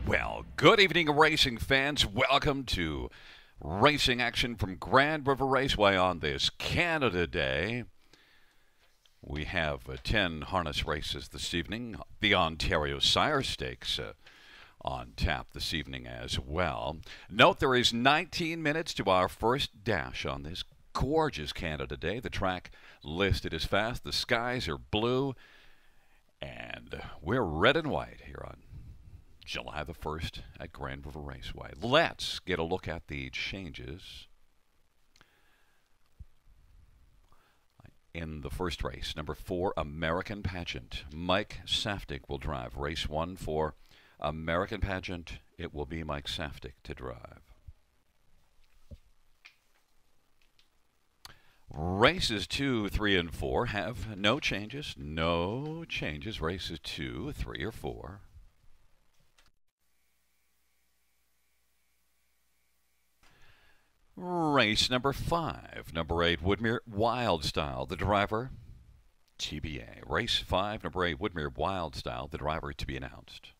Well, good evening, racing fans. Welcome to racing action from Grand River Raceway on this Canada Day. We have 10 harness races this evening. The Ontario Sire Stakes on tap this evening as well. Note there is 19 minutes to our first dash on this gorgeous Canada Day. The track listed is fast. The skies are blue. And we're red and white here on July the 1st at Grand River Raceway. Let's get a look at the changes in the first race. Number 4, American Pageant. Mike Saftig will drive. Race 1 for American Pageant. It will be Mike Saftig to drive. Races 2, 3, and 4 have no changes. No changes. Races 2, 3, or 4. Race number 5, number 8, Woodmere Wildstyle, the driver, TBA. Race 5, number 8, Woodmere Wildstyle, the driver to be announced.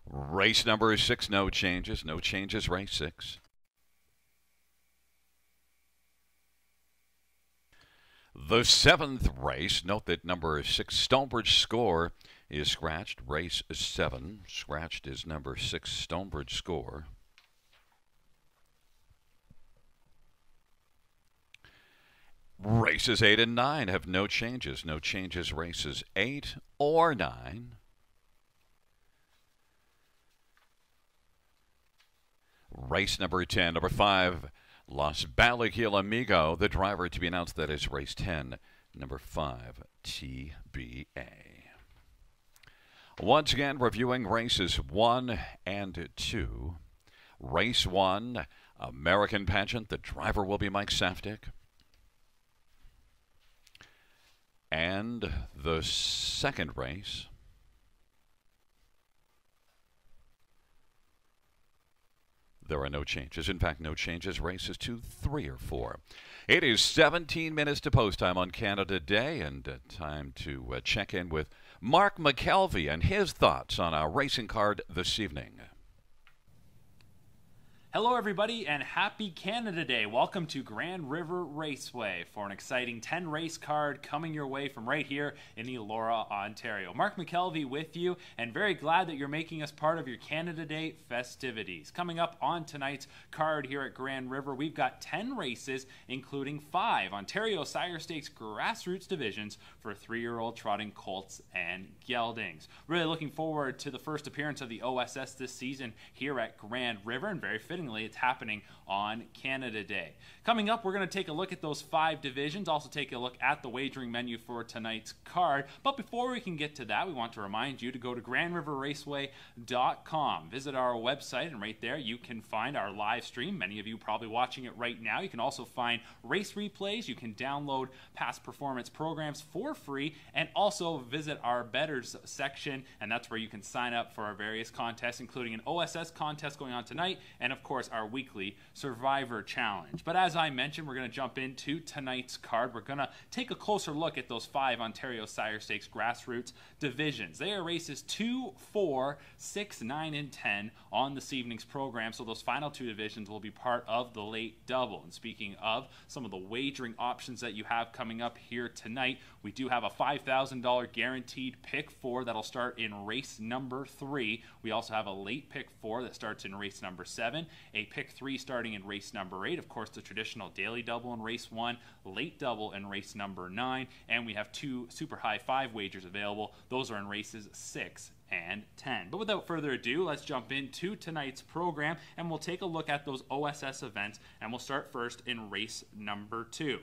Race number 6, no changes. No changes, race 6. The 7th race, note that number 6, Stonebridge Score, is scratched. Race 7, scratched is number 6, Stonebridge Score. Races 8 and 9 have no changes. No changes, races 8 or 9. Race number 10, number 5, Los Balaguil Amigo, the driver to be announced. That is race 10, number 5, TBA. Once again, reviewing races 1 and 2. Race 1, American Pageant. The driver will be Mike Saftig. And the second race, there are no changes. In fact, no changes. Races 2, 3, or 4. It is 17 minutes to post time on Canada Day, and time to check in with Mark McKelvey and his thoughts on our racing card this evening. Hello everybody and happy Canada Day. Welcome to Grand River Raceway for an exciting 10-race card coming your way from right here in Elora, Ontario. Mark McKelvey with you, and very glad that you're making us part of your Canada Day festivities. Coming up on tonight's card here at Grand River, we've got 10 races, including 5 Ontario Sire Stakes grassroots divisions for 3-year-old trotting colts and geldings. Really looking forward to the first appearance of the OSS this season here at Grand River, and very fittingly, it's happening on Canada Day. Coming up, we're going to take a look at those 5 divisions, also take a look at the wagering menu for tonight's card. But before we can get to that, we want to remind you to go to grandriverraceway.com. Visit our website, and right there you can find our live stream. Many of you probably watching it right now. You can also find race replays. You can download past performance programs for free, and also visit our bettors section, and that's where you can sign up for our various contests, including an OSS contest going on tonight, and of course our weekly Survivor Challenge. But as I mentioned, we're going to jump into tonight's card. We're going to take a closer look at those 5 Ontario Sire Stakes grassroots divisions. They are races 2, 4, 6, 9, and 10 on this evening's program, so those final 2 divisions will be part of the late double. And speaking of some of the wagering options that you have coming up here tonight, we do have a $5,000 guaranteed pick 4 that'll start in race number 3. We also have a late pick 4 that starts in race number 7, a pick 3 starting in race number 8, of course the traditional daily double in race 1, late double in race number 9, and we have 2 super high 5 wagers available. Those are in races 6 and 10. But without further ado, let's jump into tonight's program, and we'll take a look at those OSS events, and we'll start first in race number 2.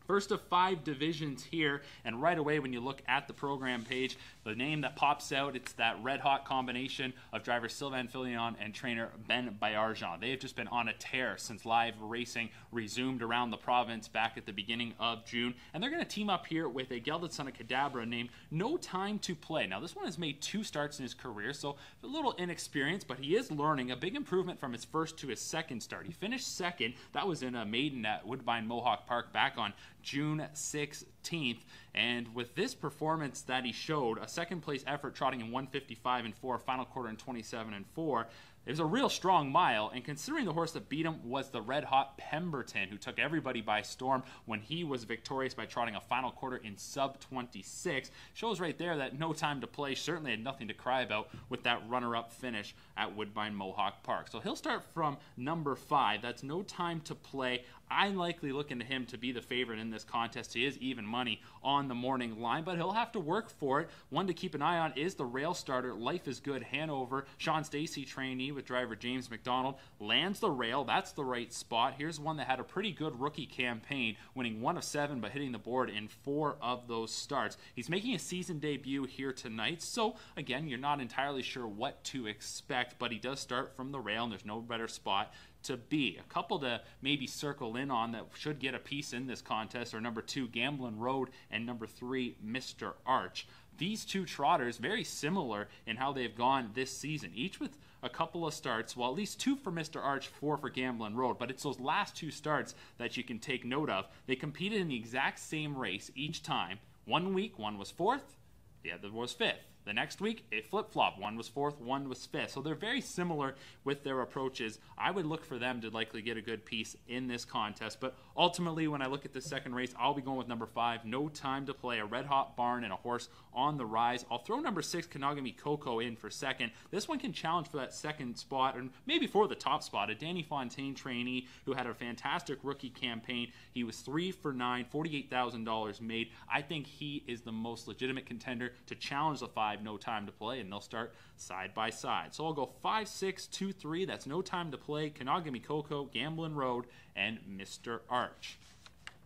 First of 5 divisions here, and right away when you look at the program page, the name that pops out, it's that red-hot combination of driver Sylvain Filion and trainer Ben Bayarjan. They have just been on a tear since live racing resumed around the province back at the beginning of June, and they're going to team up here with a gelded son of Cadabra named No Time to Play. Now, this one has made 2 starts in his career, so a little inexperienced, but he is learning. A big improvement from his first to his second start. He finished second. That was in a maiden at Woodbine Mohawk Park back on June 16th. And with this performance that he showed, a second place effort trotting in 155 and 4, final quarter in 27 and 4, it was a real strong mile, and considering the horse that beat him was the red-hot Pemberton, who took everybody by storm when he was victorious by trotting a final quarter in sub-26, shows right there that No Time to Play certainly had nothing to cry about with that runner-up finish at Woodbine Mohawk Park. So he'll start from number 5. That's No Time to Play. I'm likely looking to him to be the favorite in this contest. He is even money on the morning line, but he'll have to work for it. One to keep an eye on is the rail starter, Life is Good, Hanover. Sean Stacey, trainee with driver James McDonald, lands the rail. That's the right spot. Here's one that had a pretty good rookie campaign, winning 1 of 7, but hitting the board in 4 of those starts. He's making a season debut here tonight, so again, you're not entirely sure what to expect, but he does start from the rail, and there's no better spot to be. A couple to maybe circle in on that should get a piece in this contest are number 2, Gamblin Road, and number 3, Mr. Arch. These two trotters, very similar in how they've gone this season, each with a couple of starts, well, at least 2 for Mr. Arch, 4 for Gamblin Road, but it's those last 2 starts that you can take note of. They competed in the exact same race each time. One week, one was 4th, the other was 5th. The next week, it flip-flopped. One was 4th, one was 5th. So they're very similar with their approaches. I would look for them to likely get a good piece in this contest. But ultimately, when I look at the second race, I'll be going with number 5, No Time to Play, a red-hot barn and a horse on the rise. I'll throw number 6, Kanagami Coco, in for second. This one can challenge for that second spot, and maybe for the top spot. A Danny Fontaine trainee who had a fantastic rookie campaign. He was 3 for 9, $48,000 made. I think he is the most legitimate contender to challenge the 5, No Time to Play, and they'll start side by side. So I'll go 5, 6, 2, 3. That's No Time to Play, Kanagami Coco, Gamblin Road, and Mr. Arch.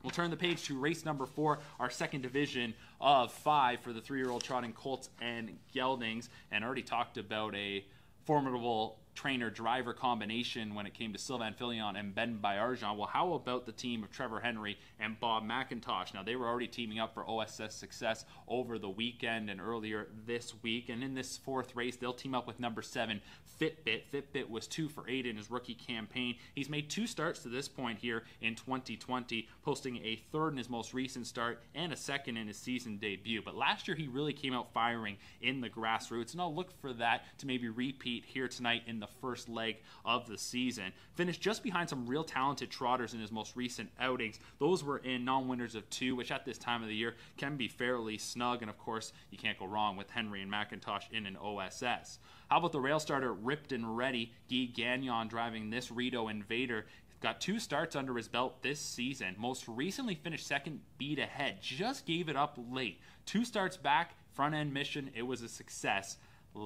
We'll turn the page to race number 4, our second division of 5 for the 3-year-old trotting colts and geldings, and already talked about a formidable trainer-driver combination when it came to Sylvain Filion and Ben Bayarjan. Well, how about the team of Trevor Henry and Bob McIntosh? Now, they were already teaming up for OSS success over the weekend and earlier this week. And in this 4th race, they'll team up with number 7, Fitbit. Fitbit was 2 for 8 in his rookie campaign. He's made 2 starts to this point here in 2020, posting a 3rd in his most recent start and a 2nd in his season debut. But last year, he really came out firing in the grassroots, and I'll look for that to maybe repeat here tonight in the first leg of the season. Finished just behind some real talented trotters in his most recent outings. Those were in non-winners of 2, which at this time of the year can be fairly snug, and of course you can't go wrong with Henry and McIntosh in an OSS. How about the rail starter Ripped and Ready? Guy Gagnon driving this Rito Invader. Got 2 starts under his belt this season. Most recently finished second beat ahead. Just gave it up late. 2 starts back, front end mission. It was a success.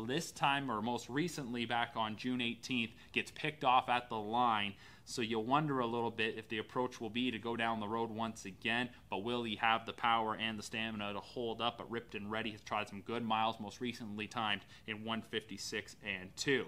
This time, or most recently back on June 18th, gets picked off at the line. So you'll wonder a little bit if the approach will be to go down the road once again, but will he have the power and the stamina to hold up? But Ripped and Ready has tried some good miles, most recently timed in 156 and 2.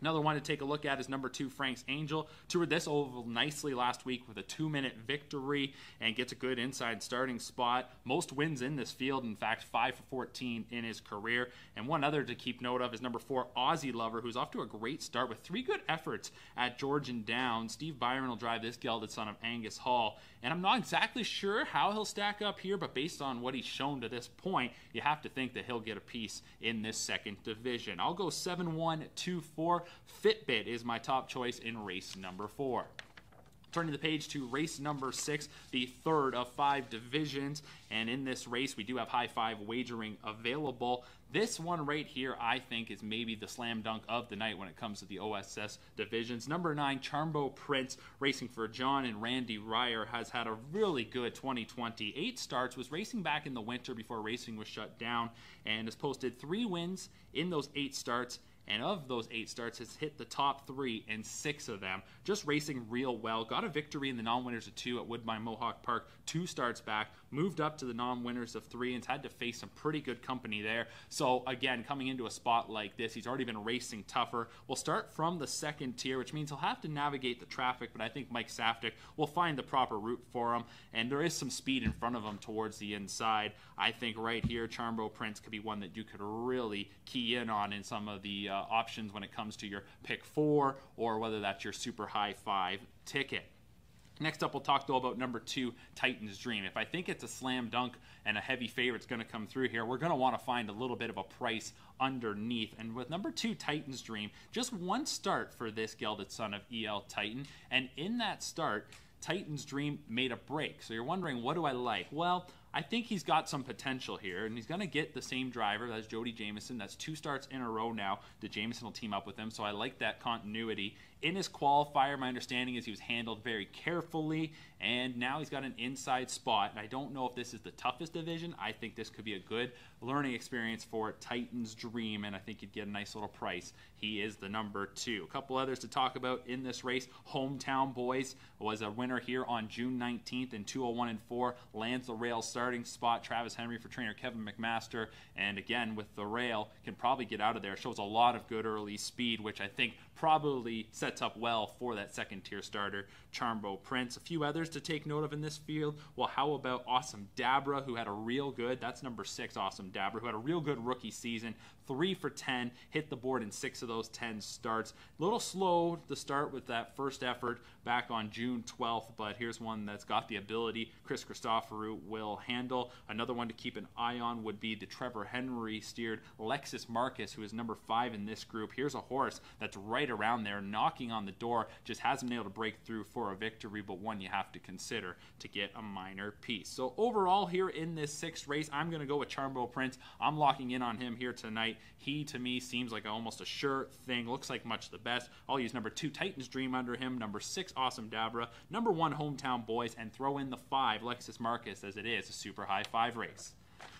Another one to take a look at is number 2, Frank's Angel. Toured this oval nicely last week with a 2-minute victory and gets a good inside starting spot. Most wins in this field, in fact, 5 for 14 in his career. And one other to keep note of is number 4, Aussie Lover, who's off to a great start with 3 good efforts at Georgian Downs. Steve Byron will drive this gelded son of Angus Hall. And I'm not exactly sure how he'll stack up here, but based on what he's shown to this point, you have to think that he'll get a piece in this second division. I'll go 7-1-2-4. Fitbit is my top choice in race number 4. Turning the page to race number 6, the 3rd of 5 divisions. And in this race, we do have high 5 wagering available. This one right here, I think, is maybe the slam dunk of the night when it comes to the OSS divisions. Number 9, Charmbo Prince, racing for John and Randy Ryer, has had a really good 2020. 8 starts, was racing back in the winter before racing was shut down, and has posted 3 wins in those 8 starts. And of those 8 starts, has hit the top 3 in 6 of them. Just racing real well. Got a victory in the non-winners of 2 at Woodbine Mohawk Park 2 starts back. Moved up to the non-winners of 3 and has had to face some pretty good company there. So again, coming into a spot like this, he's already been racing tougher. We'll start from the second tier, which means he'll have to navigate the traffic, but I think Mike Saftik will find the proper route for him. And there is some speed in front of him towards the inside. I think right here, Charmbo Prince could be one that you could really key in on in some of the options when it comes to your pick 4 or whether that's your super high 5 ticket. Next up, we'll talk, though, about number 2, Titans Dream. If I think it's a slam dunk and a heavy favorite's going to come through here, we're going to want to find a little bit of a price underneath. And with number 2, Titans Dream, just one start for this gelded son of E.L. Titan. And in that start, Titans Dream made a break. So you're wondering, what do I like? Well, I think he's got some potential here, and he's going to get the same driver. That's Jody Jamieson. That's 2 starts in a row now that Jamieson will team up with him, so I like that continuity. In his qualifier, my understanding is he was handled very carefully, and now he's got an inside spot. And I don't know if this is the toughest division. I think this could be a good learning experience for Titans Dream, and I think you'd get a nice little price. He is the number 2. A couple others to talk about in this race. Hometown Boys was a winner here on June 19th in 201-4. Lands the rail starting spot. Travis Henry for trainer Kevin McMaster, and again with the rail can probably get out of there. Shows a lot of good early speed, which I think probably sets up well for that second tier starter, Charmbo Prince. A few others to take note of in this field. Well, how about Awesome Dabra, who had a real good, that's number 6, Awesome Dabra, who had a real good rookie season. 3 for 10, hit the board in 6 of those 10 starts. A little slow to start with that first effort back on June 12th, but here's one that's got the ability Chris Christoforou will handle. Another one to keep an eye on would be the Trevor Henry steered Lexus Marcus, who is number 5 in this group. Here's a horse that's right around there, knocking on the door, just hasn't been able to break through for a victory, but one you have to consider to get a minor piece. So overall here in this 6th race, I'm going to go with Charmbo Prince. I'm locking in on him here tonight. He, to me, seems like almost a sure thing. Looks like much the best. I'll use number 2, Titans Dream under him. Number 6, Awesome Dabra. Number 1, Hometown Boys. And throw in the 5, Lexus Marcus, as it is a super high 5 race.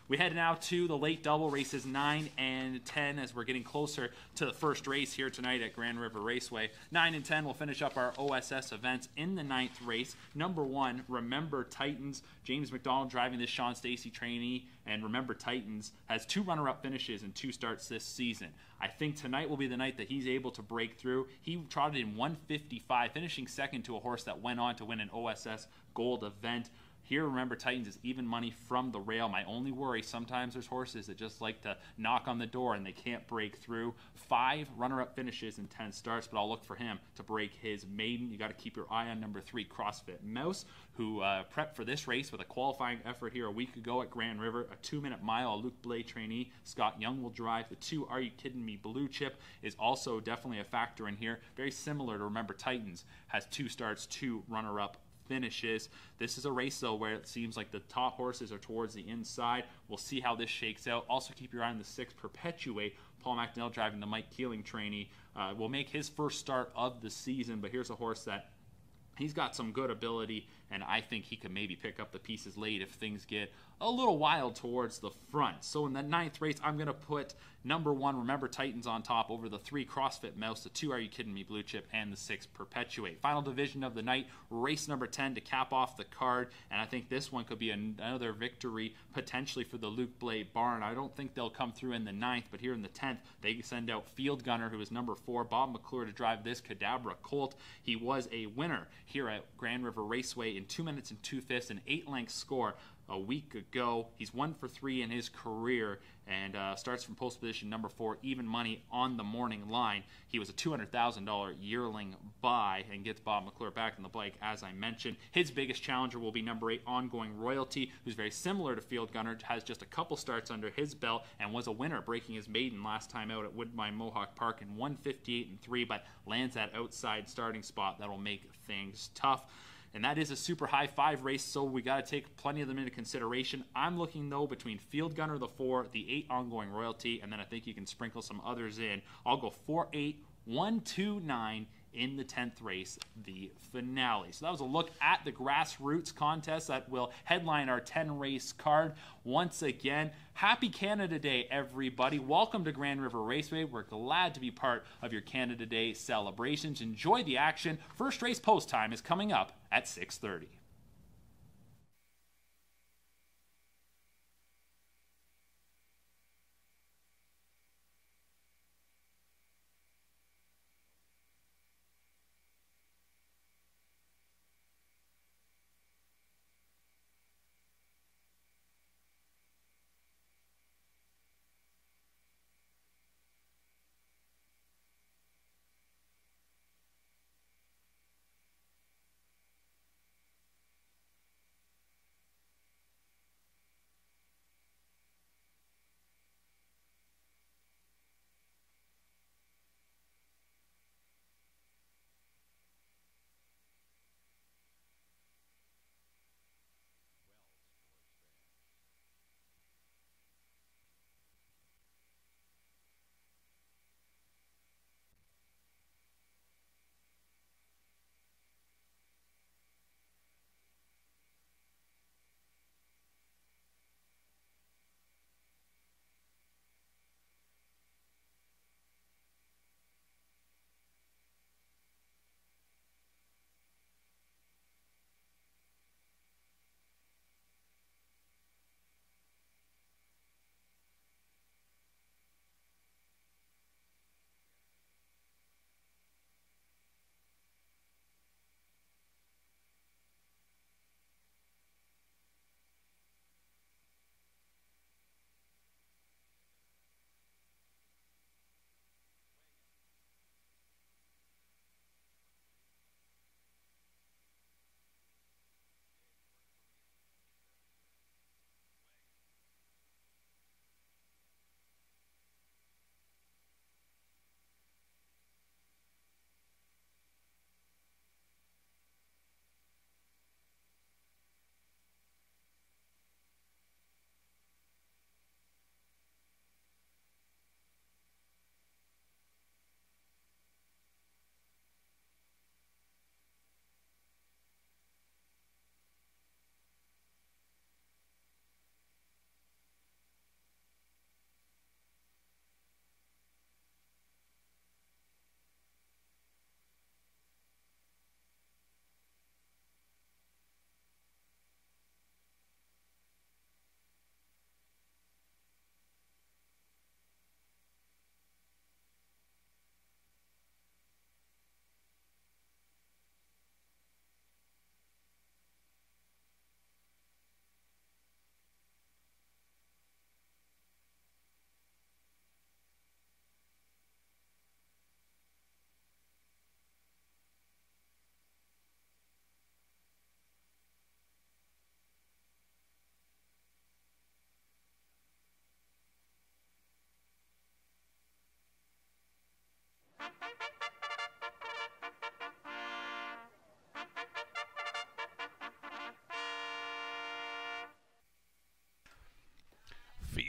We head now to the late double races 9 and 10 as we're getting closer to the first race here tonight at Grand River Raceway. 9 and 10 will finish up our OSS events in the 9th race. Number 1, Remember Titans. James McDonald driving this Sean Stacy trainee, and Remember Titans has 2 runner-up finishes and 2 starts this season. I think tonight will be the night that he's able to break through. He trotted in 155, finishing second to a horse that went on to win an OSS Gold event. Here, Remember Titans is even money from the rail. My only worry, sometimes there's horses that just like to knock on the door and they can't break through. 5 runner-up finishes and 10 starts, but I'll look for him to break his maiden. You got to keep your eye on number 3, CrossFit Mouse, who prepped for this race with a qualifying effort here a week ago at Grand River. A 2-minute mile, a Luke Blais trainee. Scott Young will drive. The 2, Are You Kidding Me, Blue Chip is also definitely a factor in here. Very similar to Remember Titans, has 2 starts, 2 runner-up finishes. This is a race, though, where it seems like the top horses are towards the inside. We'll see how this shakes out. Also, keep your eye on the 6, Perpetuate. Paul McNeil driving the Mike Keeling trainee will make his first start of the season, but here's a horse that he's got some good ability, and I think he could maybe pick up the pieces late if things get a little wild towards the front. So in the 9th race, I'm going to put number 1, Remember Titans, on top over the 3, CrossFit Mouse, the 2, Are You Kidding Me, Blue Chip, and the 6, Perpetuate. Final division of the night, race number 10 to cap off the card, and I think this one could be another victory potentially for the Luke Blais barn. I don't think they'll come through in the 9th, but here in the 10th, they send out Field Gunner, who is number 4, Bob McClure, to drive this Cadabra Colt. He was a winner here at Grand River Raceway in 2 minutes and 2/5, an 8-length score a week ago. He's 1 for 3 in his career and starts from post position number 4, even money on the morning line. He was a $200,000 yearling buy and gets Bob McClure back on the bike, as I mentioned. His biggest challenger will be number 8, Ongoing Royalty, who's very similar to Field Gunner, has just a couple starts under his belt and was a winner, breaking his maiden last time out at Woodbine Mohawk Park in 158-3, but lands that outside starting spot that'll make things tough. And that is a super high 5 race, so we got to take plenty of them into consideration. I'm looking, though, between Field Gunner, the 4, the 8, Ongoing Royalty, and then I think you can sprinkle some others in. I'll go 4, 8, 1, 2, 9 in the 10th race, the finale. So that was a look at the grassroots contest that will headline our 10-race card. Once again, happy Canada Day, everybody. Welcome to Grand River Raceway. We're glad to be part of your Canada Day celebrations. Enjoy the action. First race post time is coming up at 6:30.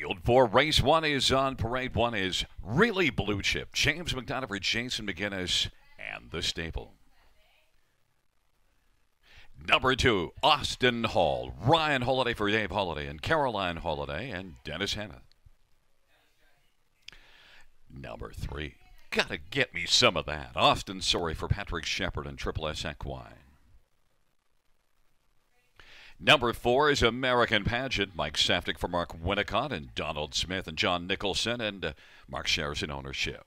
Field 4, race 1 is on parade. 1 is really blue chip. James McDonough for Jason McGinnis and the stable. Number 2, Austin Hall. Ryan Holiday for Dave Holiday and Caroline Holiday and Dennis Hanna. Number 3, gotta get me some of that. Austin Sorry for Patrick Shepard and Triple S Equine. Number 4 is American Pageant. Mike Saftik for Mark Winnicott and Donald Smith and John Nicholson and Mark Shares in ownership.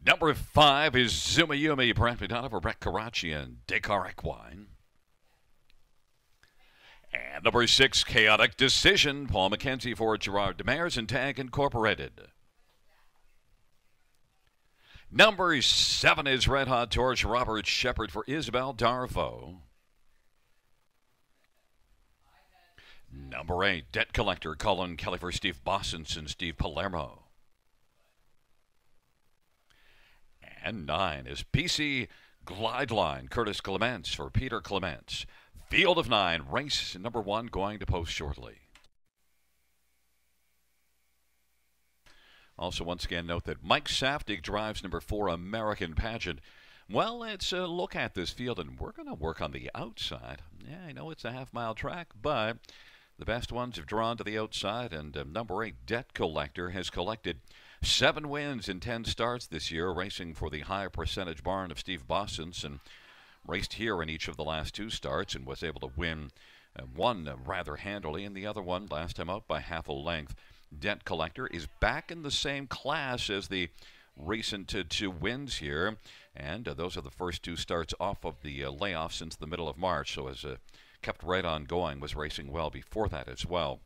Number 5 is Zuma Yumi. Brent McDonough for Brett Karachi and Dakar Equine. And number 6, Chaotic Decision. Paul McKenzie for Gerard Demers and Tag Incorporated. Number 7 is Red Hot Torch. Robert Shepard for Isabel Darvo. Number 8, Debt Collector, Colin Kelly for Steve Bossens and Steve Palermo. And 9 is PC Glide Line, Curtis Clements for Peter Clements. Field of 9, race number 1 going to post shortly. Also, once again, note that Mike Saftik drives number 4, American Pageant. Well, let's look at this field, and we're going to work on the outside. Yeah, I know it's a half-mile track, but the best ones have drawn to the outside, and number 8, Debt Collector, has collected 7 wins in 10 starts this year, racing for the high percentage barn of Steve Bossens, and raced here in each of the last 2 starts and was able to win one rather handily, and the other one last time out by half a length. Debt Collector is back in the same class as the recent 2 wins here, and those are the first 2 starts off of the layoff since the middle of March, so as kept right on going, was racing well before that as well.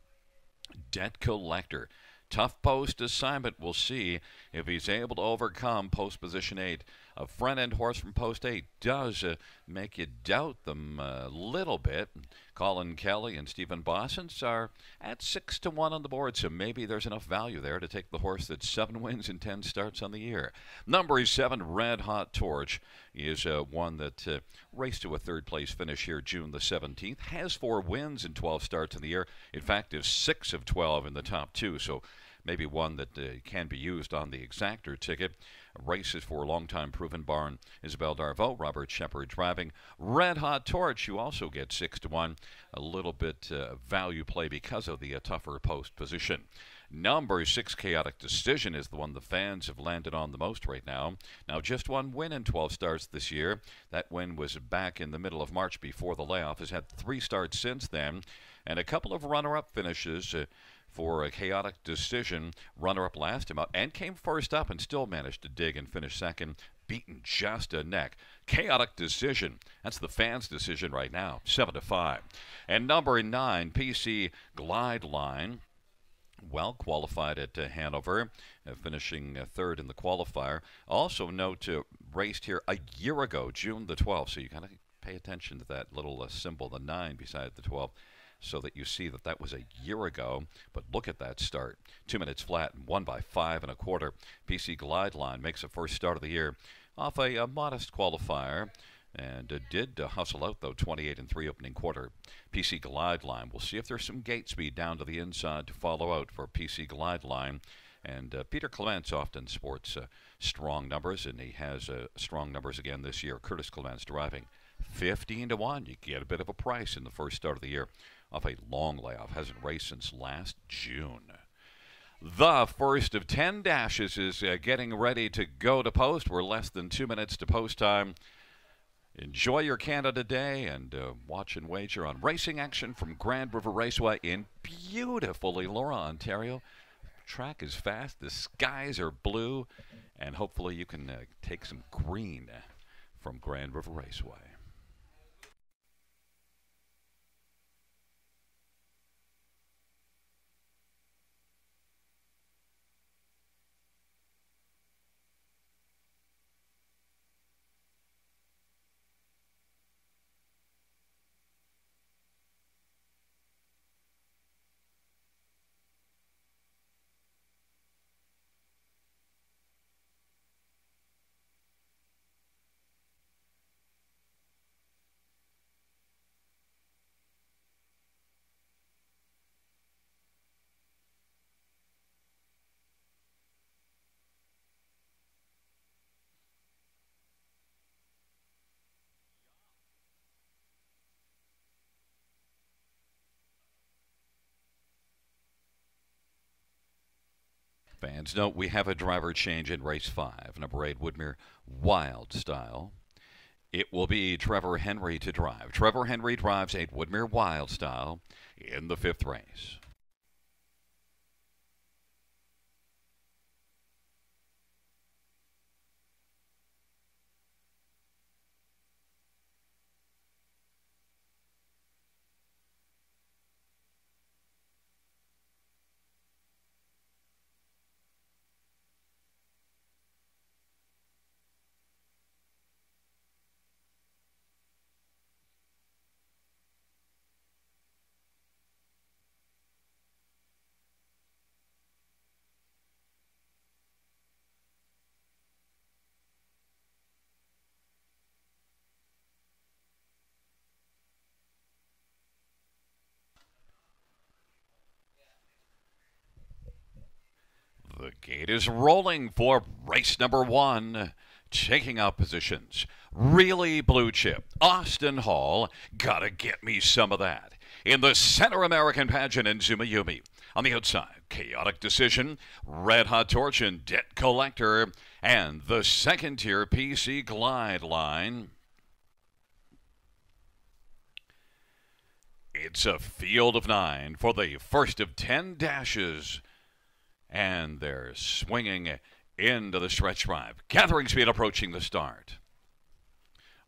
Debt Collector, tough post assignment. We'll see if he's able to overcome post position 8. A front end horse from post 8 does make you doubt them a little bit. Colin Kelly and Stephen Bossens are at 6-1 on the board, so maybe there's enough value there to take the horse that's 7 wins in 10 starts on the year. Number 7, Red Hot Torch, is one that raced to a 3rd place finish here June the 17th. Has 4 wins in 12 starts in the year. In fact, is 6 of 12 in the top 2, so maybe one that can be used on the exactor ticket. Races for longtime proven barn Isabel Darvo, Robert Shepard driving. Red Hot Torch, you also get 6-1. A little bit value play because of the tougher post position. Number 6, Chaotic Decision, is the one the fans have landed on the most right now. Now, just 1 win in 12 starts this year. That win was back in the middle of March before the layoff. Has had 3 starts since then, and a couple of runner-up finishes for a Chaotic Decision. Runner-up last time out and came first up and still managed to dig and finish 2nd, beaten just a neck. Chaotic Decision, that's the fans' decision right now, 7-5. And number 9, PC Glide Line, well qualified at Hanover, finishing 3rd in the qualifier. Also note raced here a year ago, June the 12th, so you got to pay attention to that little symbol, the 9 beside the 12, so that you see that that was a year ago. But look at that start. 2 minutes flat and won by 5 1/4. PC Glide Line makes a first start of the year off a modest qualifier, and did hustle out, though, 28-3 opening quarter. PC Glide Line. We'll see if there's some gate speed down to the inside to follow out for PC Glide Line. And Peter Clements often sports strong numbers, and he has strong numbers again this year. Curtis Clements driving 15-1. You get a bit of a price in the first start of the year off a long layoff. Hasn't raced since last June. The first of 10 dashes is getting ready to go to post. We're less than 2 minutes to post time. Enjoy your Canada Day and watch and wager on racing action from Grand River Raceway in beautiful Elora, Ontario. Track is fast, the skies are blue, and hopefully you can take some green from Grand River Raceway. Fans note we have a driver change in race 5. Number 8, Woodmere Wild Style. It will be Trevor Henry to drive. Trevor Henry drives 8 Woodmere Wild Style in the 5th race. The gate is rolling for race number 1. Taking out positions. Really Blue Chip. Austin Hall. Gotta get me some of that. In the Center American Pageant in Zuma Yumi. On the outside, Chaotic Decision, Red Hot Torch, and Debt Collector. And the second tier PC Glide line. It's a field of 9 for the first of 10 dashes. And they're swinging into the stretch drive. Gathering speed approaching the start.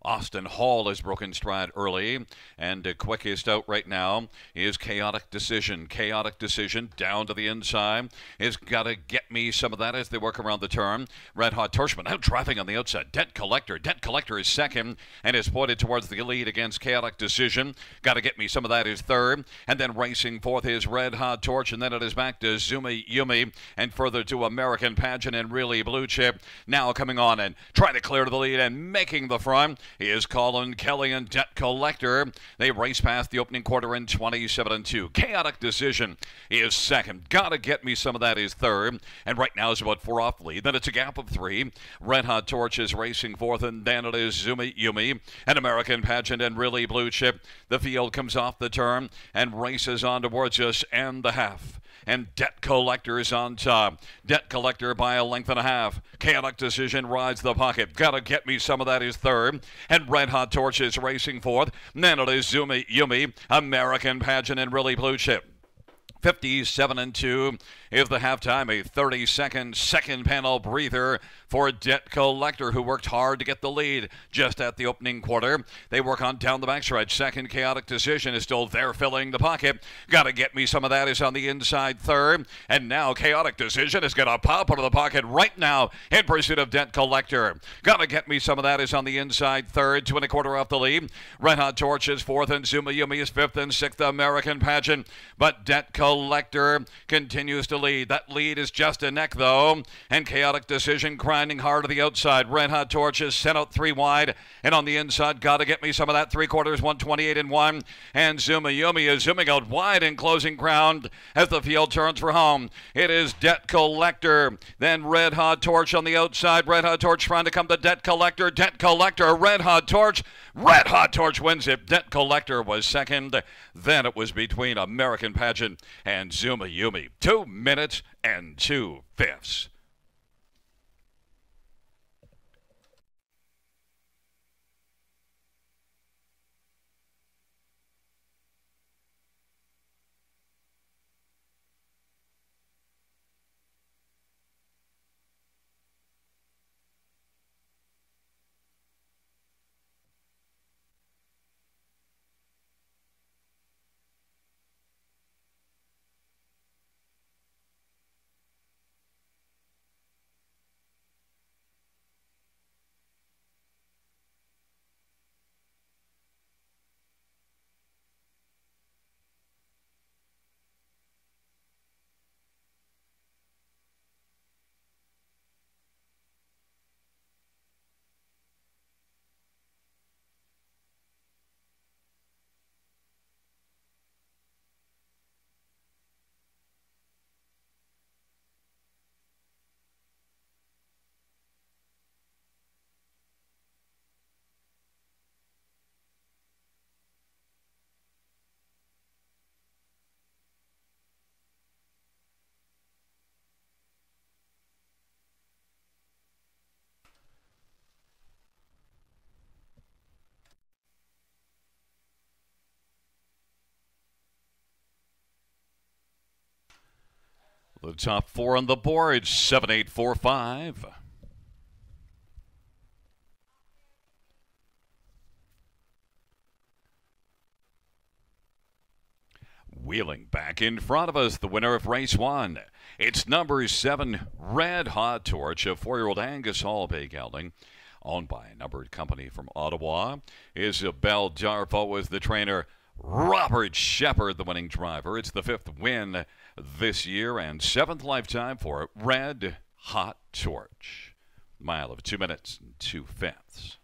Austin Hall has broken stride early, and quickest out right now is Chaotic Decision. Chaotic Decision down to the inside. Has got to get me some of that as they work around the turn. Red Hot Torchman out driving on the outside. Debt Collector. Debt Collector is second and is pointed towards the lead against Chaotic Decision. Got to get me some of that is third. And then racing fourth is Red Hot Torch, and then it is back to Zuma Yumi and further to American Pageant and Really Blue Chip. Now coming on and trying to clear to the lead and making the front is Colin Kelly and Debt Collector. They race past the opening quarter in 27-2. Chaotic Decision is second. Gotta get me some of that is third. And right now is about 4 off lead. Then it's a gap of 3. Red Hot Torch is racing fourth, and then it is Zuma Yumi and American Pageant and Really Blue Chip. The field comes off the turn and races on towards us and the half. And Debt Collector is on top. Debt Collector by a length and a half. Chaotic Decision rides the pocket. Gotta get me some of that is third. And Red Hot Torch is racing fourth. Then it is Zuma Yumi, American Pageant, and Really Blue Chip. 57-2 is the halftime. A 30-second second panel breather for Debt Collector, who worked hard to get the lead just at the opening quarter. They work on down the backstretch. Second Chaotic Decision is still there filling the pocket. Gotta get me some of that is on the inside third. And now Chaotic Decision is gonna pop out of the pocket right now in pursuit of Debt Collector. Gotta get me some of that is on the inside third. 2 1/4 off the lead. Red Hot Torch is fourth, and Zuma Yumi is fifth, and sixth American Pageant. But Debt Collector continues to lead. That lead is just a neck though. And Chaotic Decision grinding hard to the outside. Red Hot Torch is sent out 3 wide. And on the inside, gotta get me some of that. 3/4, 128-1. And Zuma Yumi is zooming out wide in closing ground as the field turns for home. It is Debt Collector. Then Red Hot Torch on the outside. Red Hot Torch trying to come to Debt Collector. Debt Collector, Red Hot Torch. Red Hot Torch wins it. Debt Collector was second. Then it was between American Pageant and Zuma Yumi. 2 minutes and 2/5. The top four on the board, 7, 8, 4, 5. Wheeling back in front of us, the winner of race 1. It's number 7, Red Hot Torch, a 4-year-old Angus Hall Bay gelding, owned by a numbered company from Ottawa. Isabel Darfo was the trainer. Robert Shepard, the winning driver. It's the 5th win this year and 7th lifetime for Red Hot Torch. Mile of 2 minutes and 2/5.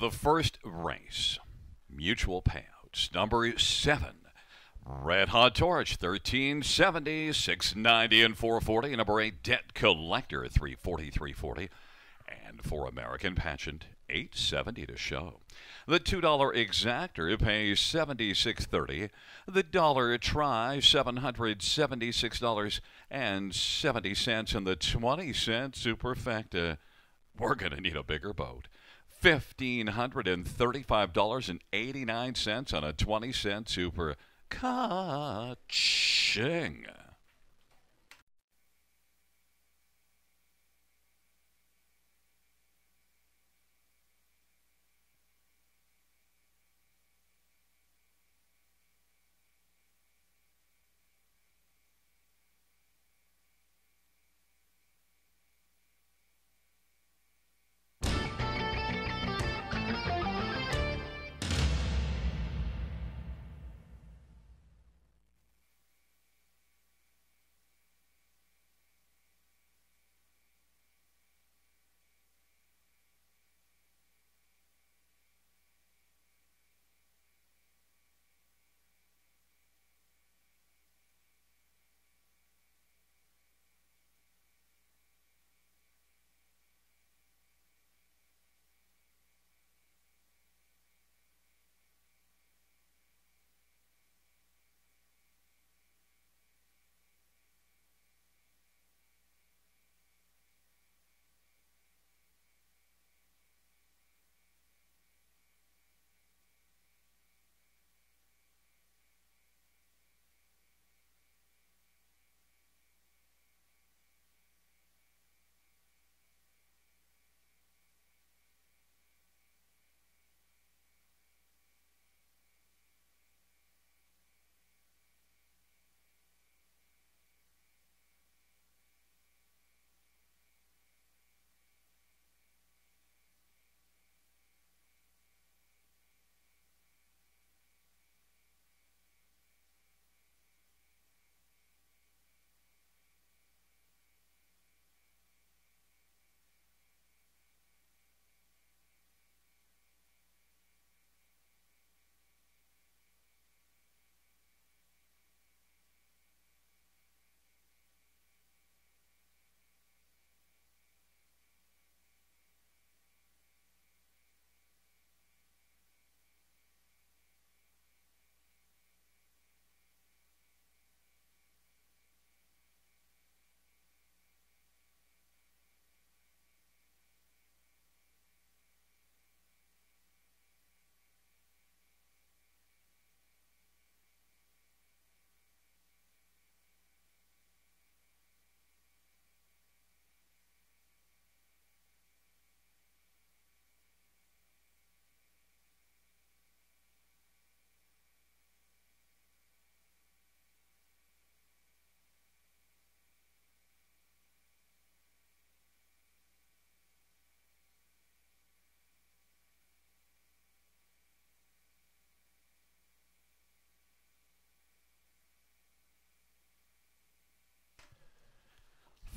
The first race, mutual payouts, number 7, Red Hot Torch, 1370, 690, and 440. Number 8, Debt Collector, 340, 340. And for American Pageant, 870 to show. The $2 exactor pays $76.30. The dollar try, $776.70. And the 20-cent superfecta. We're going to need a bigger boat. $1,535.89 on a 20-cent super. Ka-ching.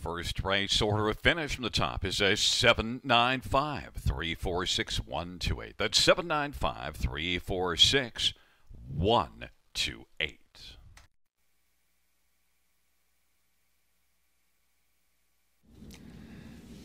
First race order of finish from the top is a 795 346 128. That's 795 346 128.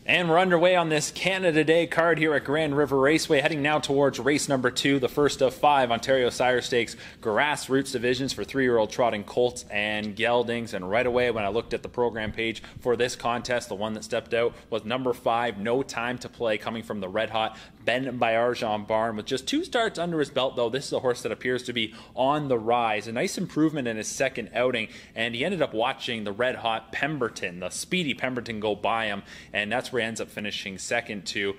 And we're underway on this Canada Day card here at Grand River Raceway, heading now towards race number 2, the first of 5 Ontario Sire Stakes grassroots divisions for 3-year-old trotting colts and geldings. And right away, when I looked at the program page for this contest, the one that stepped out was number 5, No Time to Play, coming from the red hot Ben Bayarjan barn. With just 2 starts under his belt, though, this is a horse that appears to be on the rise. A nice improvement in his second outing, and he ended up watching the red hot Pemberton, the speedy Pemberton, go by him, and that's where he ends up finishing second to.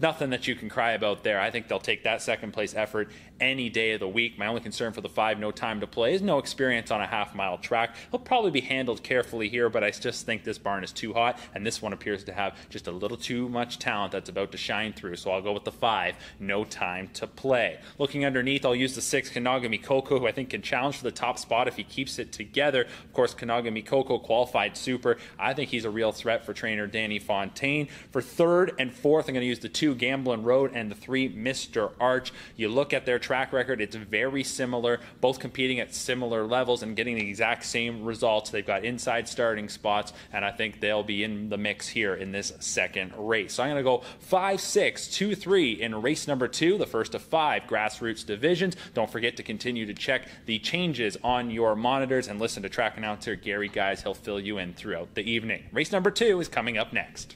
Nothing that you can cry about there. I think they'll take that second place effort any day of the week. My only concern for the 5, No Time to Play, is no experience on a half-mile track. He'll probably be handled carefully here, but I just think this barn is too hot, and this one appears to have just a little too much talent that's about to shine through. So I'll go with the 5, No Time to Play. Looking underneath, I'll use the 6, Kanagami Coco, who I think can challenge for the top spot if he keeps it together. Of course, Kanagami Coco, qualified super. I think he's a real threat for trainer Danny Fontaine. For 3rd and 4th, I'm going to use the 2, Gamblin' Road, and the 3, Mr. Arch. You look at their track record, it's very similar, both competing at similar levels and getting the exact same results. They've got inside starting spots, and I think they'll be in the mix here in this second race. So I'm going to go 5, 6, 2, 3 in race number 2, the first of 5 grassroots divisions. Don't forget to continue to check the changes on your monitors and listen to track announcer Gary Guys. He'll fill you in throughout the evening. Race number 2 is coming up next.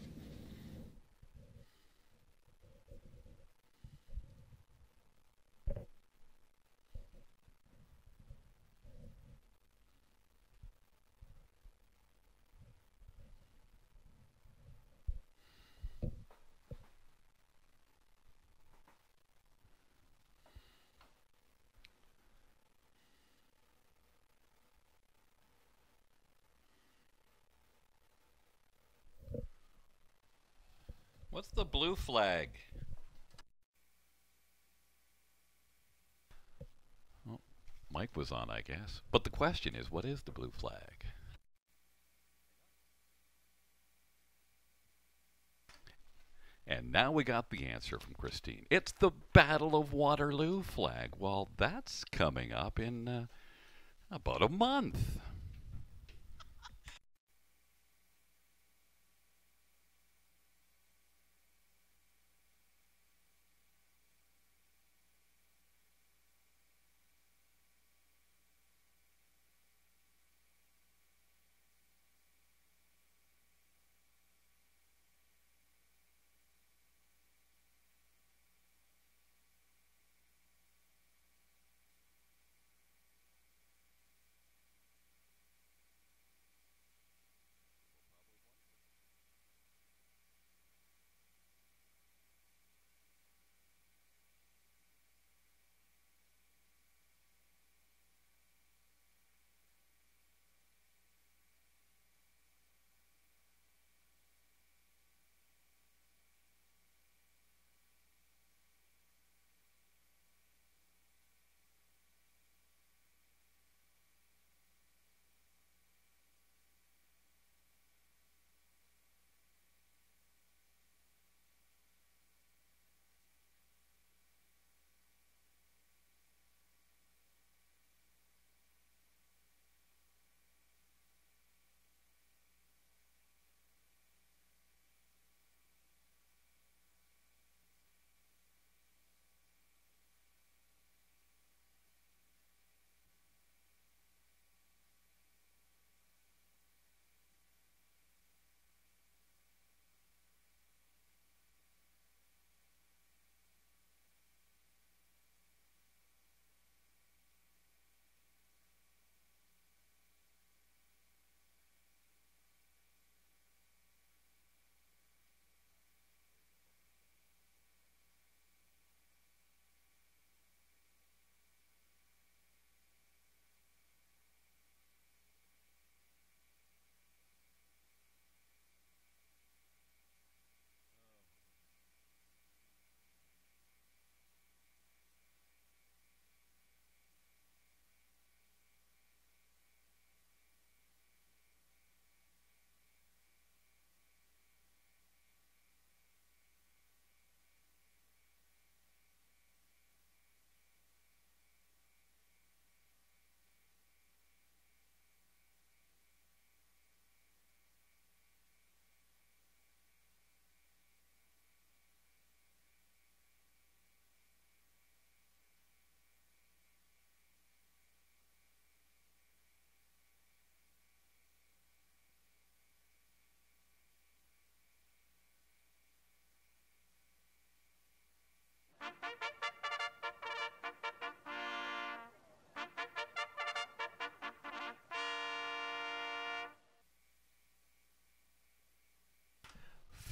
What's the blue flag? Well, Mike was on, I guess. But the question is, what is the blue flag? And now we got the answer from Christine. It's the Battle of Waterloo flag. Well, that's coming up in about a month.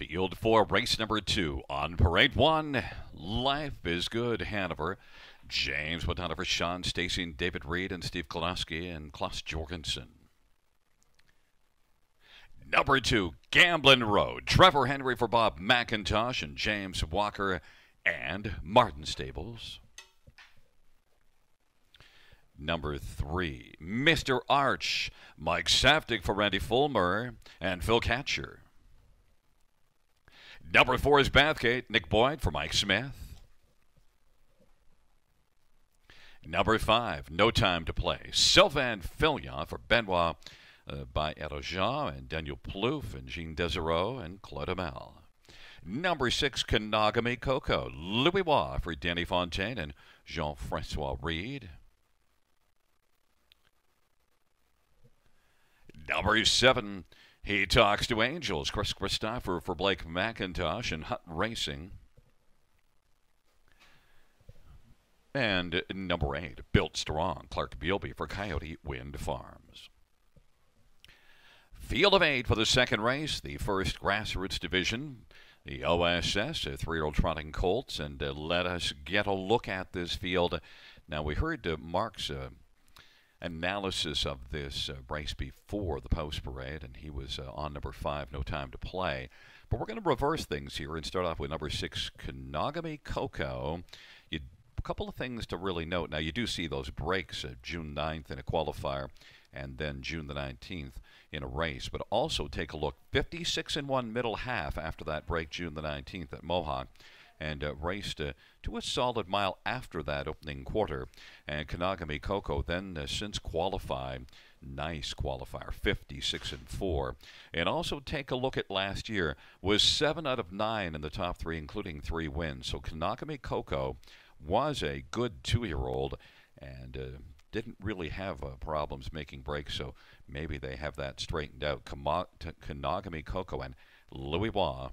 Field 4, race number 2 on Parade 1. Life is Good, Hanover. James Woodhanover, Sean Stacy, and David Reed, and Steve Kloski, and Klaus Jorgensen. Number 2, Gamblin' Road. Trevor Henry for Bob McIntosh and James Walker and Martin Stables. Number 3, Mr. Arch. Mike Saftig for Randy Fulmer and Phil Catcher. Number 4 is Bathgate. Nick Boyd for Mike Smith. Number 5, No Time to Play. Sylvain Filion for Benoit by Erojan and Daniel Plouffe and Jean Desereau and Claude Amel. Number 6, Kanagami Coco. Louis Waugh for Danny Fontaine and Jean-Francois Reed. Number 7, He Talks to Angels. Chris Christopher for Blake McIntosh and Hutton Racing. And number 8, Built Strong. Clark Bealby for Coyote Wind Farms. Field of 8 for the second race, the first grassroots division, the OSS, 3-year-old trotting colts. And let us get a look at this field. Now, we heard Mark's analysis of this race before the post parade, and he was on number 5, No Time to Play. But we're going to reverse things here and start off with number 6, Kanagami Coco. A couple of things to really note. Now, you do see those breaks June 9th in a qualifier and then June the 19th in a race. But also take a look, 56-1 middle half after that break June the 19th at Mohawk, and raced to a solid mile after that opening quarter. And Kanagami Coco then since qualified, nice qualifier, 56-4. And also take a look at last year, was 7 out of 9 in the top 3, including 3 wins. So Kanagami Coco was a good 2-year-old and didn't really have problems making breaks, so maybe they have that straightened out. Kanagami Coco and Louis Waugh,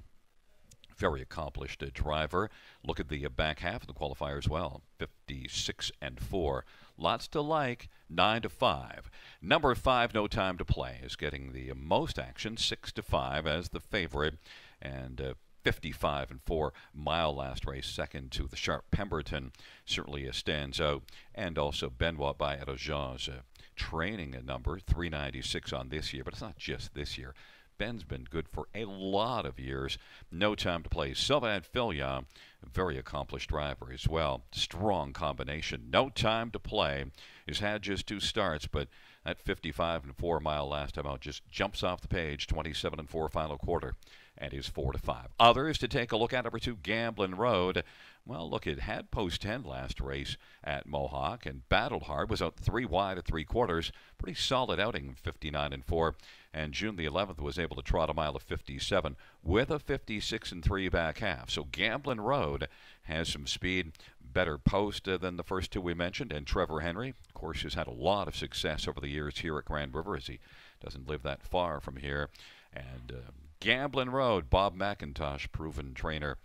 very accomplished driver. Look at the back half of the qualifier as well, 56-4. Lots to like, 9-5. Number 5, No Time to Play, is getting the most action, 6-5 as the favorite, and 55-4 mile last race, second to the Sharp Pemberton, certainly stands out. And also Benoit by Erojan's training a number, 396 on this year, but it's not just this year. Ben's been good for a lot of years. No Time to Play. Sylvain Filion, very accomplished driver as well. Strong combination. No Time to Play. He's had just 2 starts, but that 55-4 mile last time out just jumps off the page. 27-4 final quarter, and is 4-5. Others to take a look at. Number 2, Gamblin' Road. Well, look, it had post 10 last race at Mohawk and battled hard. Was out 3 wide at 3/4. Pretty solid outing, 59-4. And June the 11th was able to trot a mile of 57 with a 56-3 back half. So Gamblin' Road has some speed, better post than the first 2 we mentioned. And Trevor Henry, of course, has had a lot of success over the years here at Grand River, as he doesn't live that far from here. And Gamblin' Road, Bob McIntosh, proven trainer,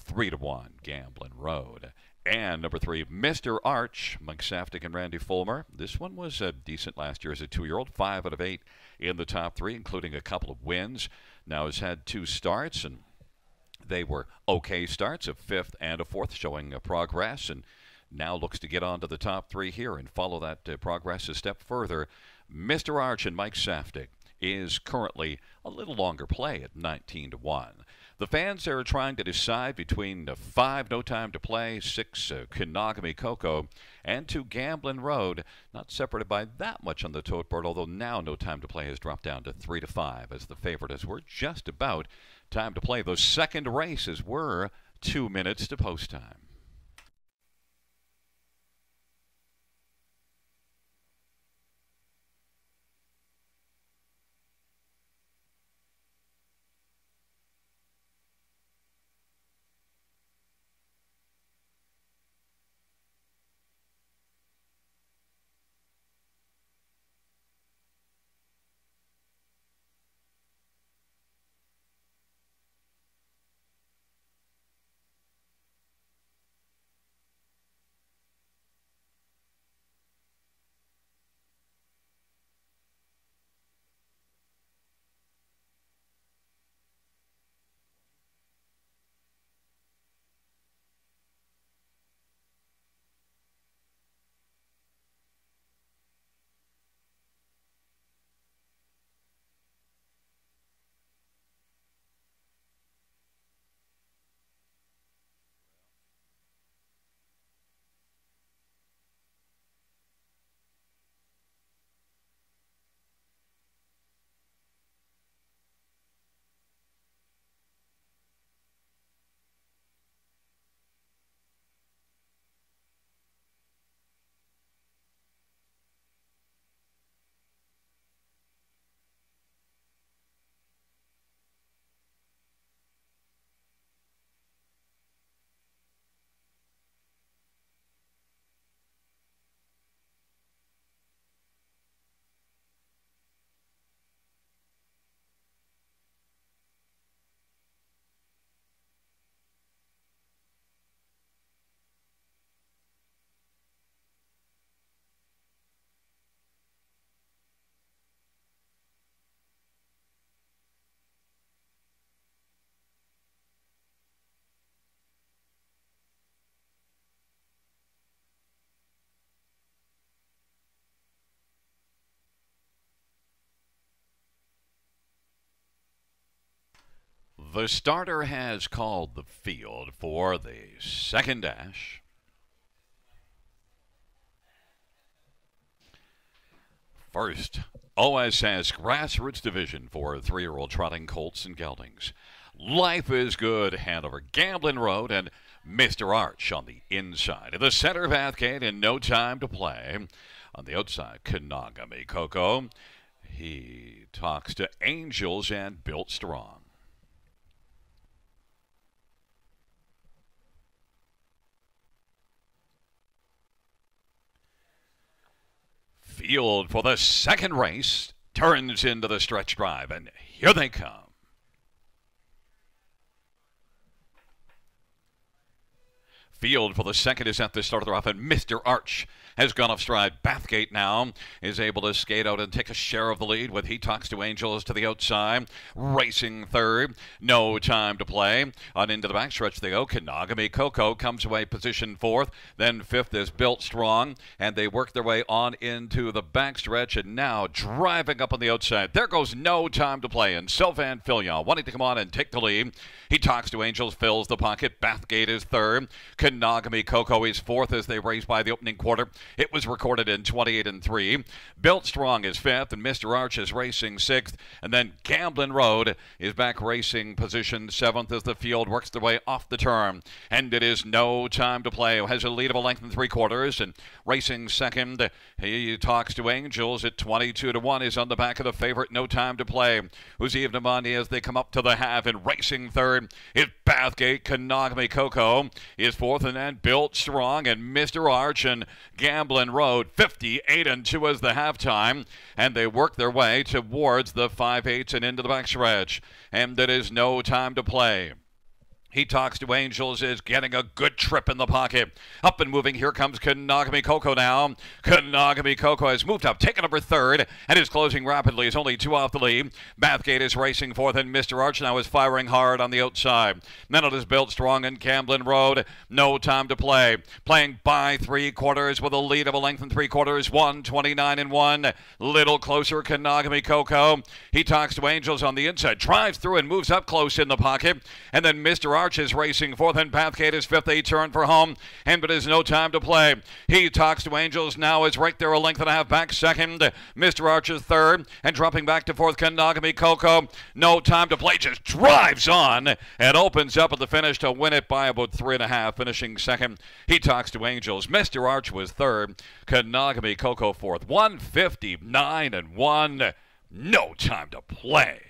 3-1, Gamblin' Road. And number 3, Mr. Arch, Mike Saftig and Randy Fulmer. This one was decent last year as a 2-year-old, 5 out of 8 in the top 3, including a couple of wins. Now has had 2 starts, and they were okay starts, a 5th and a 4th, showing progress, and now looks to get on to the top 3 here and follow that progress a step further. Mr. Arch and Mike Saftig is currently a little longer play at 19-1. The fans are trying to decide between 5, No Time to Play, 6, Kanagami Coco, and 2, Gamblin' Road, not separated by that much on the tote board, although now No Time to Play has dropped down to 3-5 as the favorite, as we're just about time to play. Those second races were 2 minutes to post time. The starter has called the field for the second dash. First, OSS Grassroots Division for 3-year-old trotting colts and geldings. Life is Good, Hanover, Gamblin Road, and Mr. Arch on the inside. In the center of Bathgate and No Time to Play. On the outside, Kanagami Coco. He talks to Angels and Built Strong. Field for the second race turns into the stretch drive, and here they come. Field for the second is at the start of the rough, and Mr. Arch has gone off stride. Bathgate now is able to skate out and take a share of the lead with He Talks to Angels to the outside. Racing third. No Time to Play. On into the backstretch they go. Kanagami Coco comes away position fourth. Then fifth is Built Strong, and they work their way on into the backstretch, and now driving up on the outside. There goes No Time to Play, and Sylvain Filion wanting to come on and take the lead. He Talks to Angels fills the pocket. Bathgate is third. Kanagami Coco is fourth as they race by the opening quarter. It was recorded in 28-3. Built Strong is fifth, and Mr. Arch is racing sixth. And then Gamblin Road is back racing position seventh as the field works their way off the turn. And it is No Time to Play, who has a lead of a length and 3/4. And racing second, He Talks to Angels at 22-1 is on the back of the favorite No Time to Play, who's even money as they come up to the half. And racing third is Bathgate. Kanagami Coco is fourth, and then Built Strong and Mr. Arch and Gamblin Road 58-2 as the halftime, and they work their way towards the 5/8 and into the backstretch. And it is No Time to Play. He Talks to Angels is getting a good trip in the pocket. Up and moving, here comes Kanagami Coco now. Kanagami Coco has moved up, taken over third, and is closing rapidly. He's only 2 off the lead. Bathgate is racing fourth, and Mr. Arch now is firing hard on the outside. Then it is Built Strong and Gamblin Road. No Time to Play. Playing by 3/4 with a lead of a length and 3/4. 129-1. Little closer, Kanagami Coco. He Talks to Angels on the inside. Drives through and moves up close in the pocket. And then Mr. Arch is racing fourth, and Bathgate is fifth. They turn for home, and but is No Time to Play. He Talks to Angels now is right there, a length and a half back second. Mr. Arch is third, and dropping back to fourth, Kanagami Coco. No Time to Play just drives on and opens up at the finish to win it by about 3.5, finishing second. He Talks to Angels. Mr. Arch was third. Kanagami Coco fourth. 159-1. No Time to Play.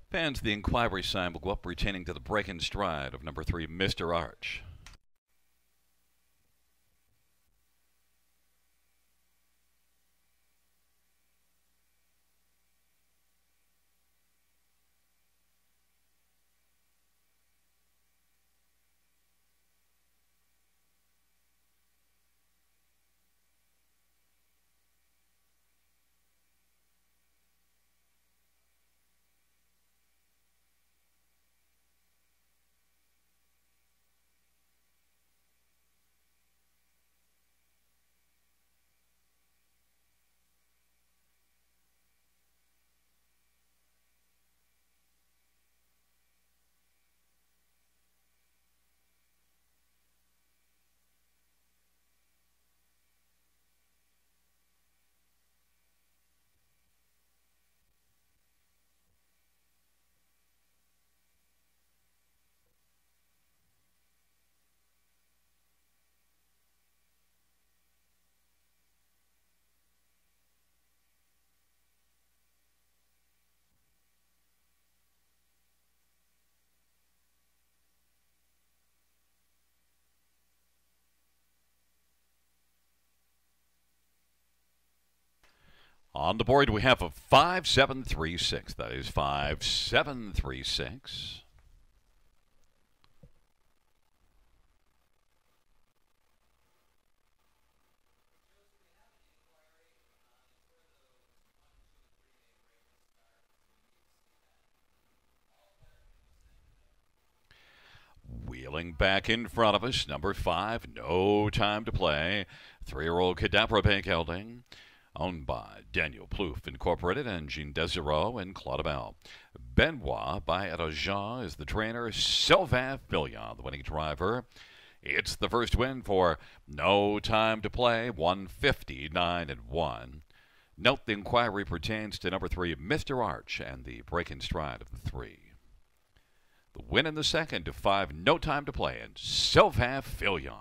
Fans, the inquiry sign will go up, retaining to the break in stride of number 3, Mr. Arch. On the board, we have a 5736. That is 5736. Wheeling back in front of us, number 5, No Time to Play. 3-year-old Cadabra Bay gelding, owned by Daniel Plouffe Incorporated and Jean Desireau and Claudabelle. Benoit by Erojan is the trainer. Sylvain Filion, the winning driver. It's the first win for No Time to Play, 159-1. Note the inquiry pertains to number 3, Mr. Arch, and the break in stride of the 3. The win in the second to 5, No Time to Play, and Sylvain Filion.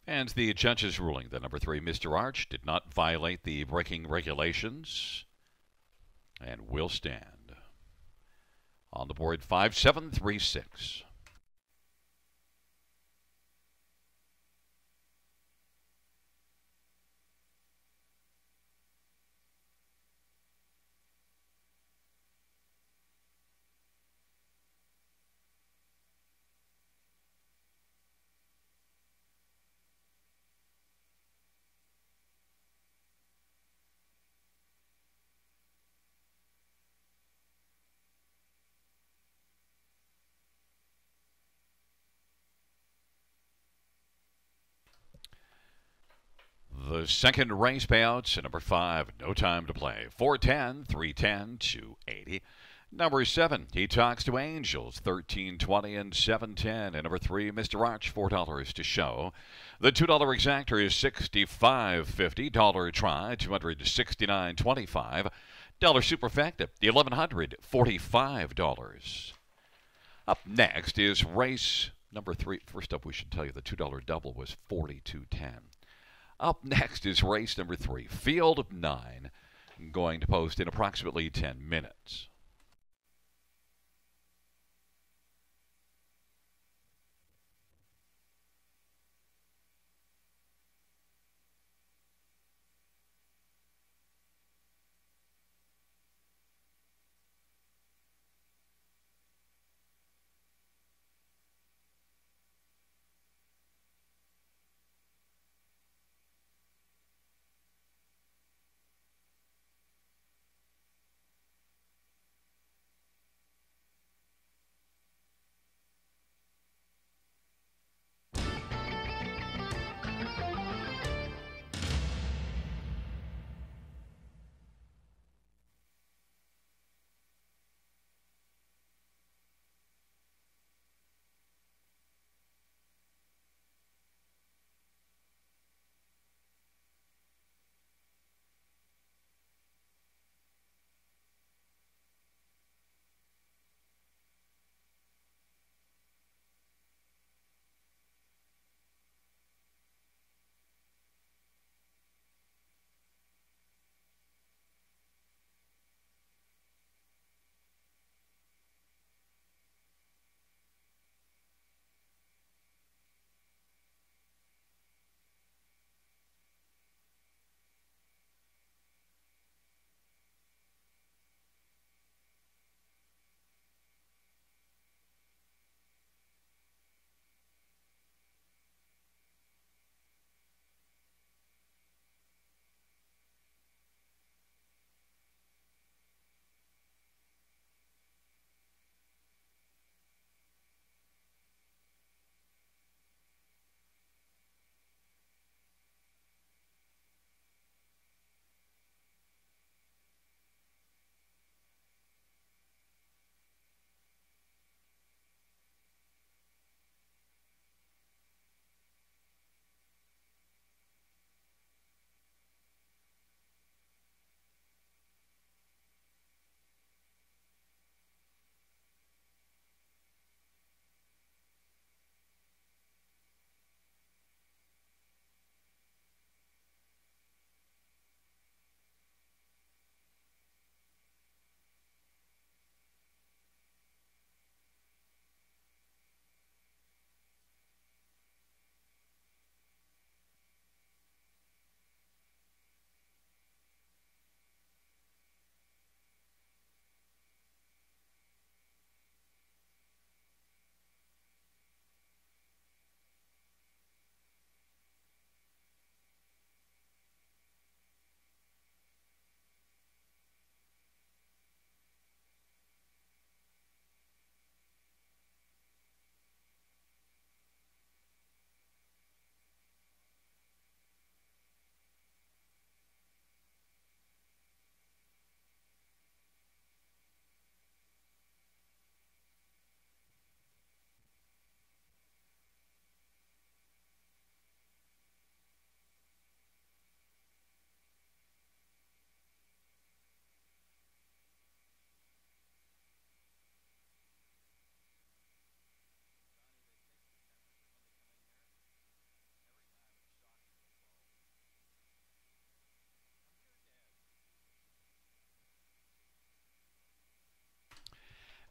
And the judge's ruling that number 3, Mr. Arch, did not violate the braking regulations and will stand. On the board, 5-7-3-6. The second race payouts, number 5, No Time to Play, 410, 310, 280. Number 7, He Talks to Angels, 1320 and 710. And number 3, Mr. Arch, $4 to show. The $2 exactor is $65.50. Dollar try, $269.25. Dollar superfecta, $1,145. Up next is race number 3. First up, we should tell you the $2 double was $42.10. Up next is race number 3, Field of 9, going to post in approximately 10 minutes.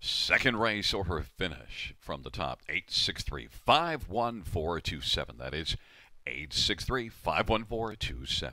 Second race or finish from the top, 863-51427. That is 863-51427.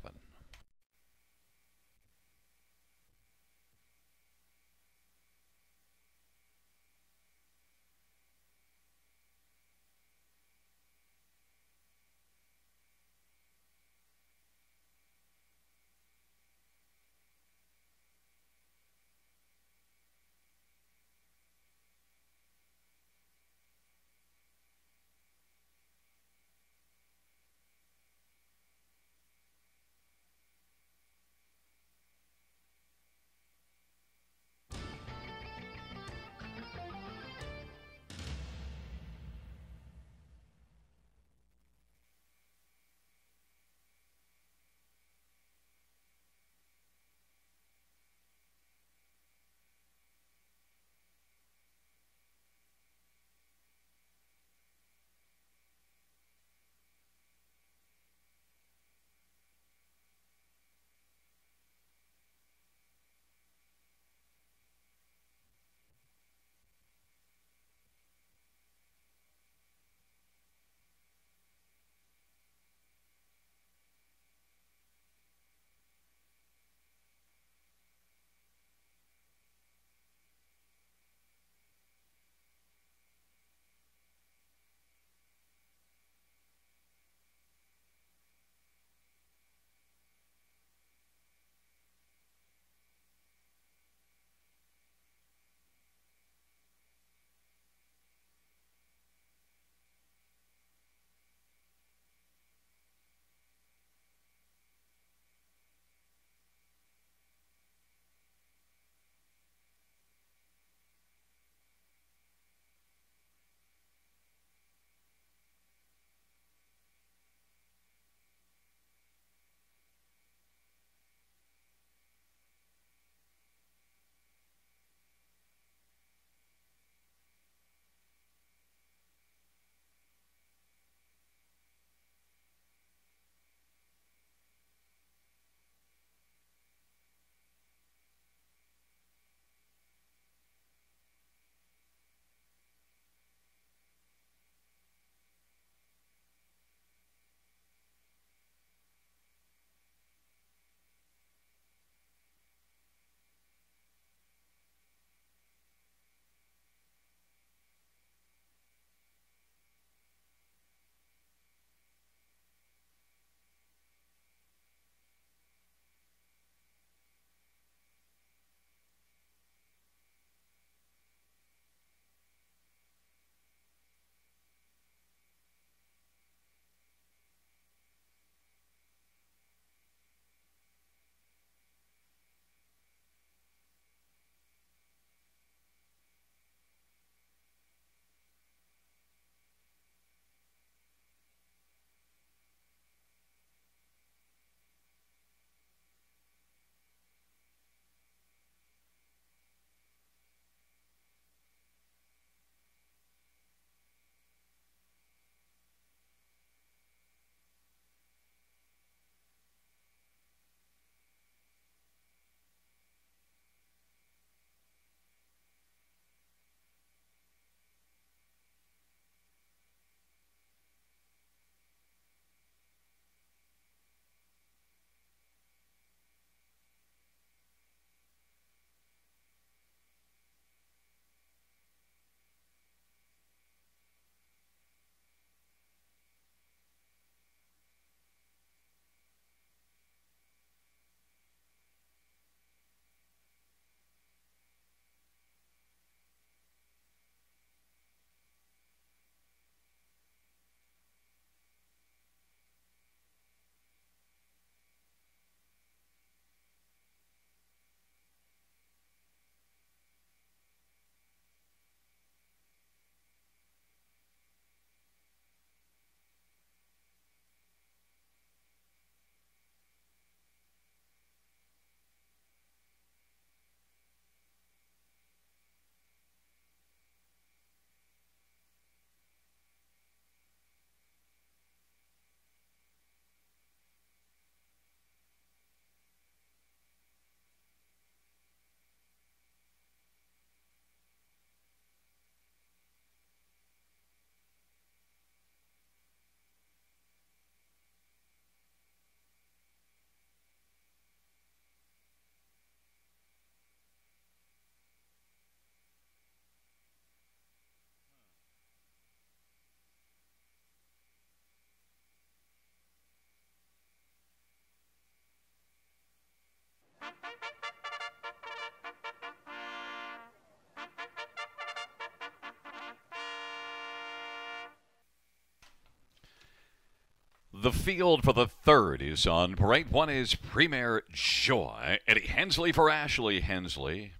The field for the third is on parade. One is Premier Joy. Eddie Hensley for Ashley Hensley.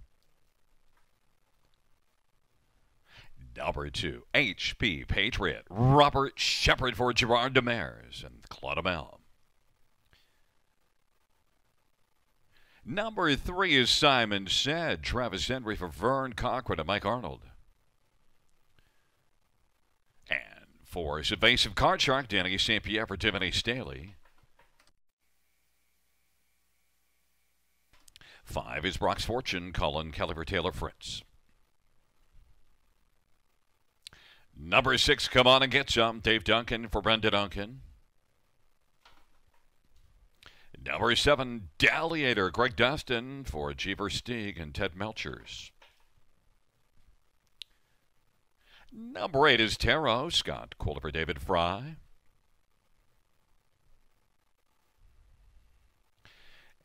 Number 2, HP Patriot. Robert Shepard for Gerard Demers and Claudemel. Number 3 is Simon Said. Travis Henry for Vern Cochran and Mike Arnold. And 4 is Evasive Card Shark. Danny St. Pierre for Tiffany Staley. 5 is Brock's Fortune. Colin Kelly for Taylor Fritz. Number 6, Come On and Get Some. Dave Duncan for Brenda Duncan. Number 7, Dalliator. Greg Dustin for Jeever Steeg and Ted Melchers. Number 8 is Tarot. Scott Quiller for David Fry.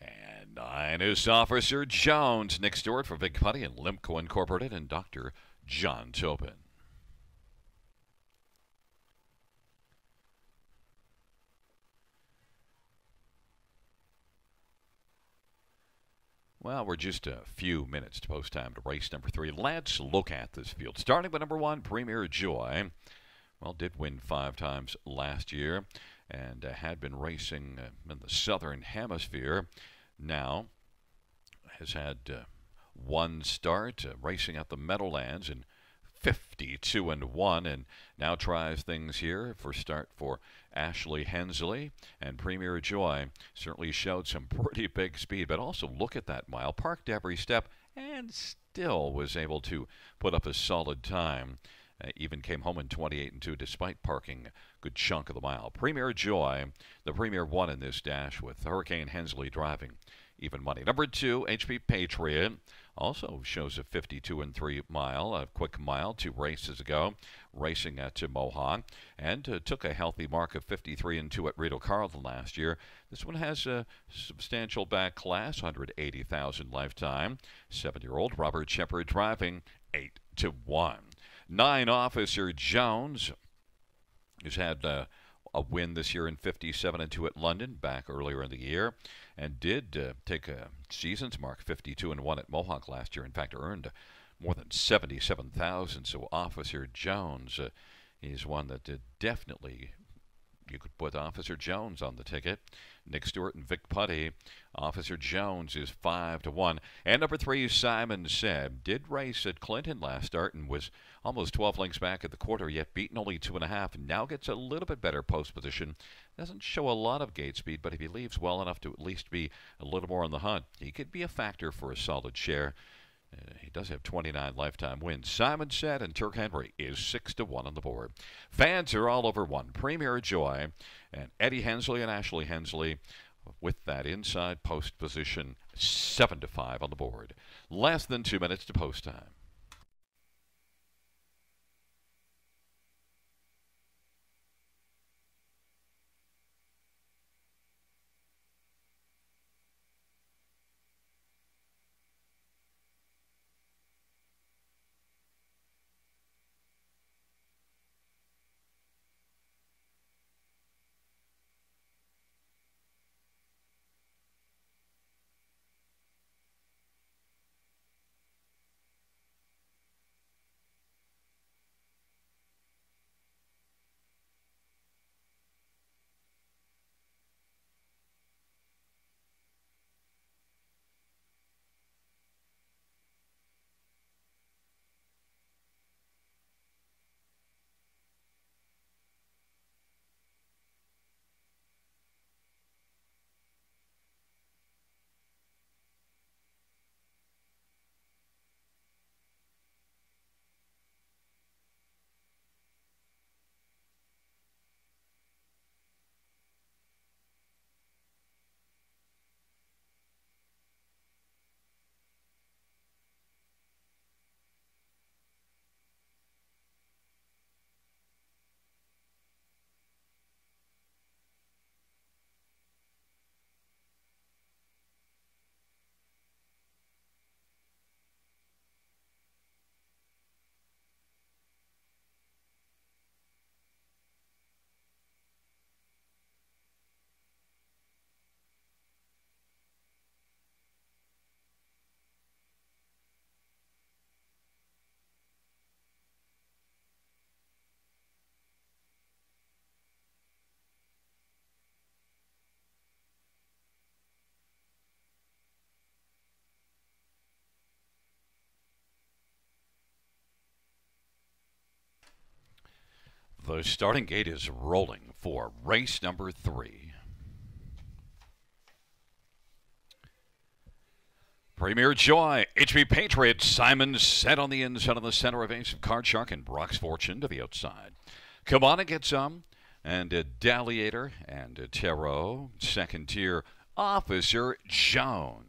And 9 is Officer Jones. Nick Stewart for Vic Putty and Limco Incorporated and Dr. John Tobin. Well, we're just a few minutes to post time to race number 3. Let's look at this field. Starting with number 1, Premier Joy. Well, did win 5 times last year and had been racing in the Southern Hemisphere. Now has had one start racing at the Meadowlands in 52-1, and now tries things here for start for Ashley Hensley. And Premier Joy certainly showed some pretty big speed, but also look at that mile. Parked every step and still was able to put up a solid time. Even came home in 28-2 despite parking a good chunk of the mile. Premier Joy, the Premier won in this dash with Hurricane Hensley driving even money. Number 2, HP Patriot, also shows a 52-3 mile, a quick mile 2 races ago, racing at Mohawk, and took a healthy mark of 53-2 at Rito Carlton last year. This one has a substantial back class, 180,000 lifetime. 7-year-old Robert Shepard driving 8-1. 9, Officer Jones, who's had a win this year in 57-2 at London back earlier in the year, and did take a season's mark 52-1 at Mohawk last year. In fact, earned more than 77,000. So Officer Jones is one that definitely you could put Officer Jones on the ticket. Nick Stewart and Vic Putty. Officer Jones is 5-1. And number 3, Simon Said. Did race at Clinton last start and was almost 12 lengths back at the quarter, yet beaten only 2.5. And now gets a little bit better post position. Doesn't show a lot of gate speed, but if he leaves well enough to at least be a little more on the hunt, he could be a factor for a solid share. He does have 29 lifetime wins. Simon Said and Turk Henry is 6-1 on the board. Fans are all over 1. Premier Joy and Eddie Hensley and Ashley Hensley with that inside post position, 7-5 on the board. Less than 2 minutes to post time. The starting gate is rolling for race number 3. Premier Joy, HB Patriot, Simon Set on the inside of the center, Evasive Card Shark, and Brock's Fortune to the outside. Come on and get some. And Dalliator and Tarot, second tier, Officer Jones.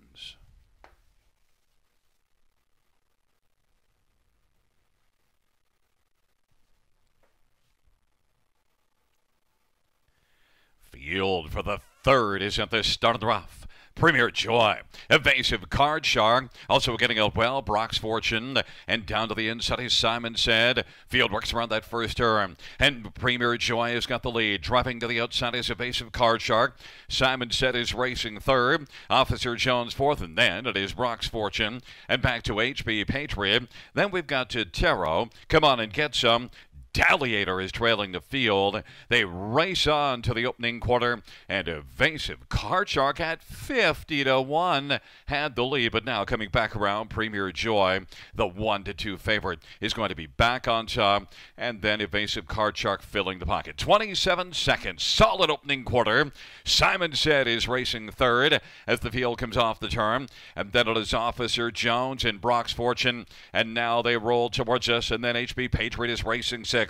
Field for the third is at the start of the rough. Premier Joy, Evasive Card Shark, also getting out well, Brock's Fortune, and down to the inside is Simon Said. Field works around that first turn, and Premier Joy has got the lead. Dropping to the outside is Evasive Card Shark. Simon Said is racing third, Officer Jones fourth, and then it is Brock's Fortune, and back to HB Patriot. Then we've got to Tarot, Come On and Get Some. Dalliator is trailing the field. They race on to the opening quarter, and Evasive Card Shark at 50-1 had the lead, but now coming back around, Premier Joy, the 1-2 favorite, is going to be back on top, and then Evasive Card Shark filling the pocket. 27 seconds, solid opening quarter. Simon Said is racing third as the field comes off the turn, and then it is Officer Jones and Brock's Fortune, and now they roll towards us, and then HB Patriot is racing sixth.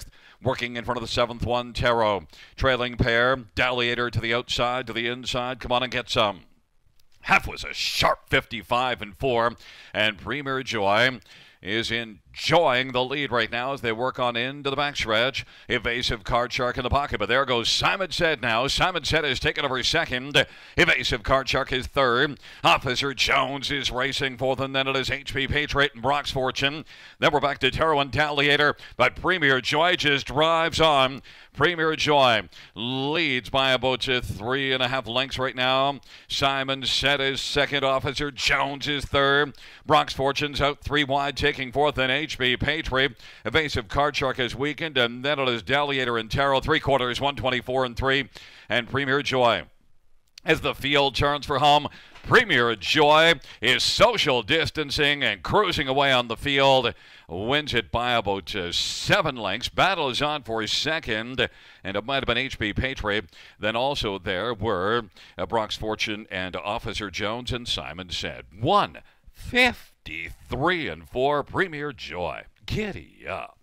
Working in front of the seventh one, Tarot. Trailing pair, Dalliator to the outside, to the inside. Come on and get some. Half was a sharp 55-4, and Premier Joy is enjoying the lead right now as they work on into the backstretch. Evasive Card Shark in the pocket, but there goes Simon Said now. Simon Said has taken over second. Evasive Card Shark is third. Officer Jones is racing fourth, and then it is HB Patriot and Brock's Fortune. Then we're back to Tarot and Dalliator, but Premier Joy just drives on. Premier Joy leads by about 3.5 lengths right now. Simon Said is second. Officer Jones is third. Brock's Fortune's out 3 wide, taking fourth, and HB Patriot. Evasive Card Shark has weakened, and then it is Dalliator and Tarot, 3/4, 124-3, and Premier Joy. As the field turns for home, Premier Joy is social distancing and cruising away on the field. Wins it by about 7 lengths. Battle is on for his second, and it might have been HB Patriot. Then also there were Brock's Fortune and Officer Jones, and Simon Said. 153-4, Premier Joy. Giddy up.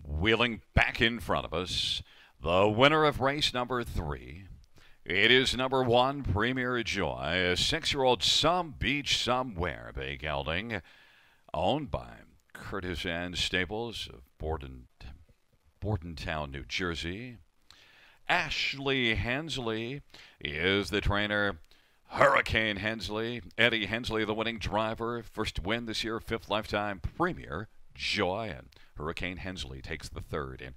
Wheeling back in front of us, the winner of race number 3. It is number 1, Premier Joy, a 6-year-old Some Beach Somewhere bay gelding, owned by Curtis Ann Stables of Bordentown, New Jersey. Ashley Hensley is the trainer. Hurricane Hensley, Eddie Hensley, the winning driver. First win this year, 5th lifetime, Premier Joy, and Hurricane Hensley takes the third in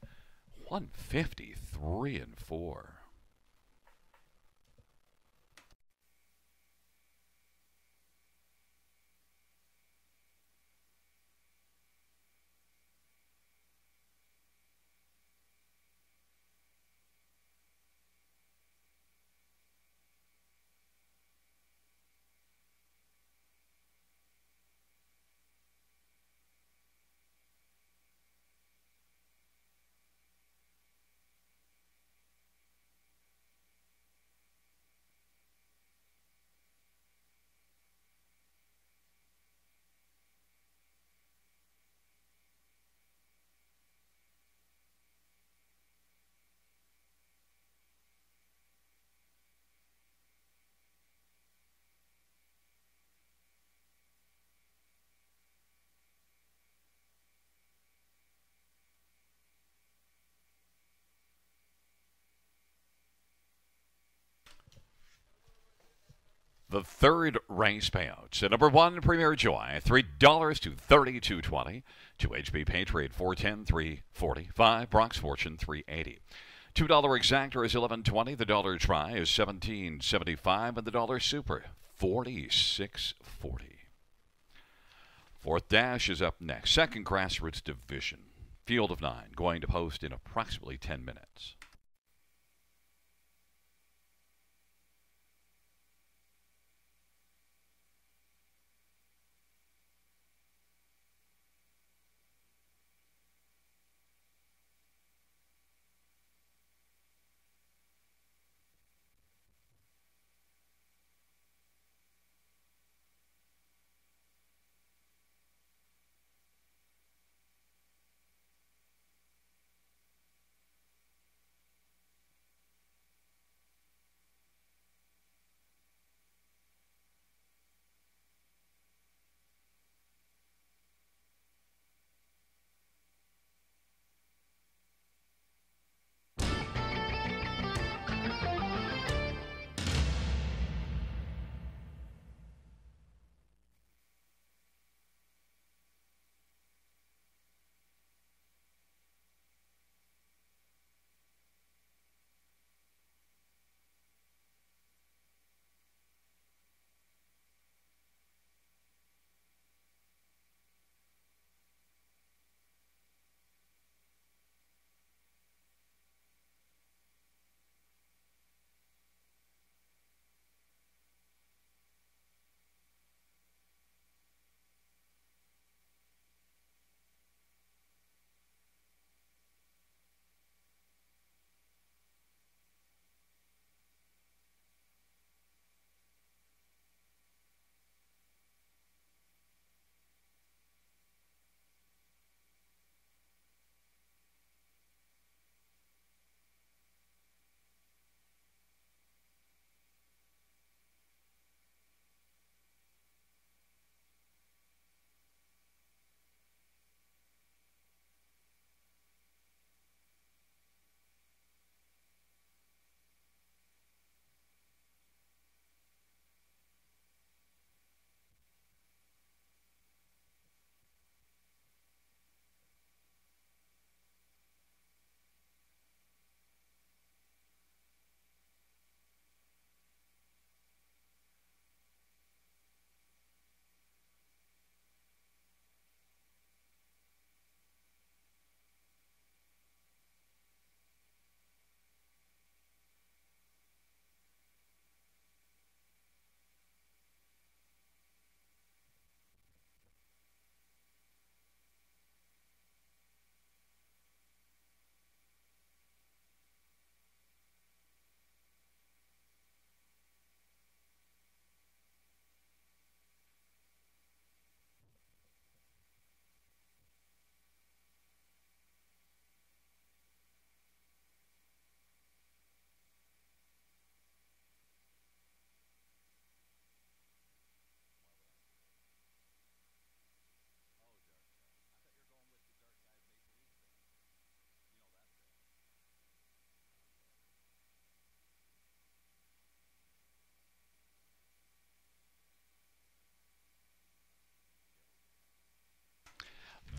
153 and 4. The third race payouts. At number 1, Premier Joy, $3 to $32.20. 2 HP Patriot, $4.10, $3.45. Bronx Fortune, $3.80. $2 exactor is $11.20. The dollar try is $17.75, and the dollar super, $46.40. Fourth dash is up next. Second grassroots division. Field of 9 going to post in approximately 10 minutes.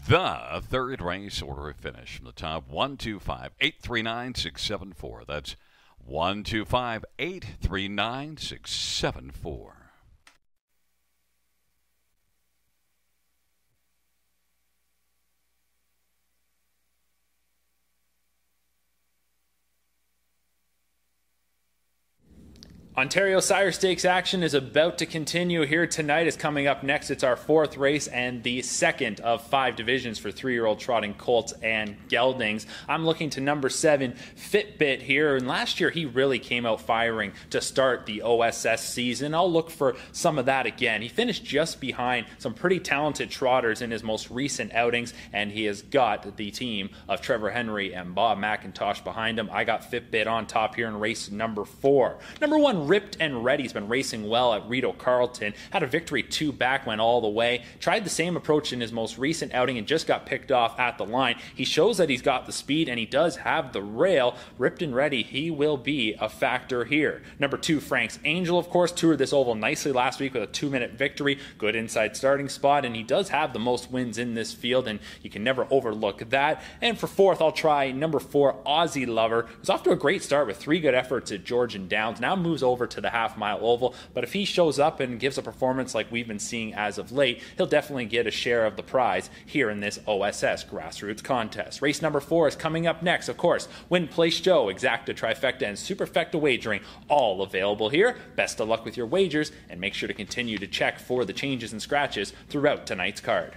The third race order of finish from the top, 125-839-674. That's 125-839-674. Ontario Sire Stakes action is about to continue here tonight. Is coming up next. It's our fourth race and the second of 5 divisions for 3-year-old trotting colts and geldings. I'm looking to number 7, Fitbit here. And last year he really came out firing to start the OSS season. I'll look for some of that again. He finished just behind some pretty talented trotters in his most recent outings, and he has got the team of Trevor Henry and Bob McIntosh behind him. I got Fitbit on top here in race number 4. Number 1, Ripped and Ready, has been racing well at Rito Carlton. Had a victory 2 back, went all the way. Tried the same approach in his most recent outing and just got picked off at the line. He shows that he's got the speed and he does have the rail. Ripped and Ready, he will be a factor here. Number 2, Frank's Angel, of course, toured this oval nicely last week with a 2-minute victory. Good inside starting spot, and he does have the most wins in this field, and you can never overlook that. And for 4th, I'll try number 4, Aussie Lover. He's off to a great start with 3 good efforts at Georgian Downs. Now moves over to the half-mile oval, but if he shows up and gives a performance like we've been seeing as of late, he'll definitely get a share of the prize here in this OSS Grassroots contest. Race number 4 is coming up next, of course. Win Place Joe, Exacta Trifecta, and Superfecta wagering, all available here. Best of luck with your wagers, and make sure to continue to check for the changes and scratches throughout tonight's card.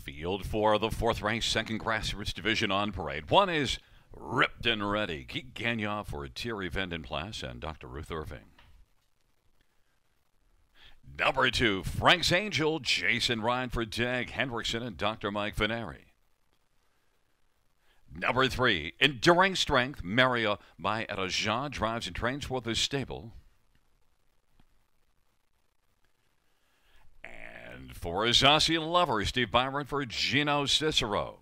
Field for the 4th race, second Grassroots division on parade. 1 is Ripped and Ready. Geek Gagnon for Thierry Vandenplas and Dr. Ruth Irving. Number 2, Frank's Angel, Jason Ryan for Dag Hendrickson and Dr. Mike Veneri. Number 3, Enduring Strength, Maria by Erajan, drives and trains for the stable. And for Aussie Lover, Steve Byron for Gino Cicero.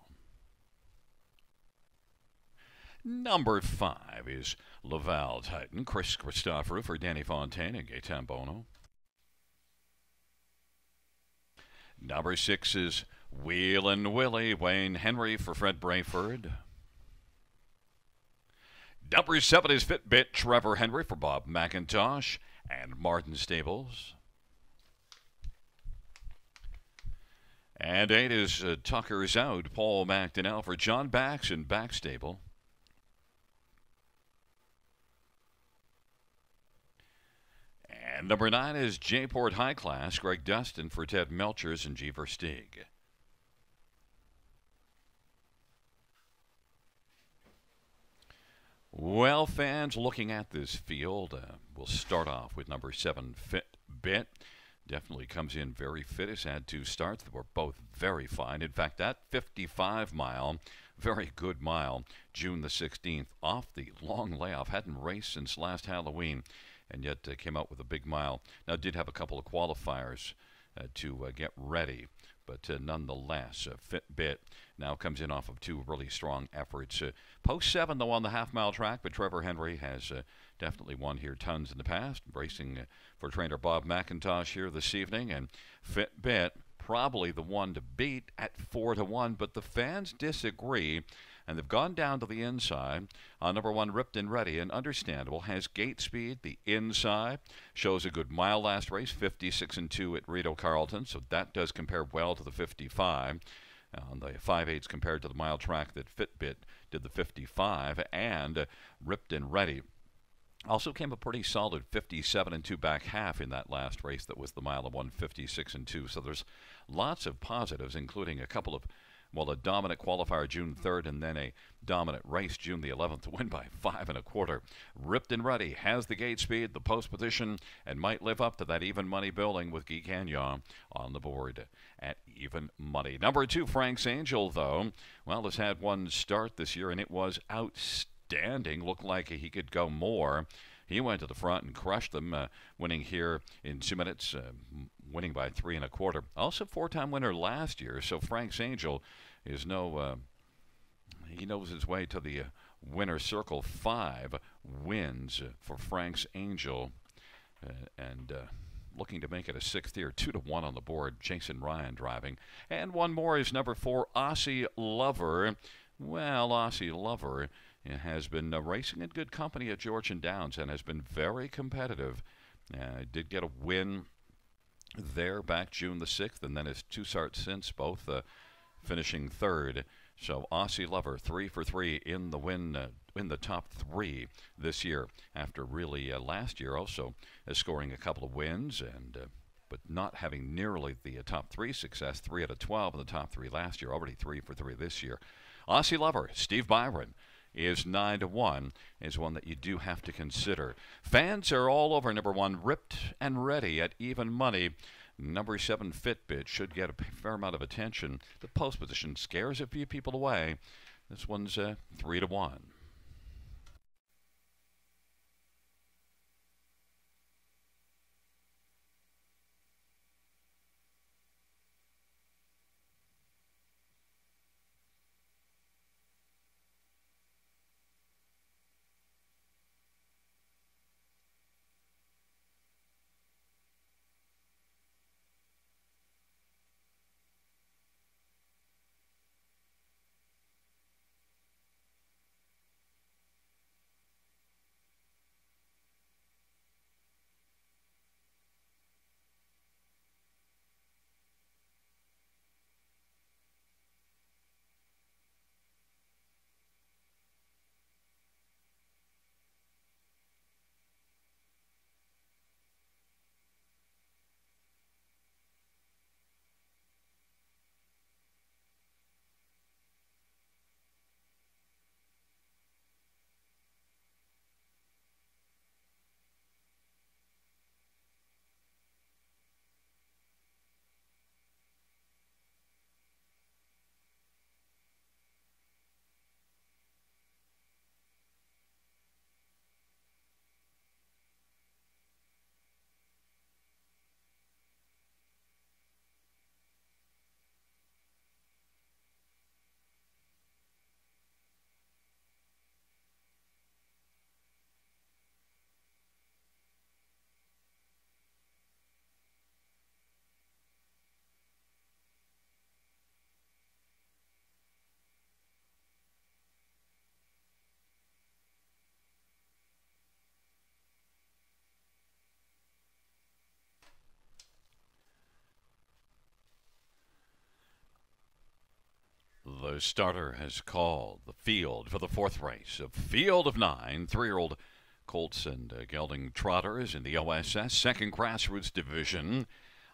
Number 5 is Laval Titan, Chris Christopher for Danny Fontaine and Gaetan Bono. Number 6 is Wheelin' Willie, Wayne Henry for Fred Brayford. Number 7 is Fitbit, Trevor Henry for Bob McIntosh and Martin Stables. And 8 is Tucker's Out, Paul McDonnell for John Bax and Bax Stable. And number 9 is J-Port High Class, Greg Dustin for Ted Melchers and G. Versteeg. Well, fans, looking at this field, we'll start off with number 7, Fitbit. Definitely comes in very fit. Has had 2 starts that were both very fine. In fact, that 55-mile, very good mile, June the 16th, off the long layoff. Hadn't raced since last Halloween, and yet came out with a big mile. Now, did have a couple of qualifiers to get ready. But nonetheless, Fitbit now comes in off of 2 really strong efforts. Post 7, though, on the half-mile track, but Trevor Henry has definitely won here tons in the past. Racing for trainer Bob McIntosh here this evening. And Fitbit, probably the one to beat at 4-1, but the fans disagree. And they've gone down to the inside on number 1, Ripped and Ready, and understandable. Has gate speed, the inside. Shows a good mile last race, 56-2 at Rito Carlton, so that does compare well to the 55. On the 5/8 compared to the mile track that Fitbit did the 55, and Ripped and Ready also came a pretty solid 57-2 back half in that last race that was the mile of 156-2. So there's lots of positives, including a couple of, well, a dominant qualifier June 3rd and then a dominant race June the 11th to win by 5 1/4. Ripped and Ready has the gate speed, the post position, and might live up to that even money building with Guy Gagnon on the board at even money. Number 2, Frank's Angel, though, well, has had 1 start this year, and it was outstanding. Looked like he could go more. He went to the front and crushed them, winning here in 2 minutes, winning by 3 1/4. Also 4-time winner last year, so Frank's Angel is he knows his way to the winner's circle. 5 wins for Frank's Angel, and looking to make it a 6th here, 2-1 on the board. Jason Ryan driving. And 1 more is number 4, Aussie Lover. Well, Aussie Lover has been racing in good company at Georgian Downs and has been very competitive. Did get a win there back June the 6th, and then his 2 starts since, both finishing 3rd. So Aussie Lover, 3 for 3 in the win, in the top 3 this year, after really last year also scoring a couple of wins, and but not having nearly the top 3 success. 3 out of 12 in the top 3 last year, already 3 for 3 this year. Aussie Lover, Steve Byron, is 9-1, is one that you do have to consider. Fans are all over number 1, Ripped and Ready at even money. Number 7, Fitbit, should get a fair amount of attention. The post position scares a few people away. This one's 3-1. The starter has called the field for the fourth race of Field of Nine. 3-year-old Colts and gelding trotters in the OSS second grassroots division.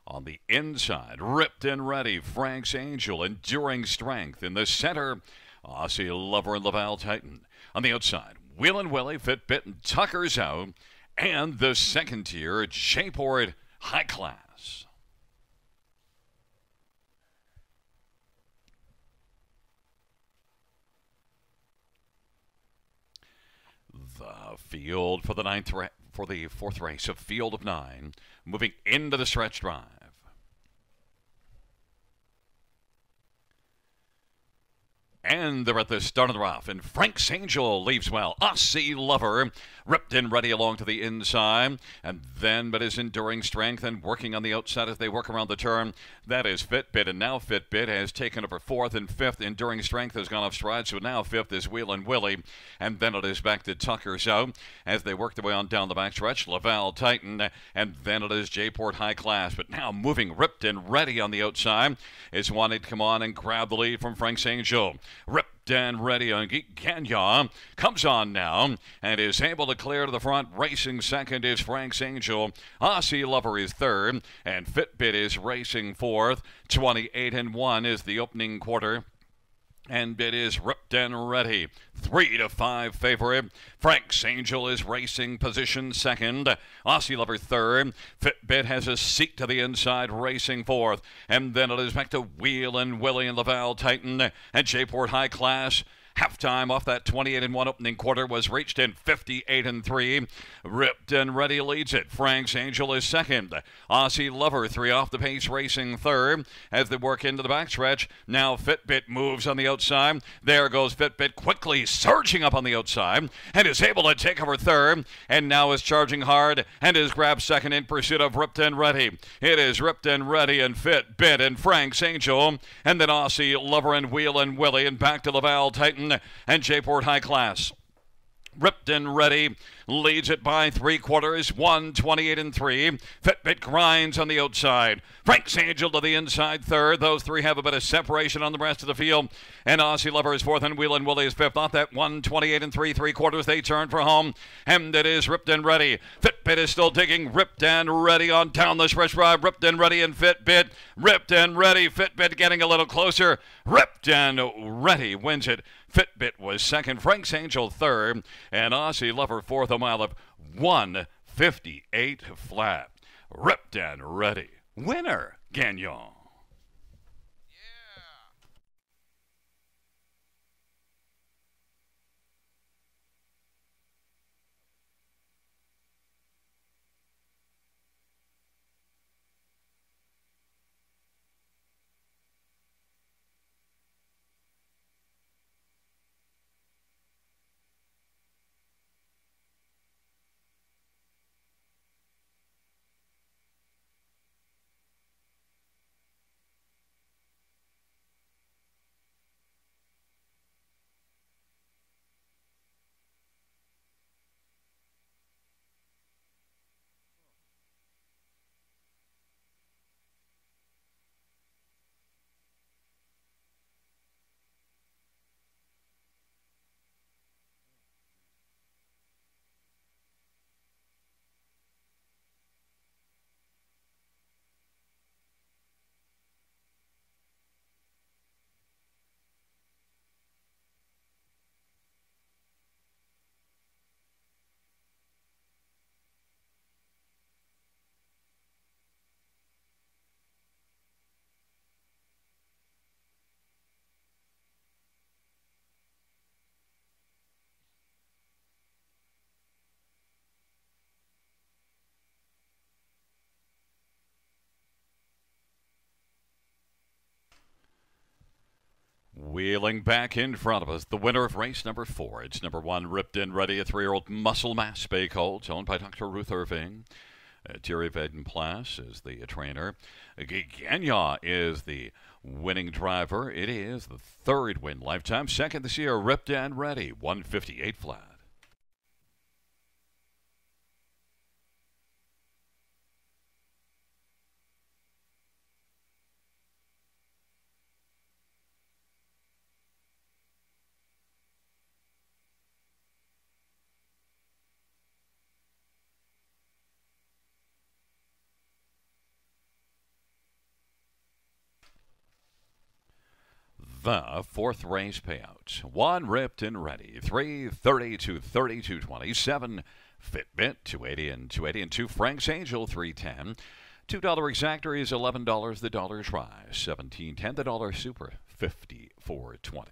On the inside, Ripped and Ready, Frank's Angel, Enduring Strength. In the center, Aussie Lover and Laval Titan. On the outside, Wheel Willie, Fitbit, and Tucker's Out. And the second tier, J-Port High Class. The field for the fourth race of Field of Nine, moving into the stretch drive. And they're at the start of the rough, and Frank's Angel leaves well. Aussie Lover, Ripped and Ready along to the inside, and then but his Enduring Strength and working on the outside as they work around the turn. That is Fitbit, and now Fitbit has taken over fourth and fifth. Enduring Strength has gone off stride, so now fifth is Wheel and Willie, and then it is back to Tucker's Out as they work their way on down the backstretch. Laval Titan, and then it is J-Port High Class, but now moving Ripped and Ready on the outside is wanting to come on and grab the lead from Frank's Angel. Ripped and Ready on Ganya comes on now and is able to clear to the front. Racing second is Frank's Angel. Aussie Lover is third, and Fitbit is racing fourth. 28-1 is the opening quarter. And it is Ripped and Ready, 3-5 favorite. Frank's Angel is racing position second. Aussie Lover third. Fitbit has a seat to the inside, racing fourth. And then it is back to Wheel and Willie and Laval Titan and J-Port High Class. Halftime off that 28-1 opening quarter was reached in 58-3. Ripped and Ready leads it. Frank's Angel is second. Aussie Lover 3 off the pace, racing third as they work into the backstretch. Now Fitbit moves on the outside. There goes Fitbit quickly surging up on the outside and is able to take over third, and now is charging hard and is grabbed second in pursuit of Ripped and Ready. It is Ripped and Ready and Fitbit and Frank's Angel, and then Aussie Lover and Wheel and Willie, and back to Laval Titan and J-Port High Class. Ripped and Ready leads it by 3/4, 128-3. Fitbit grinds on the outside. Frank's Angel to the inside third. Those three have a bit of separation on the rest of the field. And Aussie Lover is fourth, and Wheel and Willie is fifth. Off that 128-3, 3/4, they turn for home. And it is Ripped and Ready. Fitbit is still digging. Ripped and Ready on down the stretch drive. Ripped and Ready and Fitbit. Ripped and Ready. Fitbit getting a little closer. Ripped and Ready wins it. Fitbit was second, Frank's Angel third, and Aussie Lover fourth, a mile of 1:58 flat. Ripped and Ready. Winner, Gagnon. Wheeling back in front of us, the winner of race number 4. It's number 1, Ripped and Ready, a 3-year-old Muscle Mass Bay colt, owned by Dr. Ruth Irving. Thierry Vaden-Plas is the trainer. Gagnon is the winning driver. It is the 3rd win lifetime. Second this year, Ripped and Ready, 158 flat. the fourth race payouts. 1 ripped and ready, 3 30 to 32.20, 7 Fitbit 280 and 280, and 2 Frank's Angel 310. $2 exactor is $11. The dollar's rise 17.10. The dollar super 54.20.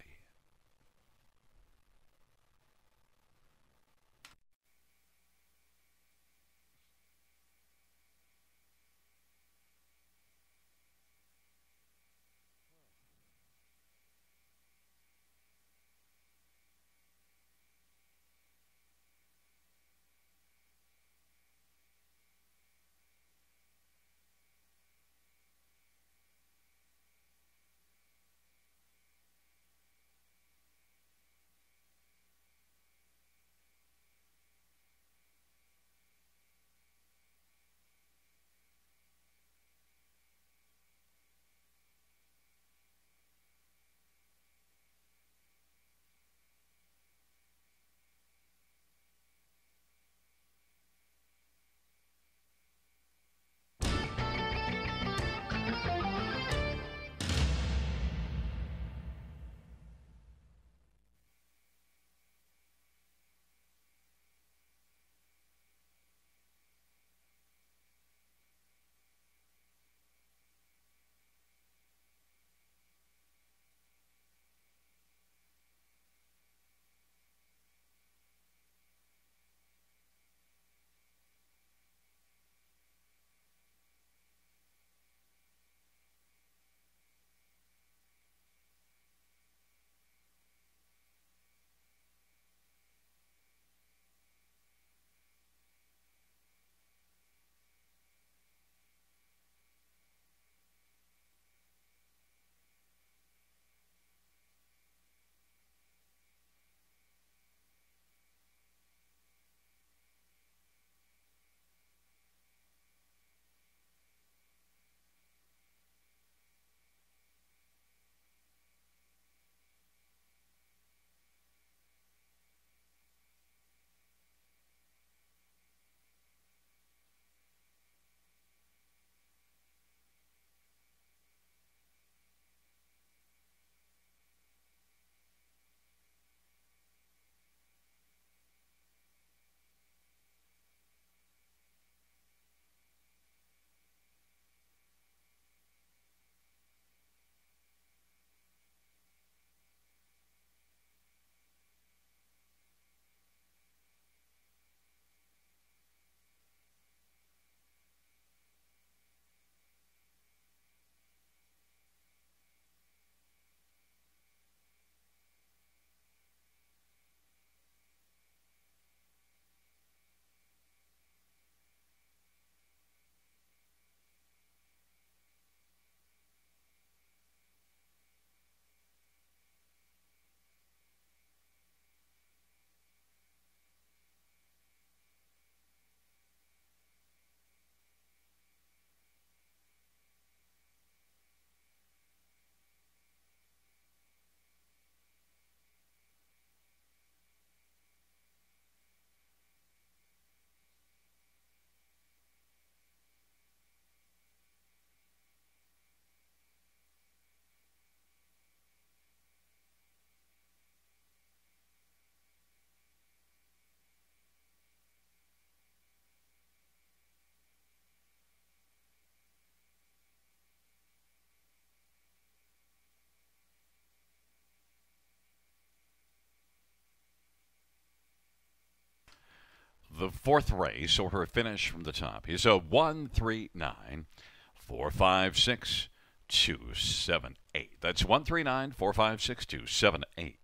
The fourth race, or her finish from the top, is a 139 456 278. That's 139 456 278.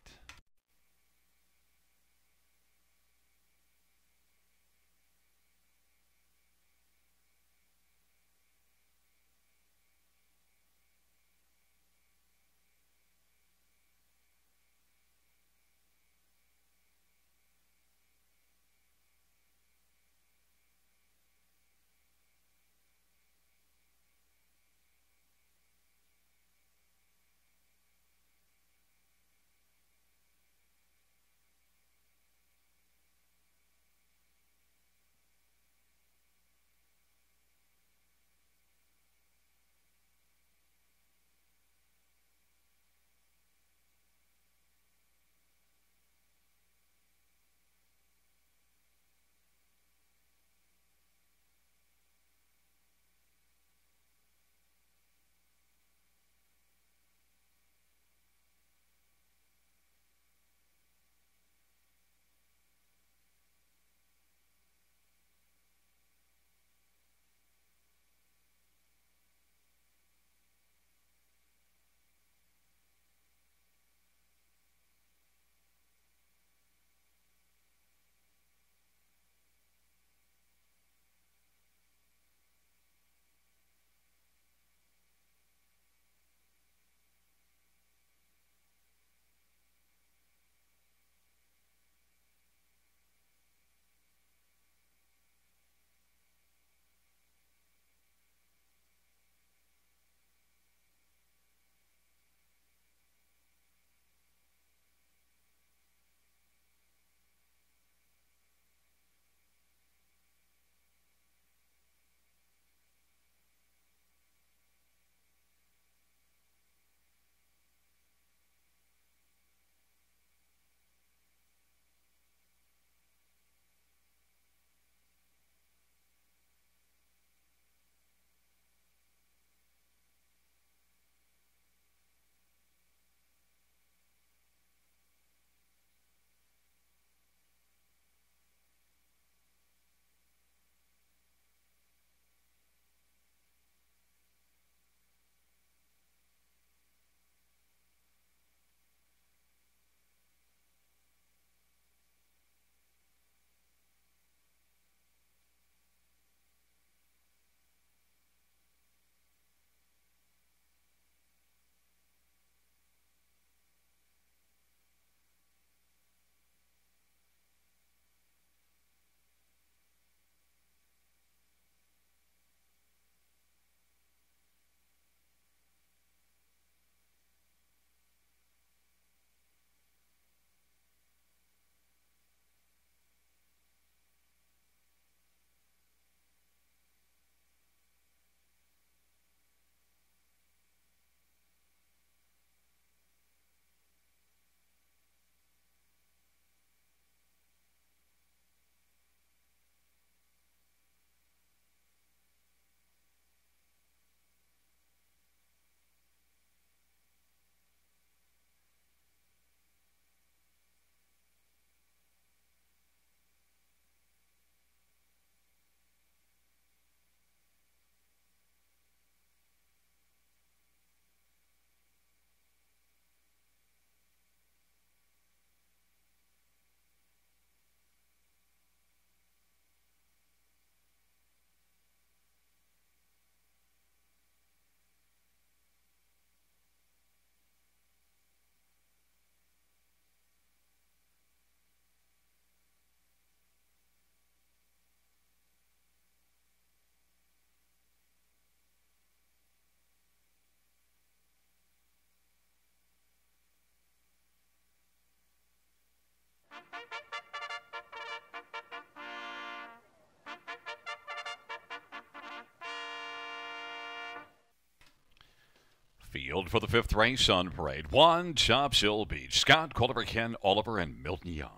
field for the fifth race on parade. 1, Topsail Beach. Scott, Culver, Ken, Oliver, and Milton Young.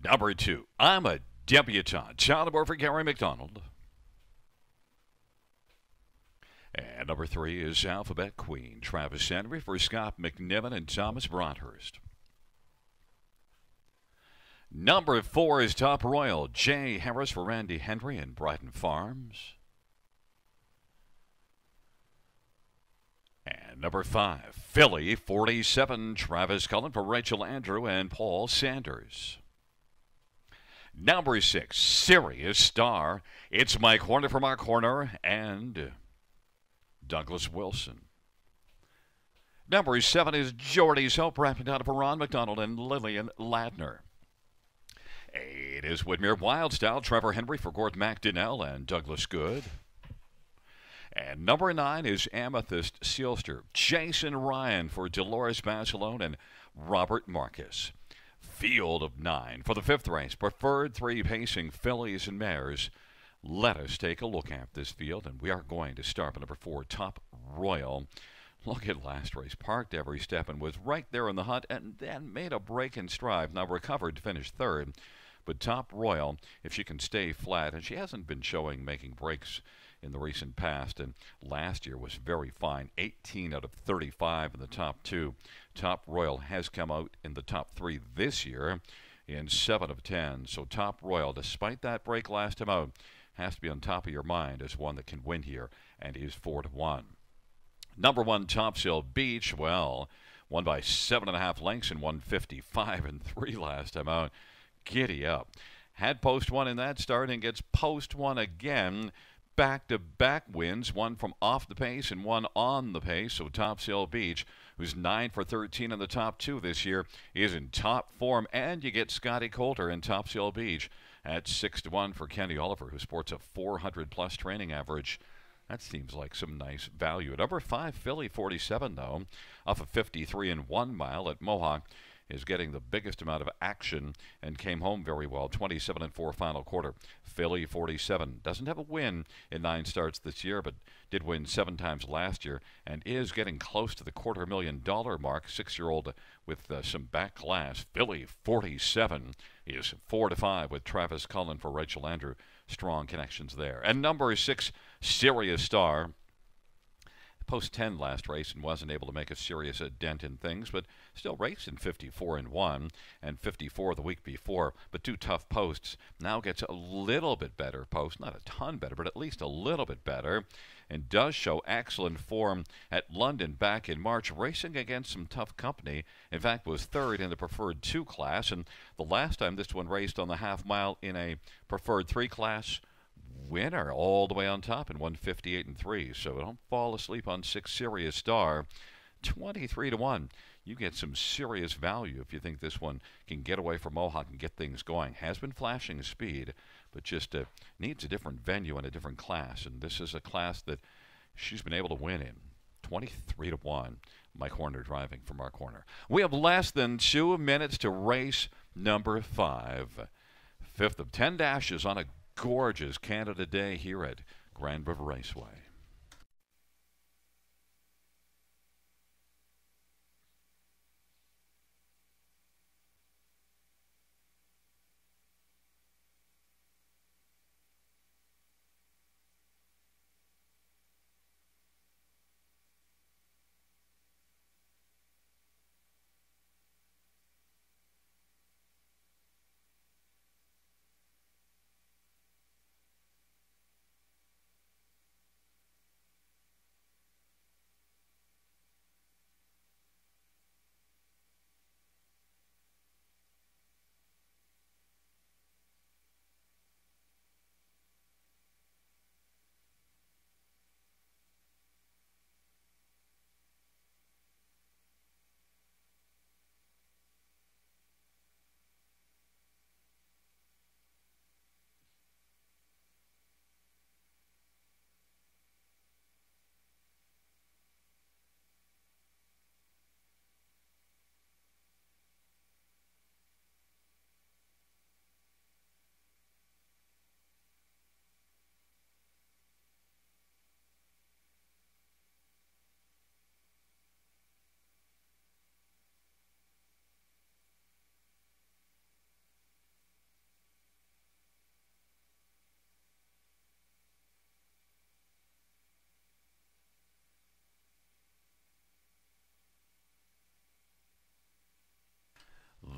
Number 2, I'm a Debutante. Child aboard for Gary McDonald. And number 3 is Alphabet Queen. Travis Henry for Scott McNiven and Thomas Broadhurst. Number 4 is Top Royal. Jay Harris for Randy Henry and Brighton Farms. And number 5, Philly 47. Travis Cullen for Rachel Andrew and Paul Sanders. Number 6, Serious Star. It's Mike Horner for Mark Horner and Douglas Wilson. Number 7 is Jordy's Hope, wrapping down for Ron McDonald and Lillian Ladner. 8 is Whitmere Wildstyle, Trevor Henry for Gord McDonnell and Douglas Good. And number 9 is Amethyst Sealster, Jason Ryan for Dolores Basilone and Robert Marcus. Field of 9 for the fifth race, preferred 3 pacing fillies and mares. Let us take a look at this field, and we are going to start with number 4, Top Royal. Look at last race, parked every step and was right there in the hunt and then made a break in stride. Now recovered to finish third, but Top Royal, if she can stay flat, and she hasn't been showing making breaks in the recent past, and last year was very fine, 18 out of 35 in the top 2. Top Royal has come out in the top 3 this year in 7 of 10. So Top Royal, despite that break last time out, has to be on top of your mind as one that can win here, and is 4-1. Number 1, Topsail Beach, well, won by 7.5 lengths and 155-3 last time out. Giddy up. Had post 1 in that start and gets post 1 again. Back-to-back wins, one from off the pace and one on the pace. So Topsail Beach, who's 9 for 13 in the top 2 this year, is in top form. And you get Scotty Coulter in Topsail Beach at 6-1 for Kenny Oliver, who sports a 400-plus training average. That seems like some nice value. Number 5, Philly 47, though, off of 53 in 1 mile at Mohawk, is getting the biggest amount of action and came home very well. 27-4 final quarter. Philly 47 doesn't have a win in 9 starts this year, but did win 7 times last year and is getting close to the $250,000 mark. 6-year-old with some back class. Philly 47 is 4-5 with Travis Cullen for Rachel Andrew. Strong connections there. And number 6, Serious Star. Post 10 last race and wasn't able to make a serious dent in things, but still raced in 54 in 1 and 54 the week before, but 2 tough posts. Now gets a little bit better post, not a ton better, but at least a little bit better, and does show excellent form at London back in March, racing against some tough company. In fact, was 3rd in the preferred 2 class, and the last time this one raced on the half mile in a preferred 3 class, winner all the way on top in 158-3. So don't fall asleep on 6, Serious Star. 23-1. You get some serious value if you think this one can get away from Mohawk and get things going. Has been flashing speed, but just needs a different venue and a different class. And this is a class that she's been able to win in. 23-1. Mike Horner driving for Mark Horner. We have less than 2 minutes to race number 5. 5th of 10 dashes on a gorgeous Canada Day here at Grand River Raceway.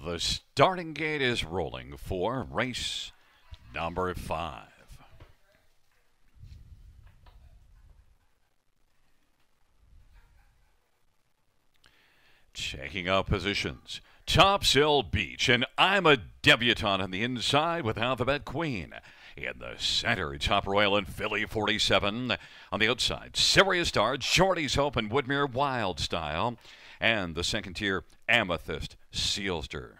The starting gate is rolling for race number 5. Checking out positions. Topsail Beach, and I'm a Debutante on the inside with Alphabet Queen. In the center, Top Royal and Philly 47. On the outside, Serious Star, Jordy's Hope, and Woodmere Wild Style. And the second tier, Amethyst Sealster.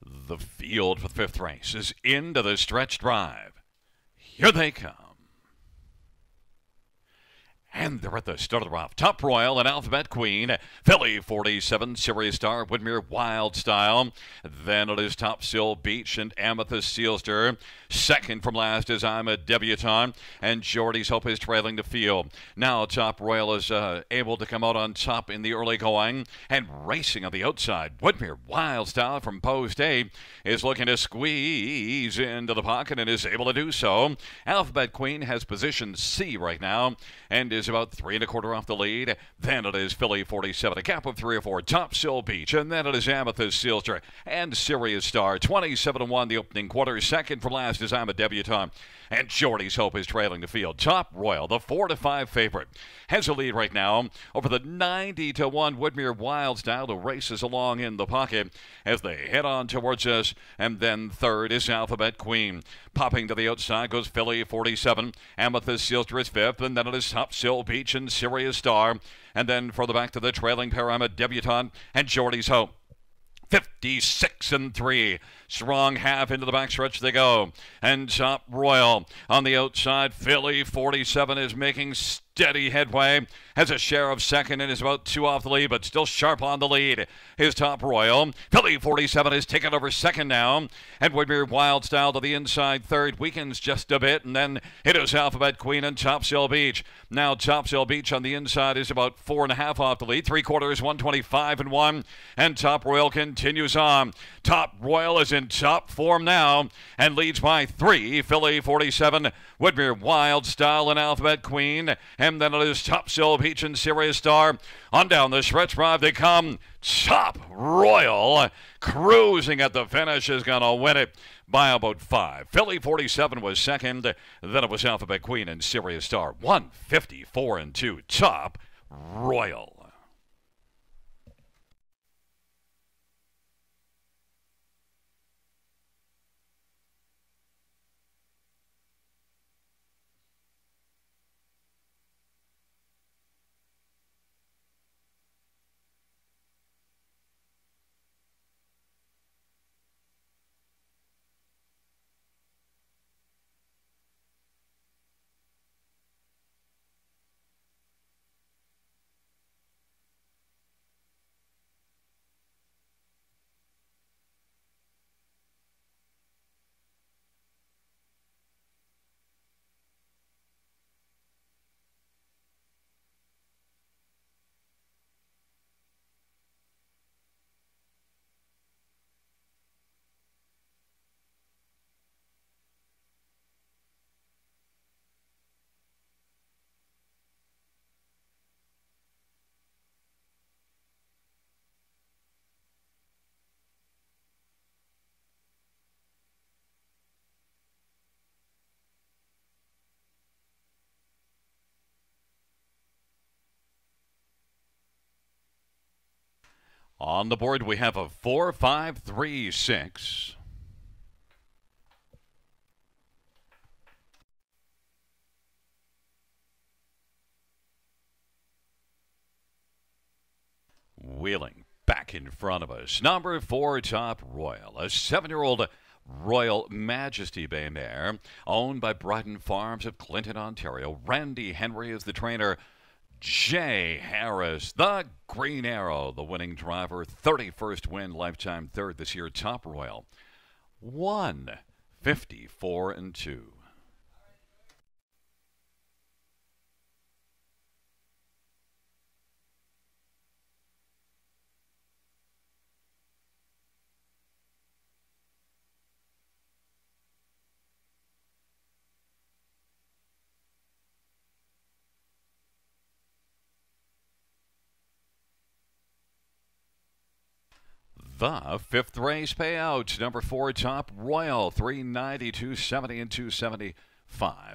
The field for the 5th race is into the stretch drive. Here they come. And they're at the start of the round. Top Royal and Alphabet Queen. Philly 47, Serious Star, Woodmere Wild Style. Then it is Topsail Beach and Amethyst Sealster. Second from last is I'm a Debutante. And Jordy's Hope is trailing the field. Now Top Royal is able to come out on top in the early going. And racing on the outside, Woodmere Wild Style from Post A is looking to squeeze into the pocket and is able to do so. Alphabet Queen has position C right now and is about 3 1/4 off the lead. Then it is Philly 47, a gap of 3 or 4. Topsail Beach, and then it is Amethyst Sealster and Serious Star. 27-1 the opening quarter. Second from last is I'm a Debutante. And Jordy's Hope is trailing the field. Top Royal, the 4-5 favorite, has a lead right now over the 90-1 Woodmere Wild Style. The races along in the pocket as they head on towards us. And then third is Alphabet Queen. Popping to the outside goes Philly 47. Amethyst Sealster is 5th. And then it is Topsail Beach and Serious Star. And then further back to the trailing pair, I'm a Debutante and Jordy's Hope. 56-3. Strong half into the backstretch they go. And Top Royal on the outside. Philly 47 is making steady headway. Has a share of second and is about 2 off the lead, but still sharp on the lead. His Top Royal. Philly 47 is taken over second now. And Woodmere Wild Style to the inside third. Weakens just a bit. And then it is Alphabet Queen and Topsail Beach. Now Topsail Beach on the inside is about 4.5 off the lead. 3/4, 125-1. And Top Royal continues on. Top Royal is in top form now and leads by 3. Philly 47, Woodmere Wild Style and Alphabet Queen. And then it is Topsail Beach and Serious Star. On down the stretch drive they come. Top Royal cruising at the finish is going to win it by about 5. Philly 47 was second. Then it was Alphabet Queen and Serious Star. 154-2. Top Royal. On the board, we have a 4-5-3-6. Wheeling back in front of us, number 4, Top Royal, a 7-year-old Royal Majesty Bay mare, owned by Brighton Farms of Clinton, Ontario. Randy Henry is the trainer. Jay Harris, the Green Arrow, the winning driver, 31st win, lifetime third this year. Top Royal, 154-2. The fifth race payouts. Number 4, Top Royal, $390, $270, and $275.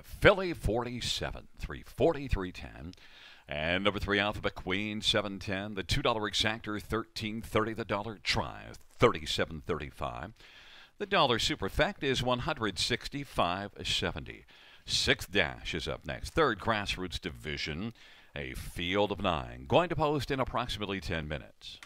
Philly, $47, $340, $310. And number 3, Alphabet Queen, $710. The $2 Exactor, $13.30. The dollar Try, $37.35. The dollar Superfect is $165.70. Sixth Dash is up next. Third Grassroots Division, a field of 9. Going to post in approximately 10 minutes.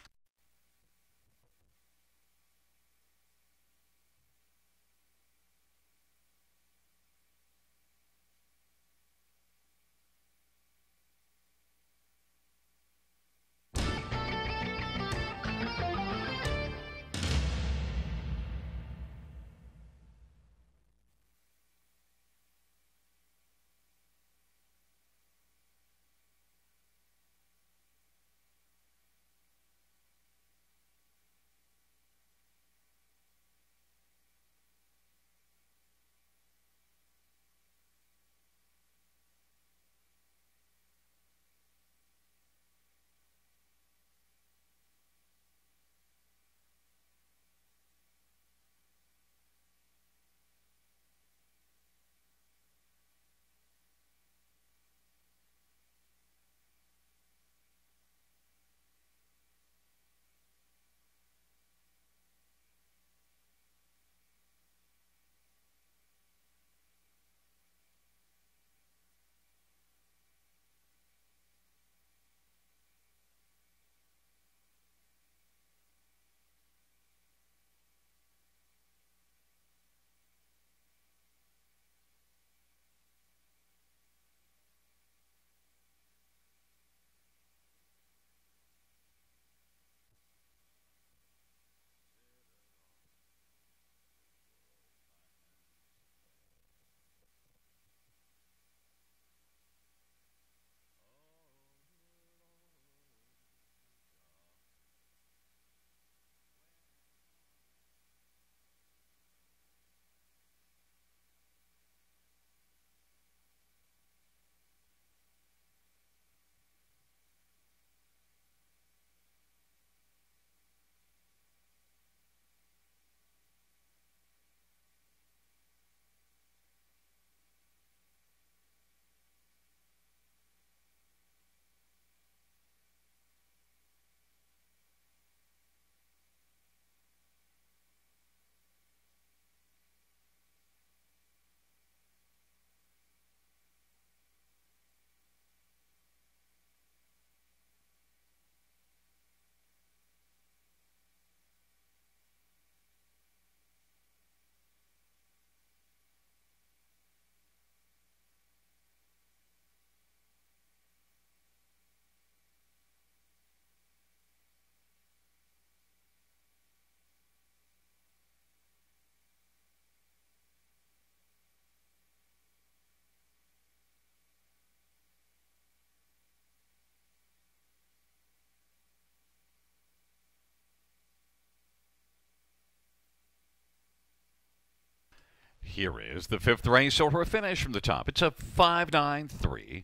Here is the fifth race order finish from the top. It's a 5-9-3,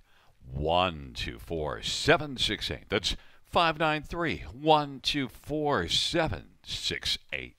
1, 2, 4, 7, 6, 8. That's 5-9-3, 1, 2, 4, 7, 6, 8.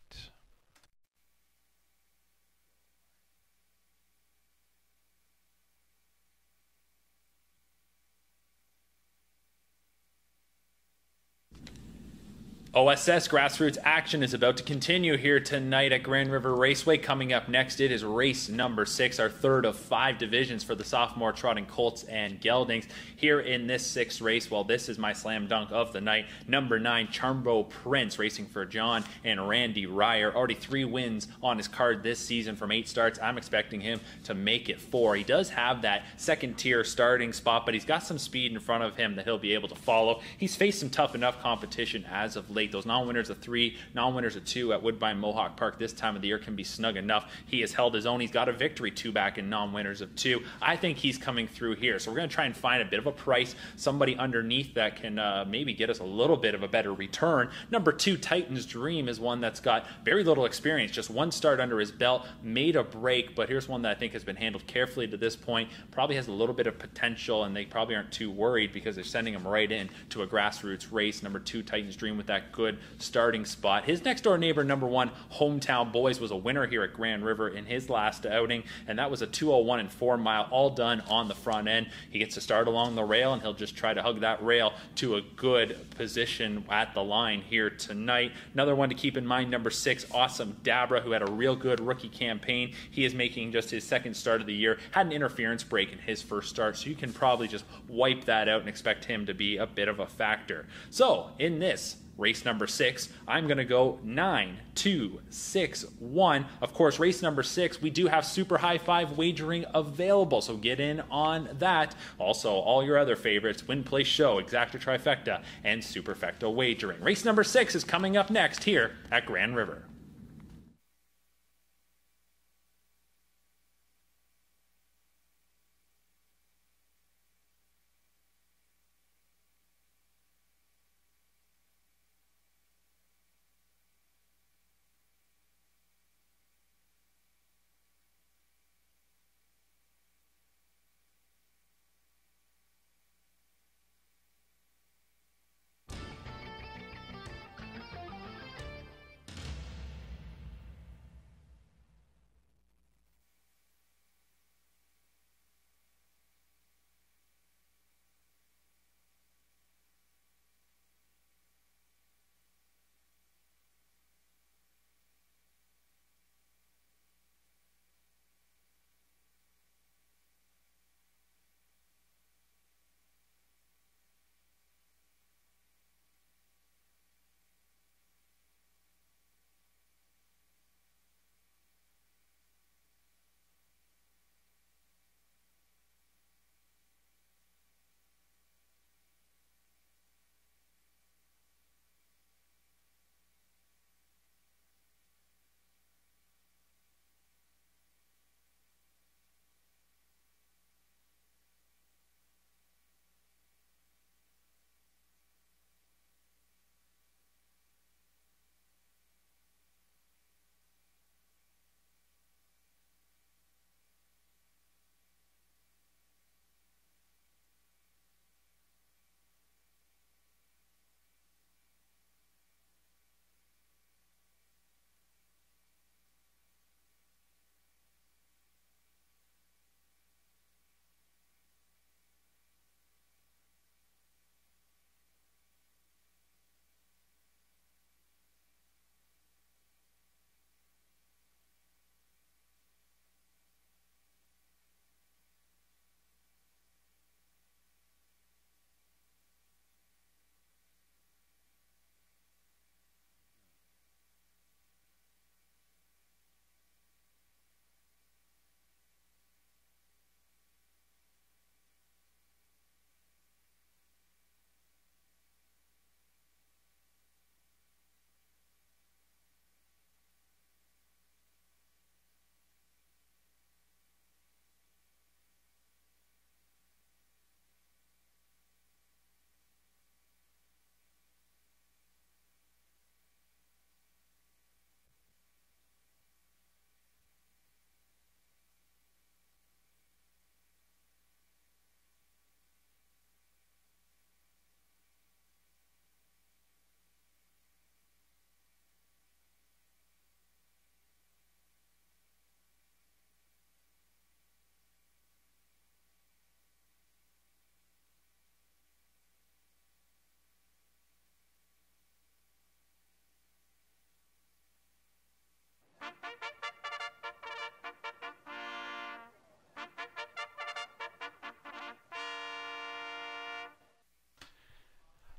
OSS Grassroots action is about to continue here tonight at Grand River Raceway. Coming up next, it is race number 6, our third of 5 divisions for the sophomore trotting colts and geldings. Here in this 6th race, well, this is my slam dunk of the night. Number 9, Charmbo Prince, racing for John and Randy Ryer. Already 3 wins on his card this season from 8 starts. I'm expecting him to make it 4. He does have that second-tier starting spot, but he's got some speed in front of him that he'll be able to follow. He's faced some tough enough competition as of late. Those non-winners of 3, non-winners of 2 at Woodbine Mohawk Park this time of the year can be snug enough. He has held his own. He's got a victory 2 back in non-winners of 2. I think he's coming through here. So we're going to try and find a bit of a price, somebody underneath that can maybe get us a little bit of a better return. Number 2, Titan's Dream, is one that's got very little experience, just 1 start under his belt, made a break, but here's one that I think has been handled carefully to this point, probably has a little bit of potential, and they probably aren't too worried because they're sending him right in to a grassroots race. Number 2, Titan's Dream, with that good starting spot. His next door neighbor, number 1, Hometown Boys, was a winner here at Grand River in his last outing, and that was a 2:01 and 4 mile, all done on the front end. He gets to start along the rail, and he'll just try to hug that rail to a good position at the line here tonight. Another one to keep in mind, number 6, Awesome Dabra, who had a real good rookie campaign. He is making just his second start of the year, had an interference break in his first start, so you can probably just wipe that out and expect him to be a bit of a factor. So in this race number 6, I'm going to go 9, 2, 6, 1. Of course, race number 6, we do have Super High Five wagering available, so get in on that. Also, all your other favorites, Win, Play, Show, Exacta Trifecta, and Superfecta wagering. Race number 6 is coming up next here at Grand River.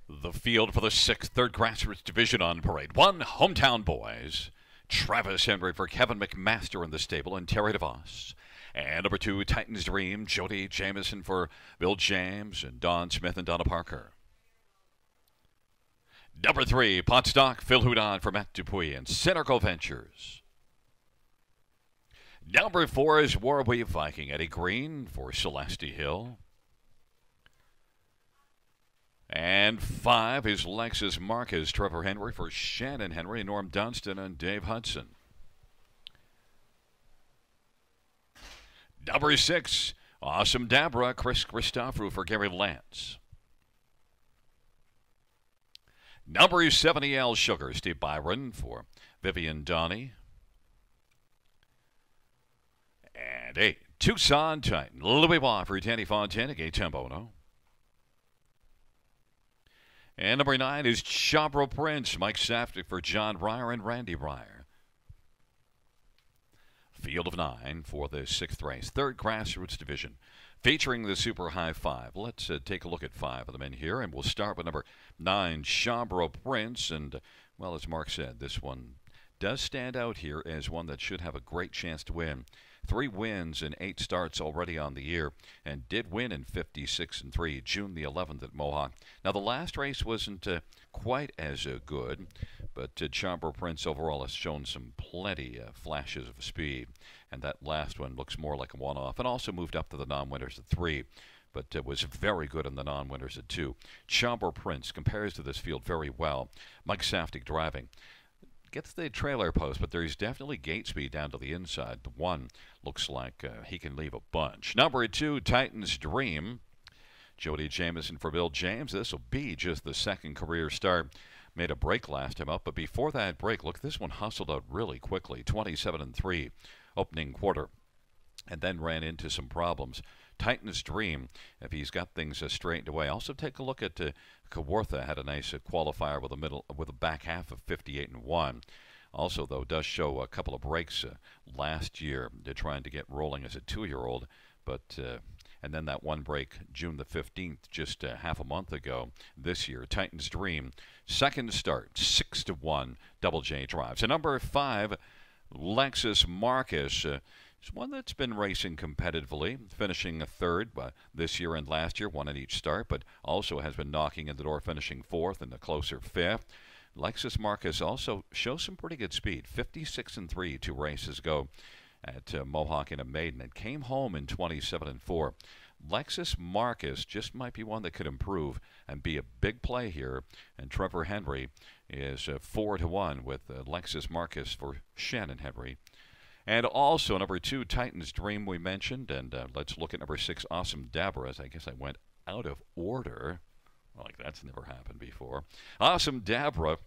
The field for the 6th, 3rd Grassroots Division on parade. 1, Hometown Boys. Travis Henry for Kevin McMaster in the stable and Terry DeVos. And number 2, Titans Dream, Jody Jameson for Bill James and Don Smith and Donna Parker. Number 3, Potstock, Phil Houdon for Matt Dupuy and Cynical Ventures. Number 4 is Warweave Viking, Eddie Green for Celeste Hill. And 5 is Lexus Marquez, Trevor Henry for Shannon Henry, Norm Dunstan, and Dave Hudson. Number 6, Awesome Dabra, Chris Christophorou for Gary Lance. Number 70, Al Sugar, Steve Byron for Vivian Donnie. And 8, Tucson Titan, Louis Waugh for Danny Fontana, Gay Tembono. And number 9 is Chabro Prince, Mike Safdie for John Ryer and Randy Ryer. Field of 9 for the 6th race, 3rd Grassroots Division, featuring the Super High 5. Let's take a look at 5 of them in here, and we'll start with number 9, Chabro Prince. And, well, as Mark said, this one does stand out here as one that should have a great chance to win. 3 wins and 8 starts already on the year, and did win in 56-3, June the 11th at Mohawk. Now, the last race wasn't quite as good, but Chabro Prince overall has shown some plenty flashes of speed, and that last one looks more like a one-off, and also moved up to the non-winners at 3. But was very good in the non-winners at 2. Chabro Prince compares to this field very well. Mike Safdie driving. Gets the trailer post, but there's definitely gate speed down to the inside. The 1 looks like he can leave a bunch. Number 2, Titan's Dream. Jody Jamieson for Bill James. This will be just the 2nd career start. Made a break last time up, but before that break, look, this one hustled out really quickly. 27-3 opening quarter, and then ran into some problems. Titan's Dream, if he's got things straightened away. Also take a look at Kawartha, had a nice qualifier with a back half of 58-1. Also, though, does show a couple of breaks last year. They're trying to get rolling as a 2-year-old, but and then that one break June the 15th, just half a month ago this year. Titan's Dream, 2nd start, 6-1, Double J drives. And number 5, Lexus Marcus. It's one that's been racing competitively, finishing 3rd this year and last year, 1 at each start, but also has been knocking at the door, finishing 4th and a closer 5th. Lexus Marcus also shows some pretty good speed, 56-3, 2 races ago at Mohawk in a maiden, and came home in 27-4. Lexus Marcus just might be one that could improve and be a big play here, and Trevor Henry is 4-1 with Lexus Marcus for Shannon Henry. And also, number 2, Titan's Dream, we mentioned. And let's look at number 6, Awesome Dabra. I guess I went out of order. Like, that's never happened before. Awesome Dabra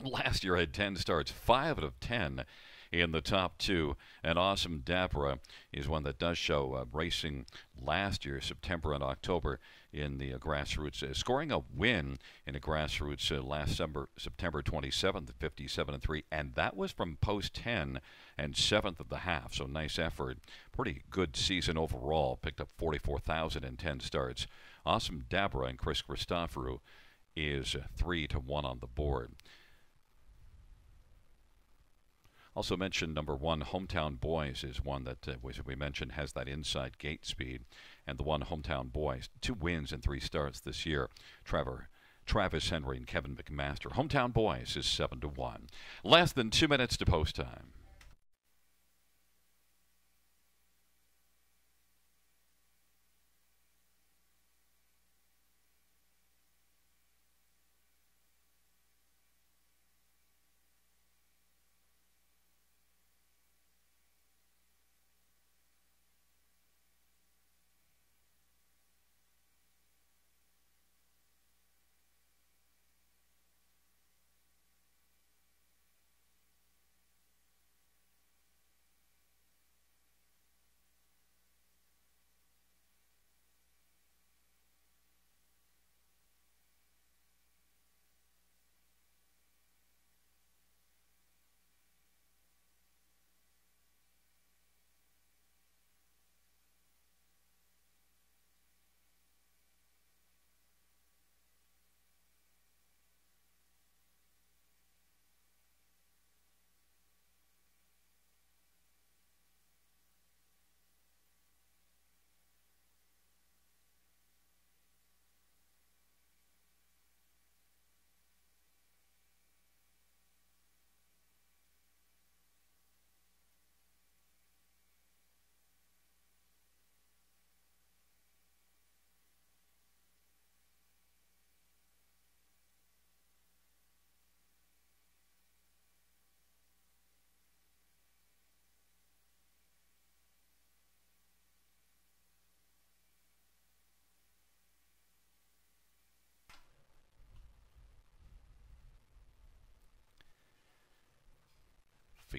last year had 10 starts, 5 out of 10 in the top 2. And Awesome Dabra is one that does show racing last year, September and October, in the grassroots, scoring a win in the grassroots last September 27th, 57-3, and that was from post 10 and 7th of the half. So nice effort, pretty good season overall. Picked up 44,000 in 10 starts. Awesome Dabra and Chris Christoforou is 3-1 on the board. Also mentioned number 1, Hometown Boys, is one that, as we mentioned, has that inside gate speed. And the 1, Hometown Boys, 2 wins in 3 starts this year. Travis Henry and Kevin McMaster. Hometown Boys is 7-1. Less than 2 minutes to post time.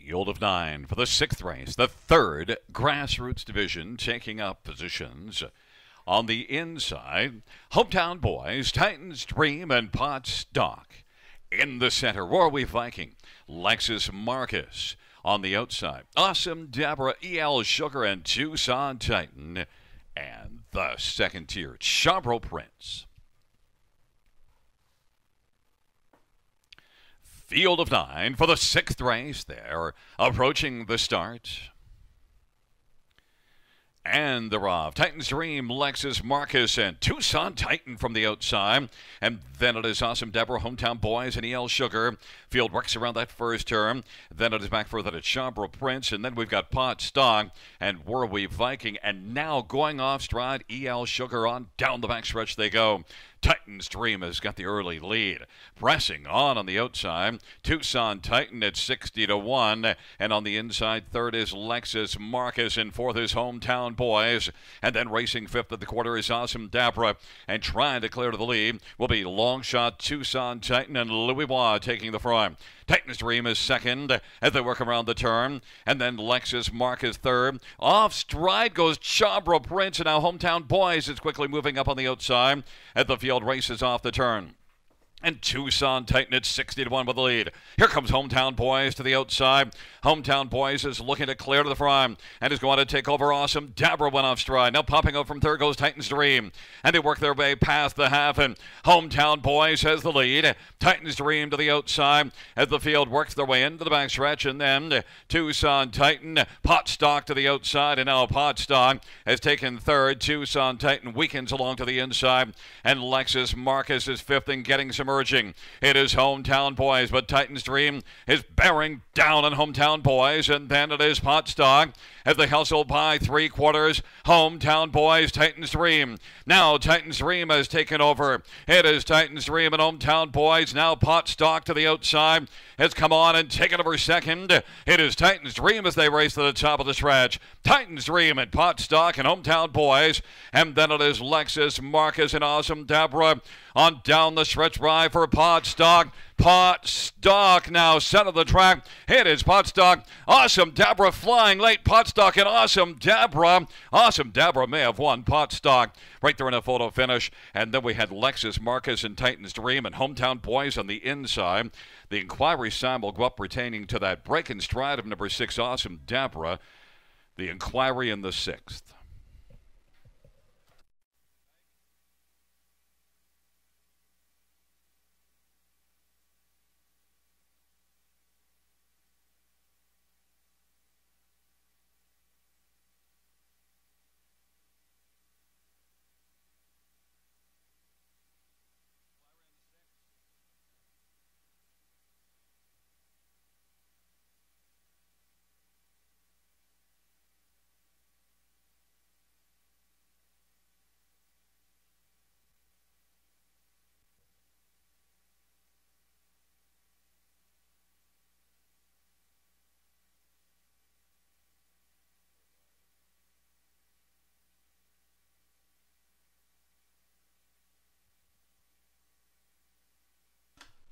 Field of 9 for the 6th race, the 3rd Grassroots Division, taking up positions. On the inside, Hometown Boys, Titans Dream, and Pot Stock. In the center, Warwe Viking, Lexus Marcus. On the outside, Awesome Deborah, E.L. Sugar, and Tucson Titan. And the second tier, Chambro Prince. Field of 9 for the 6th race. They're approaching the start. And they're off. Titans Dream, Lexus Marcus, and Tucson Titan from the outside. And then it is Awesome Deborah, Hometown Boys, and E.L. Sugar. Field works around that first turn. Then it is back further to Chambro Prince. And then we've got Pot Stock and Warwe Viking. And now going off stride, E.L. Sugar on down the backstretch they go. Titans Dream has got the early lead. Pressing on the outside, Tucson Titan at 60-1. And on the inside, third is Lexus Marcus, and fourth is Hometown Boys. And then racing fifth at the quarter is Awesome Deborah. And trying to clear to the lead will be Longshot, Tucson Titan, and Louis Bois taking the front. Titans Dream is second as they work around the turn. And then Lexus Marcus third. Off stride goes Chambro Prince, and now Hometown Boys is quickly moving up on the outside as the field races off the turn. And Tucson Titan at 60-1 with the lead. Here comes Hometown Boys to the outside. Hometown Boys is looking to clear to the front and is going to take over Awesome Deborah went off stride. Now popping out from third goes Titans Dream. And they work their way past the half, and Hometown Boys has the lead. Titans Dream to the outside as the field works their way into the backstretch. And then Tucson Titan, Pot Stock to the outside. And now Pot Stock has taken third. Tucson Titan weakens along to the inside. And Lexus Marcus is fifth and getting some emerging. It is Hometown Boys, but Titans Dream is bearing down on Hometown Boys, and then it is Pot Stock as they hustle by 3/4. Hometown Boys, Titans Dream. Now Titans Dream has taken over. It is Titans Dream and Hometown Boys. Now Pot Stock to the outside has come on and taken over second. It is Titans Dream as they race to the top of the stretch. Titans Dream and Pot Stock and Hometown Boys. And then it is Lexus Marcus and Awesome Deborah on down the stretch by for Pot Stock. Pot Stock now center of the track. It is Pot Stock. Awesome Deborah flying late. Pot Stock and Awesome Deborah. Awesome Deborah may have won. Pot Stock right there in a photo finish. And then we had Lexus Marcus and Titans Dream and Hometown Boys on the inside. The inquiry sign will go up pertaining to that break in stride of number 6, Awesome Deborah. The inquiry in the 6th.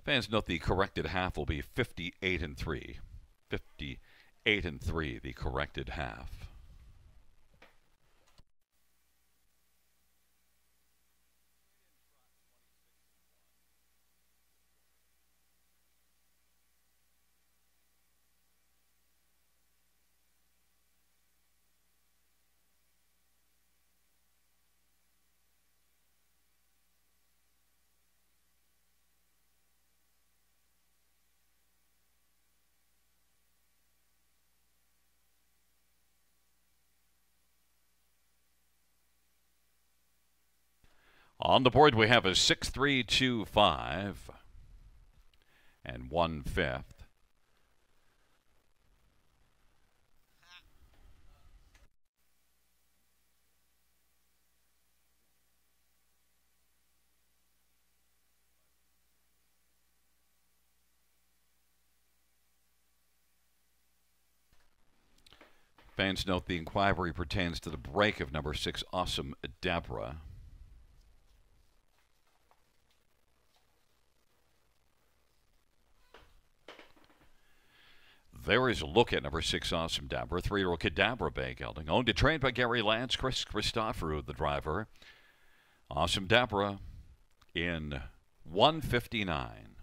Fans note the corrected half will be 58-3. 58-3, the corrected half. On the board, we have a 6-3-2-5 and 1/5. Fans note the inquiry pertains to the break of number 6, Awesome Deborah. There is a look at number 6, Awesome Dabra. 3-year-old Kadabra Bay gelding. Owned and trained by Gary Lance. Chris Christoforou, the driver. Awesome Dabra in 159.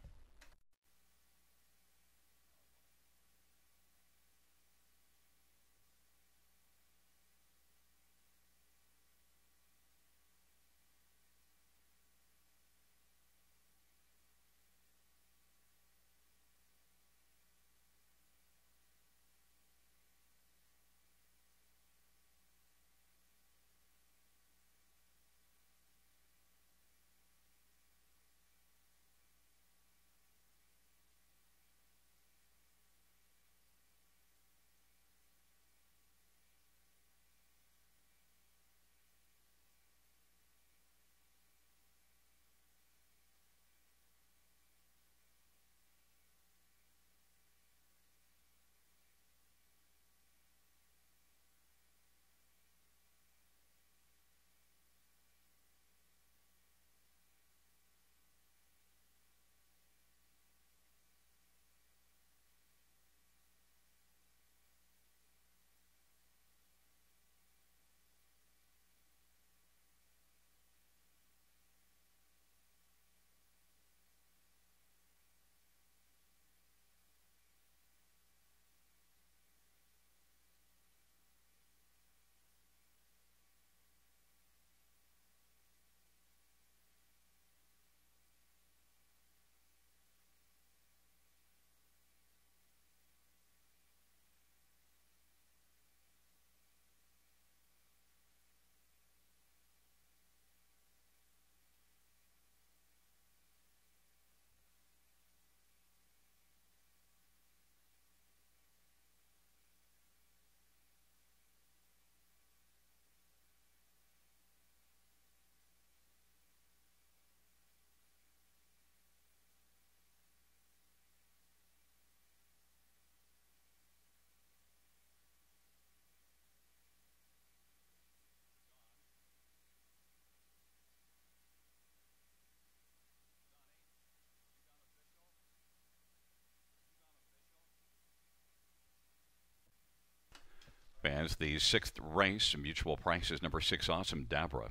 As the 6th race, mutual prices, number 6, Awesome Dabra.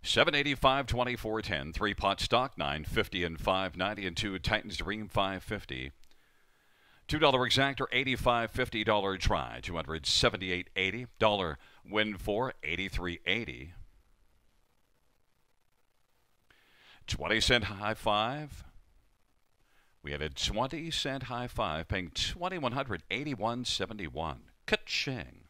785, 2410, 3-pot stock, 950 and 590, and 2 Titans Dream, 550. $2 exactor, $85.50 $50 try, $278.80. Dollar win for $83.80. 20-cent high five. We had a 20-cent high five paying $2,181.71. Ka-ching.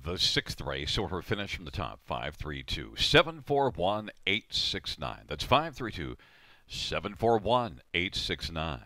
the sixth race. Order finish from the top. 532-741-869. That's 532-741-869.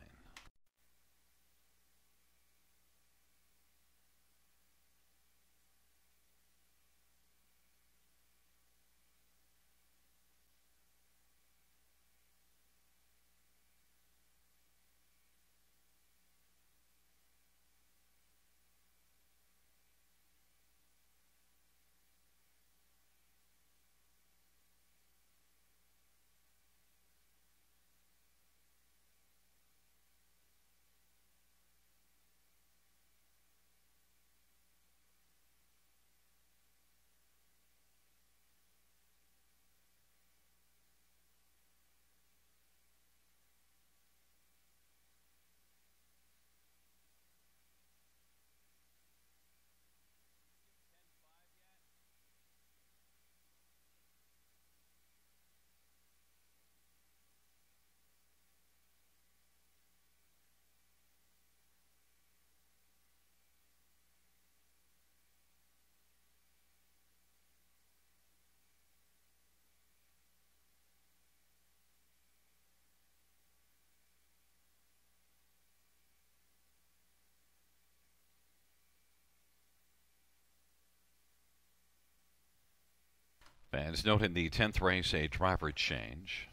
Fans, note in the 10th race, a driver change.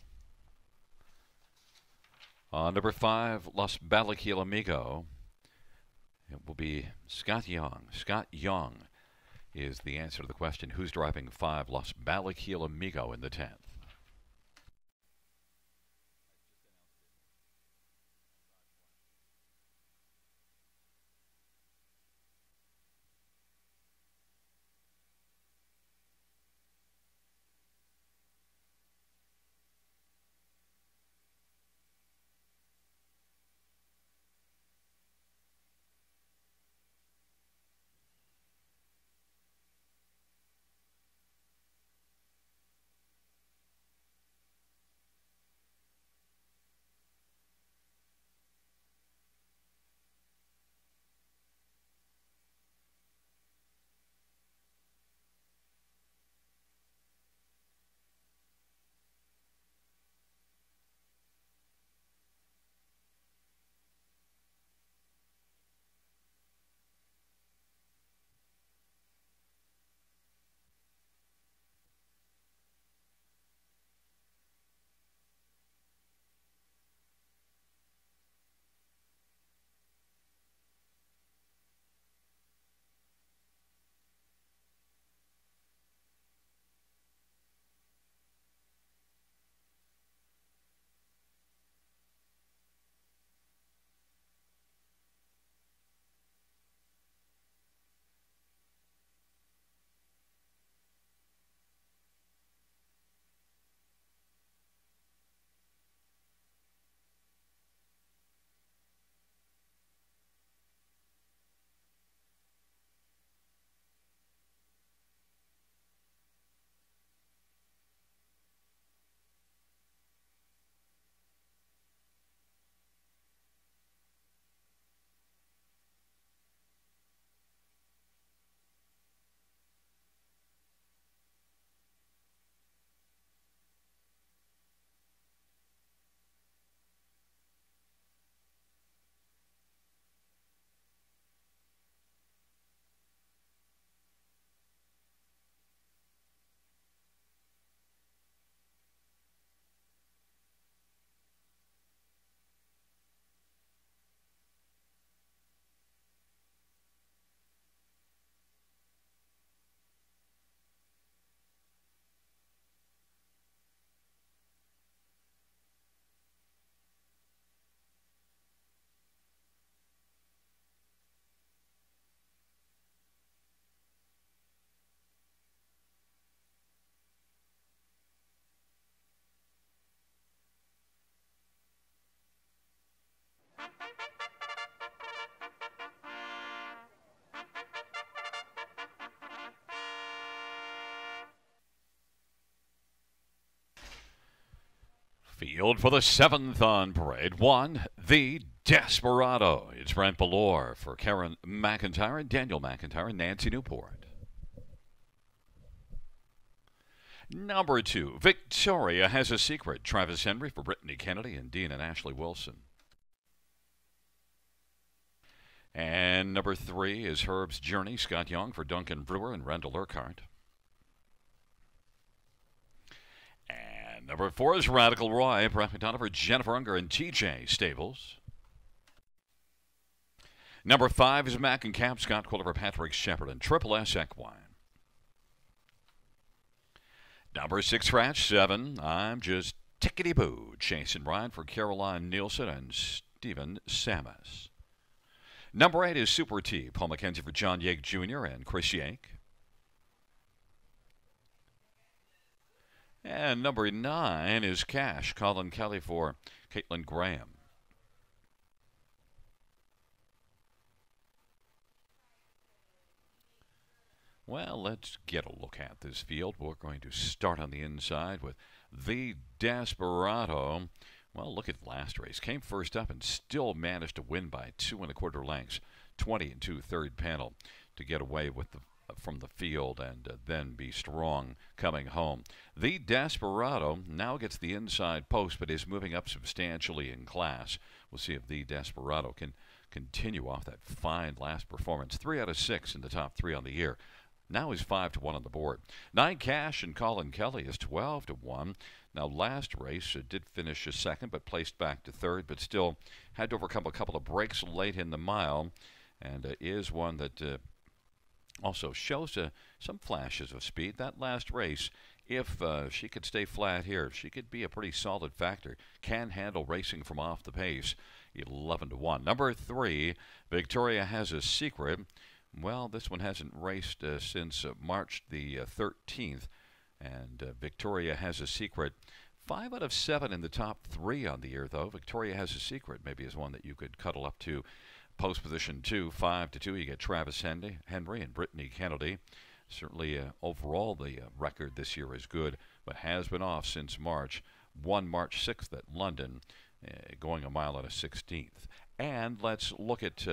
On number 5, Los Balaquil Amigo, it will be Scott Young. Scott Young is the answer to the question, who's driving 5, Los Balaquil Amigo in the 10th? Field for the 7th on parade. 1, the Desperado. It's Brent Ballore for Karen McIntyre and Daniel McIntyre and Nancy Newport. Number 2, Victoria Has a Secret. Travis Henry for Brittany Kennedy and Dean and Ashley Wilson. And number 3 is Herb's Journey. Scott Young for Duncan Brewer and Randall Urquhart. And number 4 is Radical Roy. Brett McDonough for Jennifer Unger and TJ Stables. Number 5 is Mac and Cap. Scott Quiller for Patrick Shepard and Triple S Equine. Number 6 scratch 7, I'm Just Tickety-Boo. Chase and Ryan for Caroline Nielsen and Stephen Samus. Number 8 is Super T. Paul McKenzie for John Yake Jr. and Chris Yake. And number 9 is Cash. Colin Kelly for Caitlin Graham. Well, let's get a look at this field. We're going to start on the inside with the Desperado. Well, look at last race. Came first up and still managed to win by 2 1/4 lengths, 20 2/3 panel to get away with from the field and then be strong coming home. The Desperado now gets the inside post, but is moving up substantially in class. We'll see if the Desperado can continue off that fine last performance. 3 out of 6 in the top 3 on the year. Now he's 5-1 on the board. 9 Cash and Colin Kelly is 12-1. Now last race did finish a second, but placed back to third, but still had to overcome a couple of breaks late in the mile, and is one that also shows some flashes of speed. That last race, if she could stay flat here, she could be a pretty solid factor. Can handle racing from off the pace. 11-1. Number 3, Victoria Has a Secret. Well, this one hasn't raced since March the 13th, and Victoria Has a Secret. 5 out of 7 in the top 3 on the year, though. Victoria Has a Secret maybe is one that you could cuddle up to. Post position 2, 5-2. You get Travis Henry and Brittany Kennedy. Certainly, overall, the record this year is good, but has been off since March. Won March 6th at London, going a mile and a 16th. And let's look at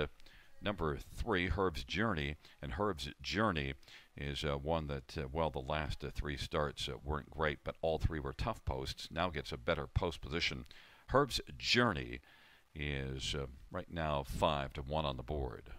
number 3, Herb's Journey. And Herb's Journey is one that, well, the last 3 starts weren't great, but all 3 were tough posts. Now gets a better post position. Herb's Journey is right now 5-1 on the board.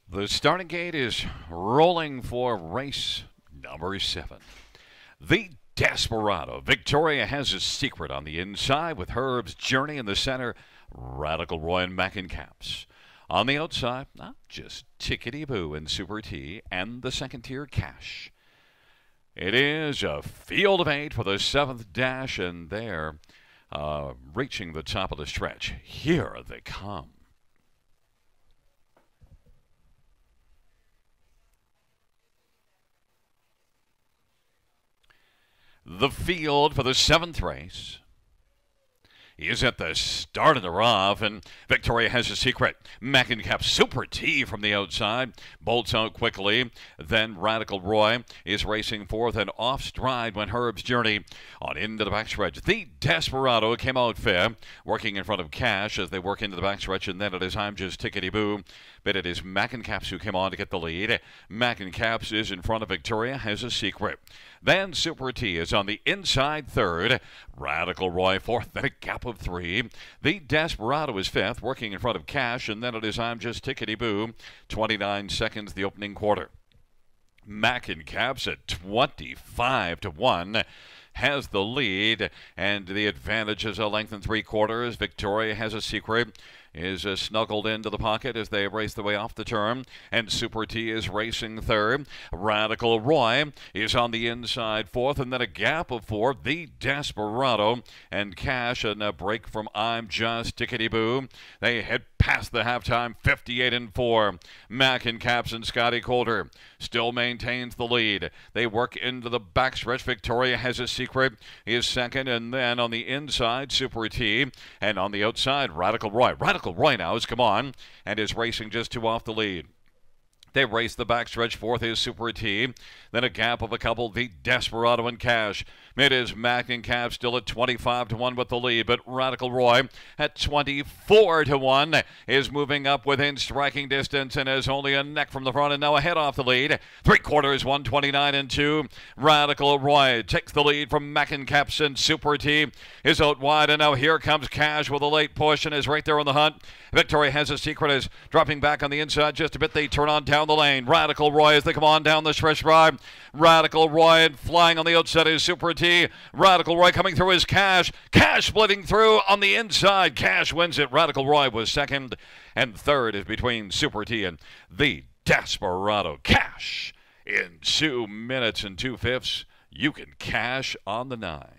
The starting gate is rolling for race number 7. The Desperado. Victoria has a secret on the inside with Herb's Journey in the center. Radical Roy and Mackin Caps. On the outside, just Tickety Boo and Super T and the second tier Cash. It is a field of 8 for the 7th dash, and they're reaching the top of the stretch. Here they come. The field for the 7th race is at the start of the rough, and Victoria has a secret. Mackin Cap Super T from the outside bolts out quickly. Then Radical Roy is racing fourth and off stride when Herb's Journey on into the backstretch. The Desperado came out fair, working in front of Cash as they work into the backstretch, and then it is I'm Just Tickety Boo. But it is Mackin Caps who came on to get the lead. Mackin Caps is in front of Victoria, has a secret. Then Super T is on the inside third. Radical Roy fourth, then a gap of 3. The Desperado is fifth, working in front of Cash, and then it is I'm Just Tickety Boo. 29 seconds the opening quarter. Mackin Caps at 25-1 has the lead, and the advantage is a length and 3/4. Victoria has a secret, is snuggled into the pocket as they race the way off the turn, and Super T is racing third. Radical Roy is on the inside fourth, and then a gap of 4. The Desperado and Cash, and a break from I'm Just Tickety Boo. They head past the halftime, 58-4. Mackin Caps and Scotty Coulter still maintains the lead. They work into the backstretch. Victoria has a secret, is second, and then on the inside, Super T, and on the outside, Radical Roy. Radical Roy now has come on and is racing just 2 off the lead. They race the backstretch. Fourth is Super T. Then a gap of a couple, the Desperado and Cash. It is Mackin Cap still at 25-1 with the lead, but Radical Roy at 24-1 is moving up within striking distance and is only a neck from the front and now ahead off the lead. 3/4, 129-2. Radical Roy takes the lead from Mackin Caps, and Super T is out wide, and now here comes Cash with a late push and is right there on the hunt. Victoria has a secret, is dropping back on the inside just a bit. They turn on down the lane. Radical Roy as they come on down the stretch drive. Radical Roy, and flying on the outside is Super T. Radical Roy coming through is Cash. Cash splitting through on the inside. Cash wins it. Radical Roy was second, and third is between Super T and the Desperado. Cash in 2 minutes and 2/5. You can cash on the 9.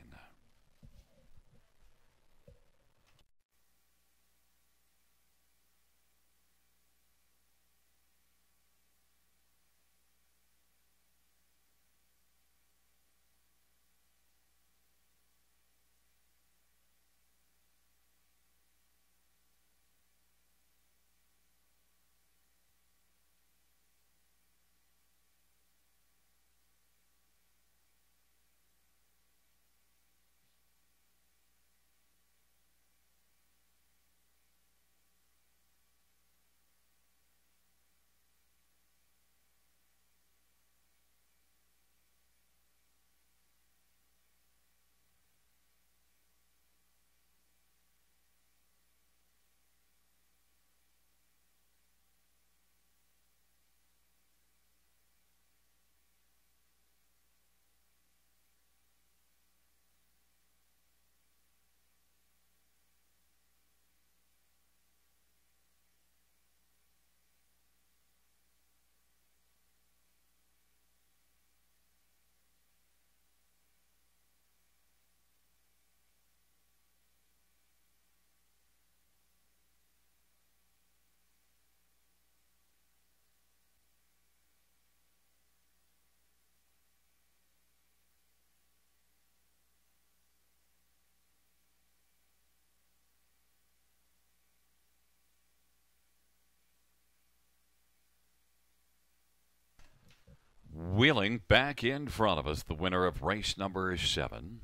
Wheeling back in front of us, the winner of race number 7.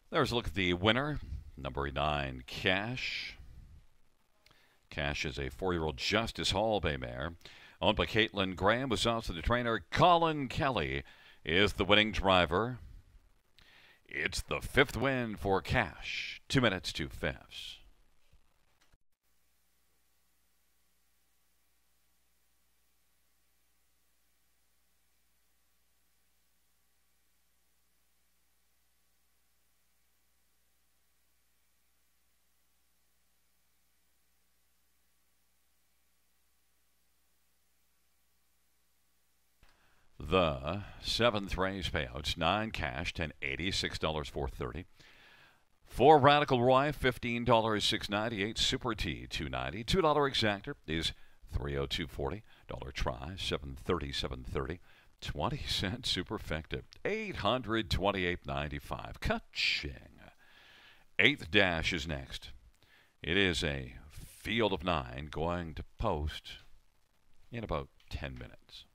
There's a look at the winner. Number 9, Cash. Cash is a 4-year-old Justice Hall Bay mare. Owned by Caitlin Graham, was also the trainer. Colin Kelly is the winning driver. It's the 5th win for Cash. 2 minutes, 2 fifths. The 7th race payouts: 9 Cash, $10.80, $6.430. 4 Radical Roy, $15.698. Super T, $2.90. $2 exactor is $302.40. Try, $7.30, $7.30. 20-cent superfecta, $828.95. Ka-ching. 8th Dash is next. It is a field of 9 going to post in about 10 minutes.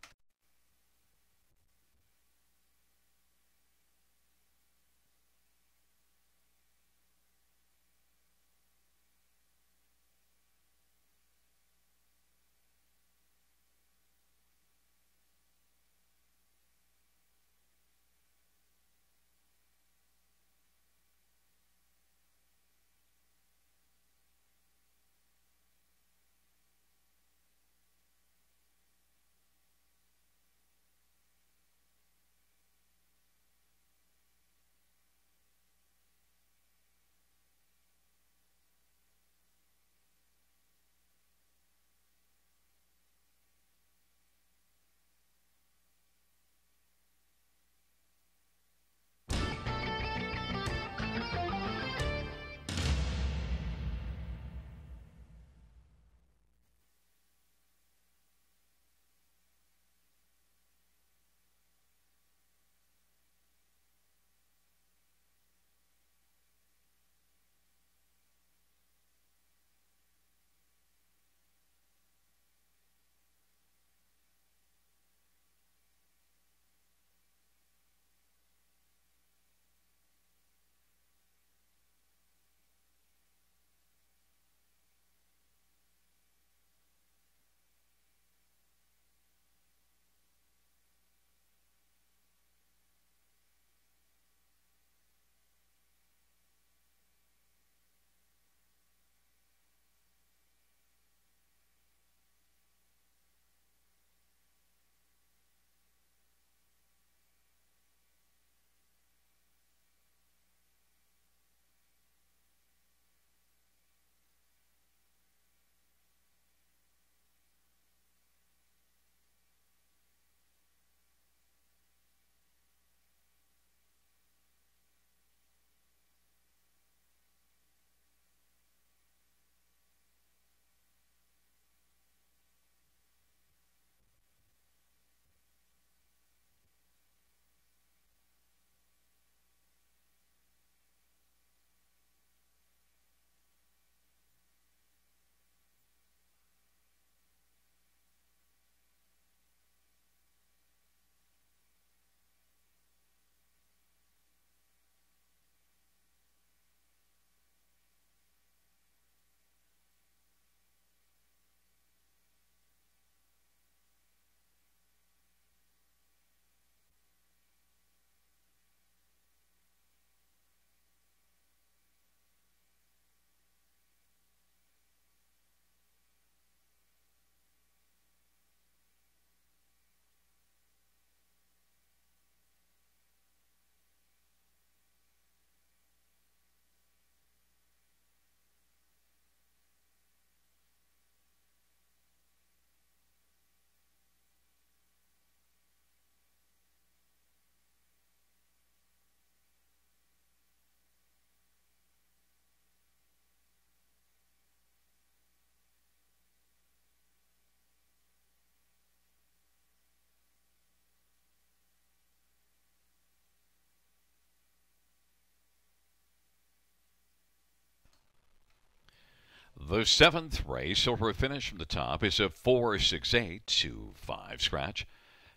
The 7th race, silver finish from the top, is a 4-6-8-2-5 scratch.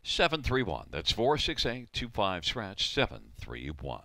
7-3-1. That's 4-6-8-2-5 scratch. 7-3-1.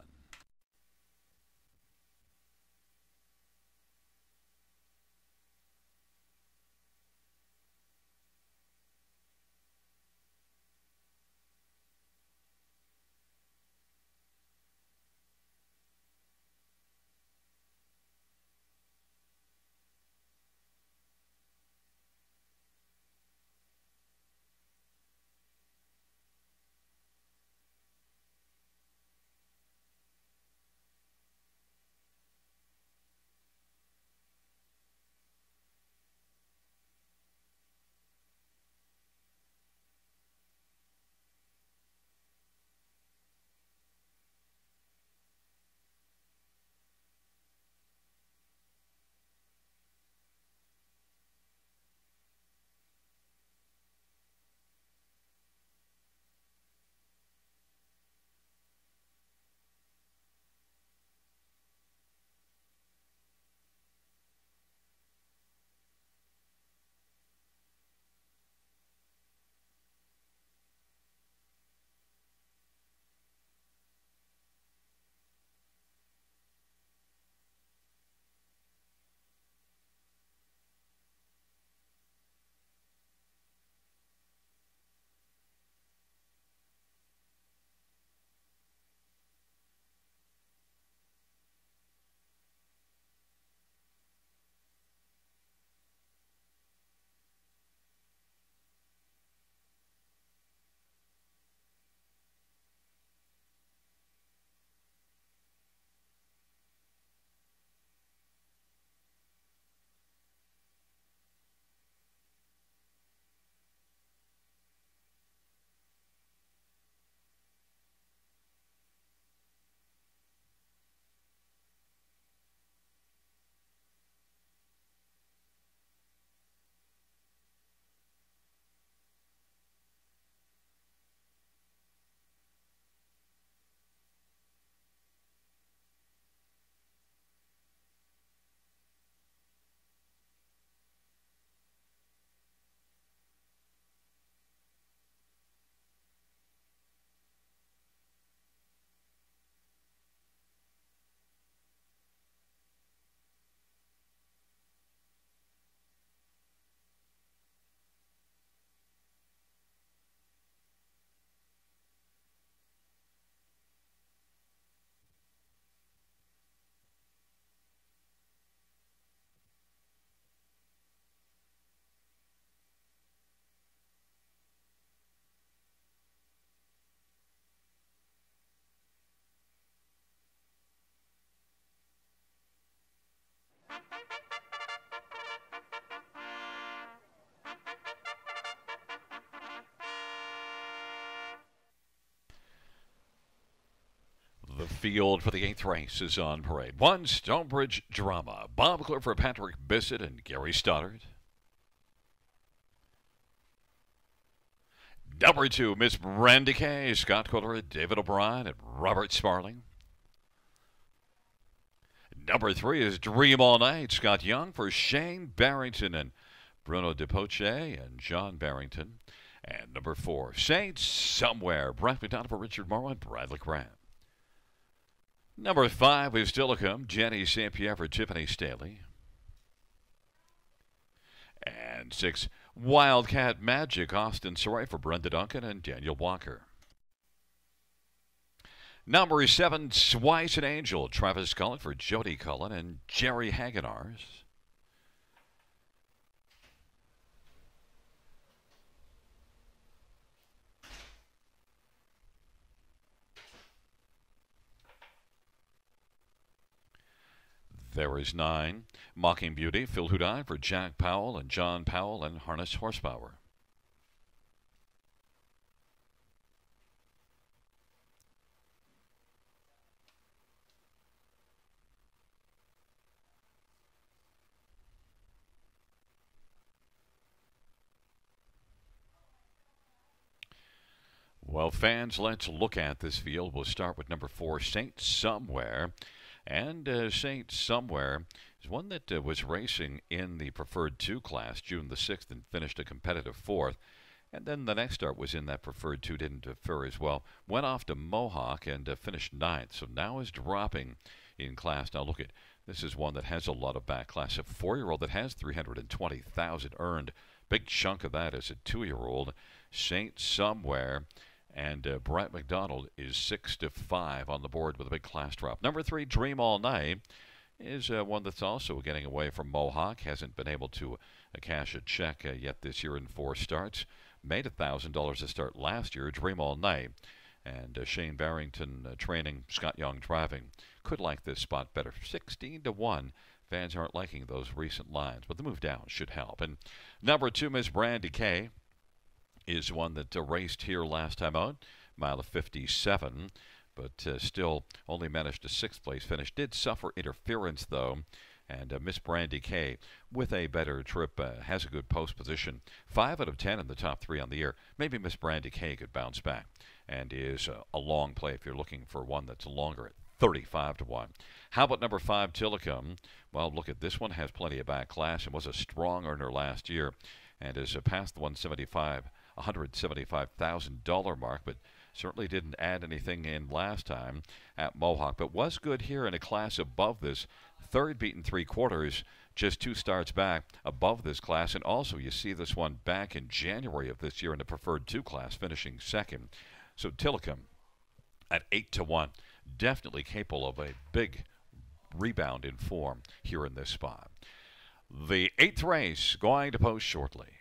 field for the 8th race is on parade. 1, Stonebridge Drama. Bob Clifford, Patrick Bissett, and Gary Stoddard. Number 2, Miss Brandy Kay, Scott Coulter, David O'Brien, and Robert Sparling. Number 3 is Dream All Night, Scott Young for Shane Barrington and Bruno DePoche and John Barrington. And number 4, Saints Somewhere, Brett McDonald for Richard Morrow and Bradley Grant. Number 5 is Tillicum, Jenny St. Pierre for Tiffany Staley. And 6, Wildcat Magic, Austin Saray for Brenda Duncan and Daniel Walker. Number 7, Swice and Angel, Travis Cullen for Jody Cullen and Jerry Hagenars. There is 9, Mocking Beauty, Phil Hudai for Jack Powell and John Powell and Harness Horsepower. Well, fans, let's look at this field. We'll start with number 4, Saint Somewhere. And Saint Somewhere is one that was racing in the Preferred 2 class June the 6th and finished a competitive 4th. And then the next start was in that Preferred 2, didn't defer as well. Went off to Mohawk and finished 9th. So now is dropping in class. Now look at, this is one that has a lot of back class. A 4-year-old that has 320,000 earned. Big chunk of that is a 2-year-old. Saint Somewhere. And Brett McDonald is 6-5 on the board with a big class drop. Number 3, Dream All Night, is one that's also getting away from Mohawk. Hasn't been able to cash a check yet this year in 4 starts. Made $1,000 a start last year. Dream All Night. And Shane Barrington training, Scott Young driving. Could like this spot better. 16-1. Fans aren't liking those recent lines, but the move down should help. And number 2, Miss Brandy Kay, is one that raced here last time out, mile of 57, but still only managed a 6th place finish. Did suffer interference, though, and Miss Brandy Kay, with a better trip, has a good post position. 5 out of 10 in the top 3 on the year. Maybe Miss Brandy Kay could bounce back, and is a long play if you're looking for one that's longer at 35-1. How about number 5, Tillicum? Well, look at this one, has plenty of back class and was a strong earner last year, and is past the $175,000 mark, but certainly didn't add anything in last time at Mohawk, but was good here in a class above this. 3rd beaten 3/4, just 2 starts back above this class. And also you see this one back in January of this year in the Preferred 2 class, finishing 2nd. So Tillicum at 8-1, definitely capable of a big rebound in form here in this spot. The 8th race going to post shortly.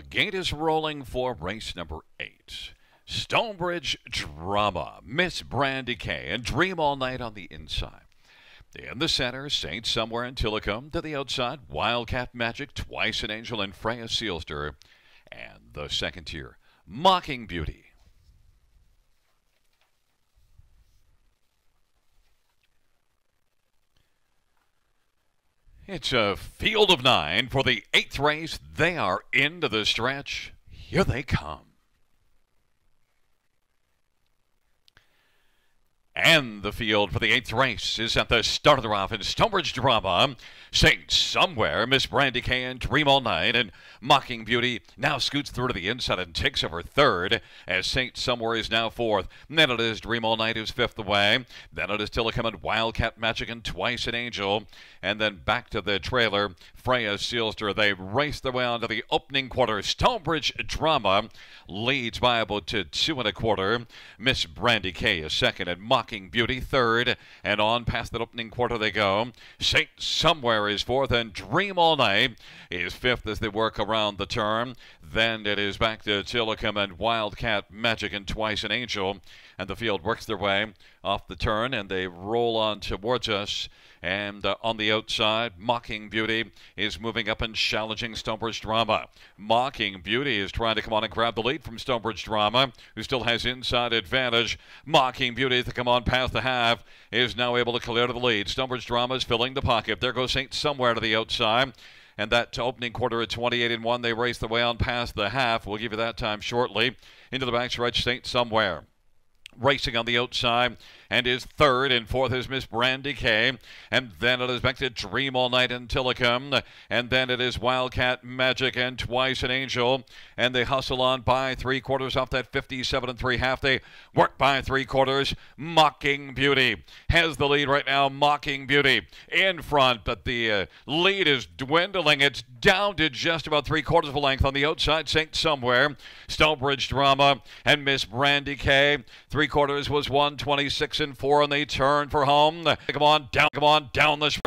gate is rolling for race number 8. Stonebridge Drama, Miss Brandy K, and Dream All Night on the inside. In the center, Saint Somewhere and Tillicum. To the outside, Wildcat Magic, Twice an Angel, and Freya Sealster. And the second tier, Mocking Beauty. It's a field of 9 for the 8th race. They are into the stretch. Here they come. And the field for the 8th race is at the start of the round in Stonebridge Drama. Saint Somewhere, Miss Brandy K, and Dream All Night, and Mocking Beauty now scoots through to the inside and takes over 3rd, as Saint Somewhere is now 4th. And then it is Dream All Night who's 5th away. Then it is Tillicum and Wildcat Magic and Twice an Angel. And then back to the trailer, Freya Sealster. They race their way on to the opening quarter. Stonebridge Drama leads by about 2 1/4. Miss Brandy K is 2nd, and Mocking Beauty 3rd. And on past that opening quarter they go. Saint Somewhere is 4th, and Dream All Night is 5th as they work around the turn. Then it is back to Tillicum and Wildcat Magic and Twice an Angel. And the field works their way off the turn, and they roll on towards us. And on the outside, Mocking Beauty is moving up and challenging Stonebridge Drama. Mocking Beauty is trying to come on and grab the lead from Stonebridge Drama, who still has inside advantage. Mocking Beauty, to come on past the half, is now able to clear to the lead. Stonebridge Drama is filling the pocket. There goes Saint Somewhere to the outside. And that opening quarter at 28-1, they race the way on past the half. We'll give you that time shortly. Into the backstretch, Saint Somewhere racing on the outside, and is 3rd, and 4th is Miss Brandy K. And then it is back to Dream All Night and Tillicum. And then it is Wildcat Magic and Twice an Angel. And they hustle on by 3/4 off that 57 3/2. They work by 3/4. Mocking Beauty has the lead right now. Mocking Beauty in front, but the lead is dwindling. It's down to just about 3/4 of a length on the outside. Saint Somewhere, Stonebridge Drama, and Miss Brandy K. 3/4 was 1:26-4, and they turn for home. Come on down the stretch.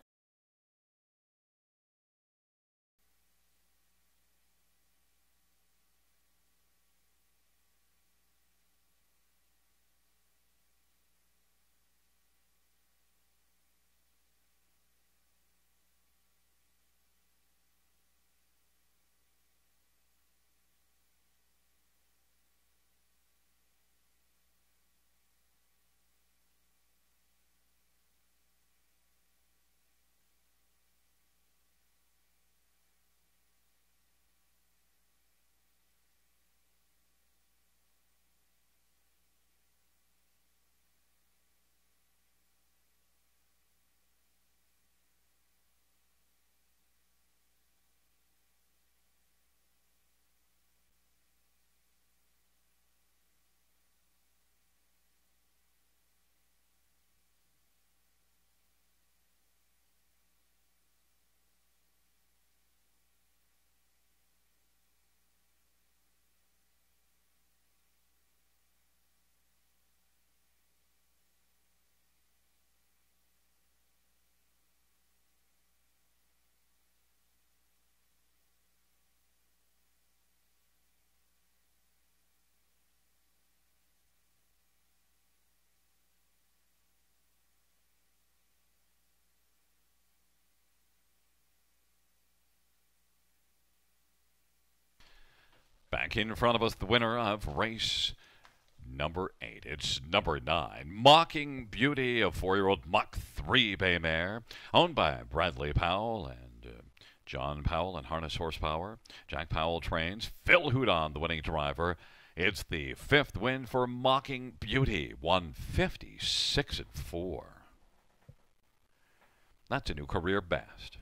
Back in front of us, the winner of race number 8. It's number 9, Mocking Beauty, a 4-year-old Mach 3 bay mare, owned by Bradley Powell and John Powell and Harness Horsepower. Jack Powell trains. Phil Houdon, the winning driver. It's the 5th win for Mocking Beauty, 156-4. That's a new career best.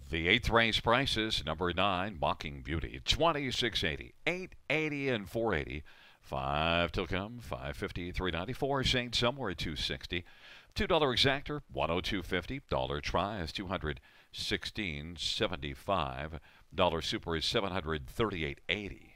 The 8th race prices, number 9, Mocking Beauty, $26.80, $8.80 and $4.80. 5 till come, $5.50, $3.94. Saint somewhere at $2.60. $2 exactor, $102.50. Dollar try is $216.75. Dollar super is $738.80.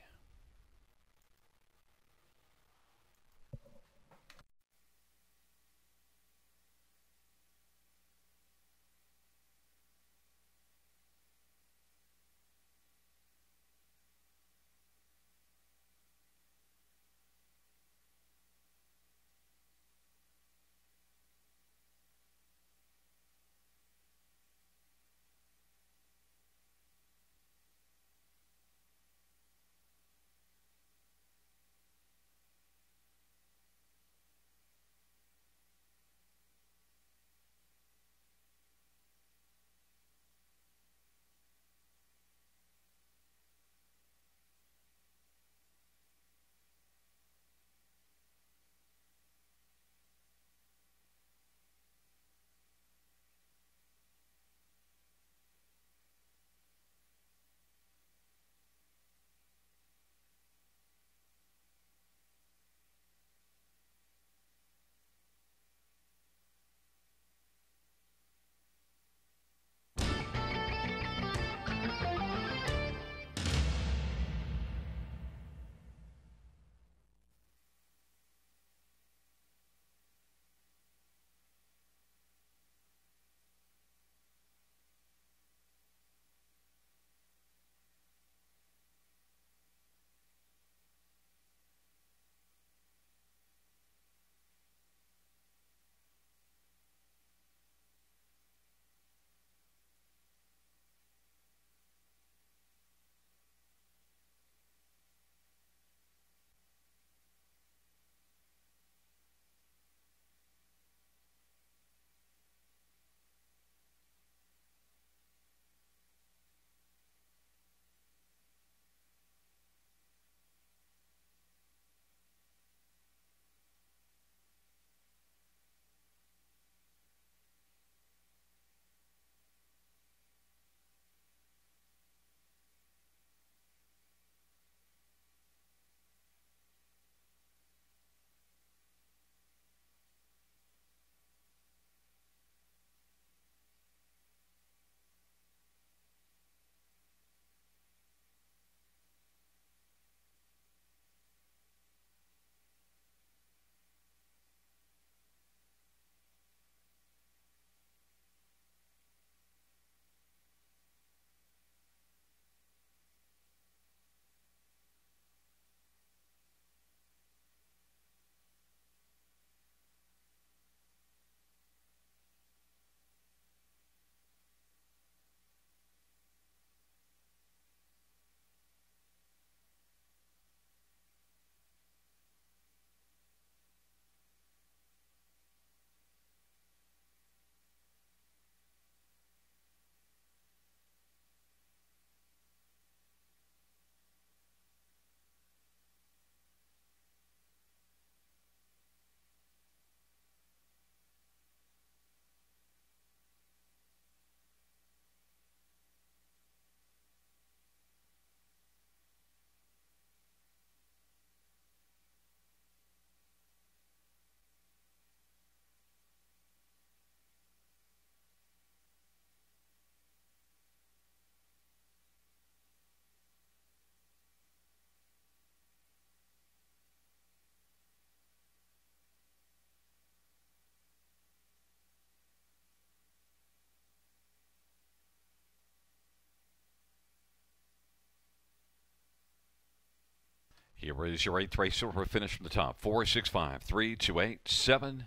Here is your 8th race silver finish from the top. 465 328 7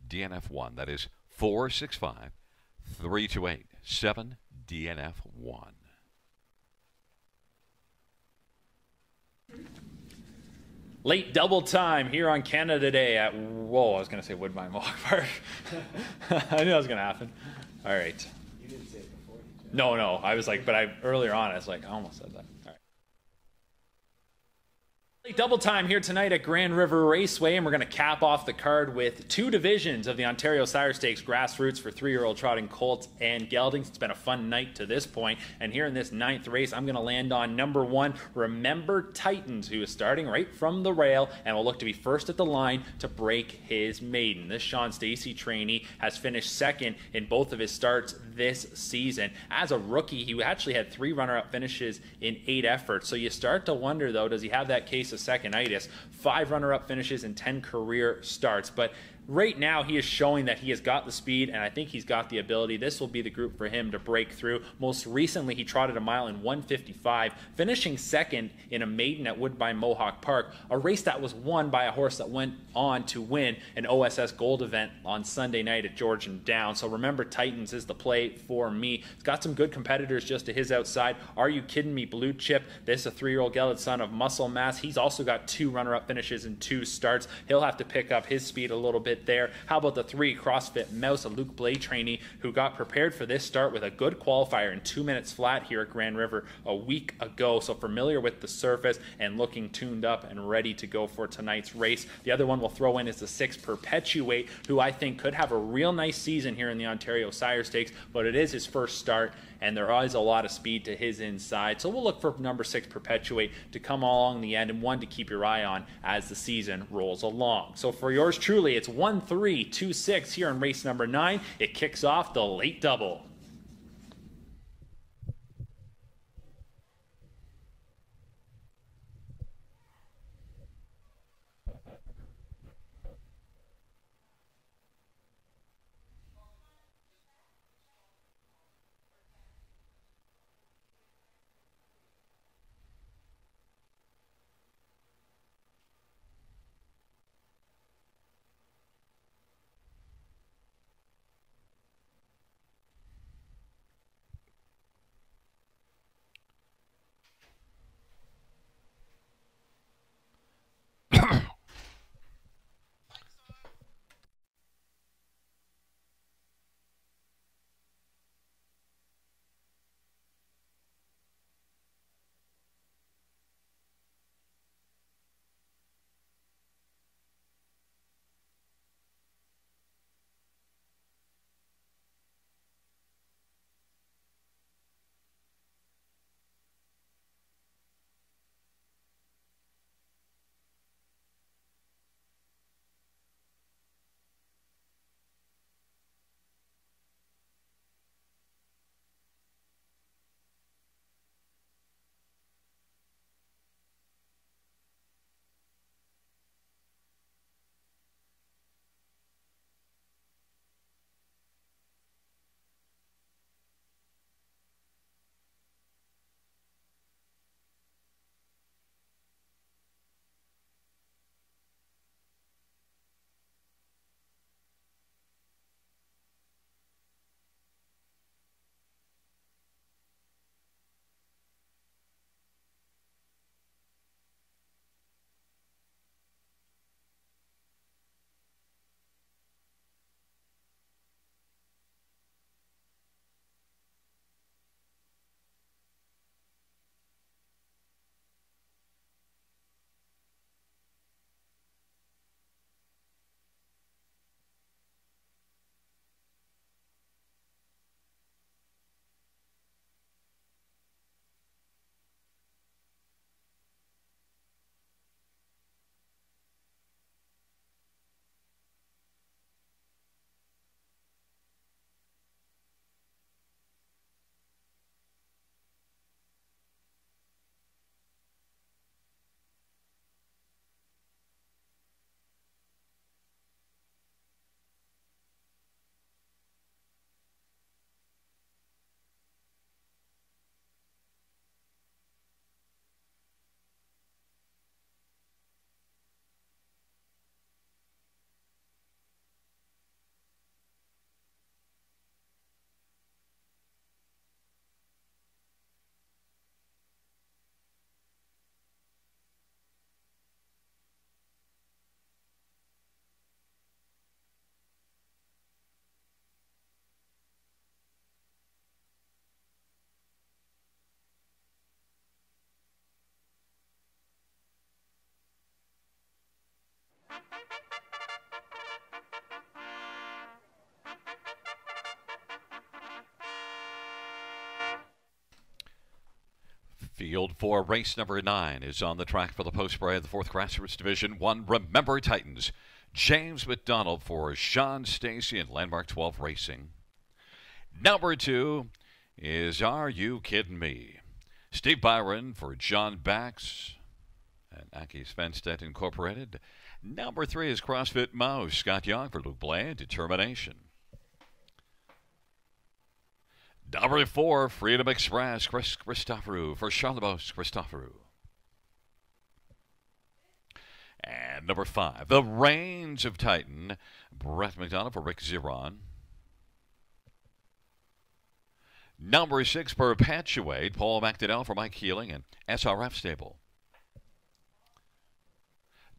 DNF1. That is 465 328 7 DNF1. Late double time here on Canada Day at, whoa, I was going to say Woodbine Walk Park. I knew that was going to happen. All right. You didn't say it before. No, I was like, but earlier on, I was like, I almost said that. All right. Double time here tonight at Grand River Raceway, and we're going to cap off the card with two divisions of the Ontario Sire Stakes Grassroots for 3-year-old trotting colts and geldings. It's been a fun night to this point, and here in this 9th race, I'm going to land on number 1, Remember Titans, who is starting right from the rail and will look to be first at the line to break his maiden. This Sean Stacey trainee has finished second in both of his starts this season. As a rookie, he actually had 3 runner-up finishes in 8 efforts, so you start to wonder, though, does he have that case of second-itis? 5 runner-up finishes and 10 career starts. But right now, he is showing that he has got the speed, and I think he's got the ability. This will be the group for him to break through. Most recently, he trotted a mile in 1:55, finishing second in a maiden at Woodbine Mohawk Park, a race that was won by a horse that went on to win an OSS Gold event on Sunday night at Georgian Downs. So Remember Titans is the play for me. He's got some good competitors just to his outside. Are You Kidding Me? Blue Chip. This is a 3-year-old gelded son of Muscle Mass. He's also got 2 runner-up finishes in 2 starts. He'll have to pick up his speed a little bit there. How about the 3 CrossFit Mouse, a Luke Blay trainee who got prepared for this start with a good qualifier in 2 minutes flat here at Grand River a week ago. So familiar with the surface and looking tuned up and ready to go for tonight's race. The other one we'll throw in is the 6 Perpetuate, who I think could have a real nice season here in the Ontario Sire Stakes, but it is his first start and there is a lot of speed to his inside. So we'll look for number 6 Perpetuate to come along the end, and one to keep your eye on as the season rolls along. So for yours truly, it's 1-3-2-6 here in race number 9. It kicks off the late double. Field 4, race number 9 is on the track for the post parade of the 4th Grassroots Division 1 Remember Titans. James McDonald for Sean Stacy and Landmark 12 Racing. Number 2 is Are You Kidding Me? Steve Byron for John Bax and Aki's Fenstead Incorporated. Number 3 is CrossFit Mouse. Scott Young for Luke Blay and Determination. Number 4, Freedom Express, Chris Christoforou for Charlebois Christoforou. And number 5, The Reigns of Titan, Brett McDonough for Rick Ziron. Number 6, Perpetuate, Paul McDonnell for Mike Keeling and SRF Stable.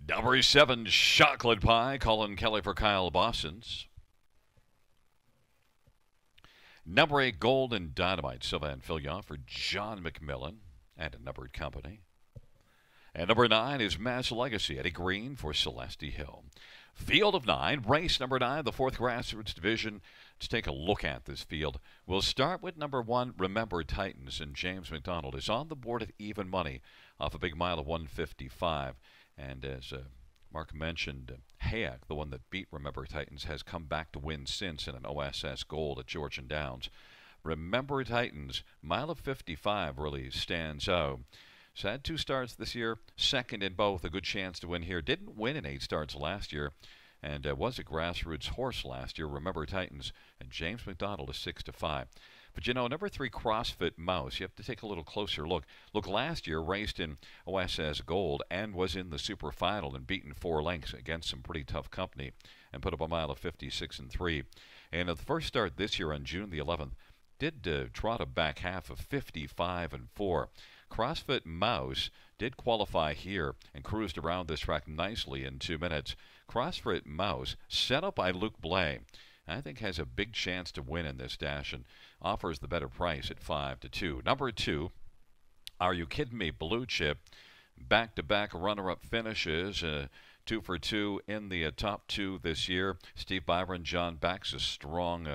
Number 7, Chocolate Pie, Colin Kelly for Kyle Bossons. Number 8, Golden Dynamite, Sylvain Filion for John McMillan and a numbered company. And number 9 is Mass Legacy, Eddie Green for Celeste Hill. Field of 9, race number 9, the 4th Grassroots Division. Let's take a look at this field. We'll start with number 1, Remember Titans, and James McDonald is on the board at even money off a big mile of 155. And as Mark mentioned, Hayek, the one that beat Remember Titans, has come back to win since in an OSS Gold at Georgian Downs. Remember Titans, mile of 55 really stands out. So had 2 starts this year, second in both, a good chance to win here. Didn't win in 8 starts last year, and was a grassroots horse last year. Remember Titans, and James McDonald is 6-5. But you know, number 3, CrossFit Mouse, you have to take a little closer look. Look, last year raced in OSS Gold and was in the Super Final and beaten 4 lengths against some pretty tough company and put up a mile of 56-3. And at the first start this year on June the 11th, did trot a back half of 55-4. CrossFit Mouse did qualify here and cruised around this track nicely in 2 minutes. CrossFit Mouse, set up by Luke Blay, I think has a big chance to win in this dash and offers the better price at 5-2. Number 2, Are You Kidding Me? Blue Chip, back-to-back runner-up finishes, 2 for 2 in the top 2 this year. Steve Byron, John Bax, a strong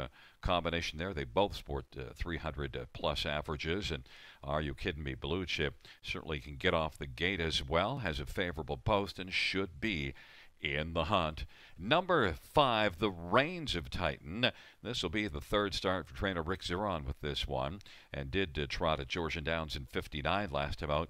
combination there. They both sport 300-plus averages, and Are You Kidding Me? Blue Chip certainly can get off the gate as well, has a favorable post, and should be in the hunt. Number 5, The Reigns of Titan. This will be the 3rd start for trainer Rick Ziron with this one, and did trot at Georgian Downs in 59 last time out.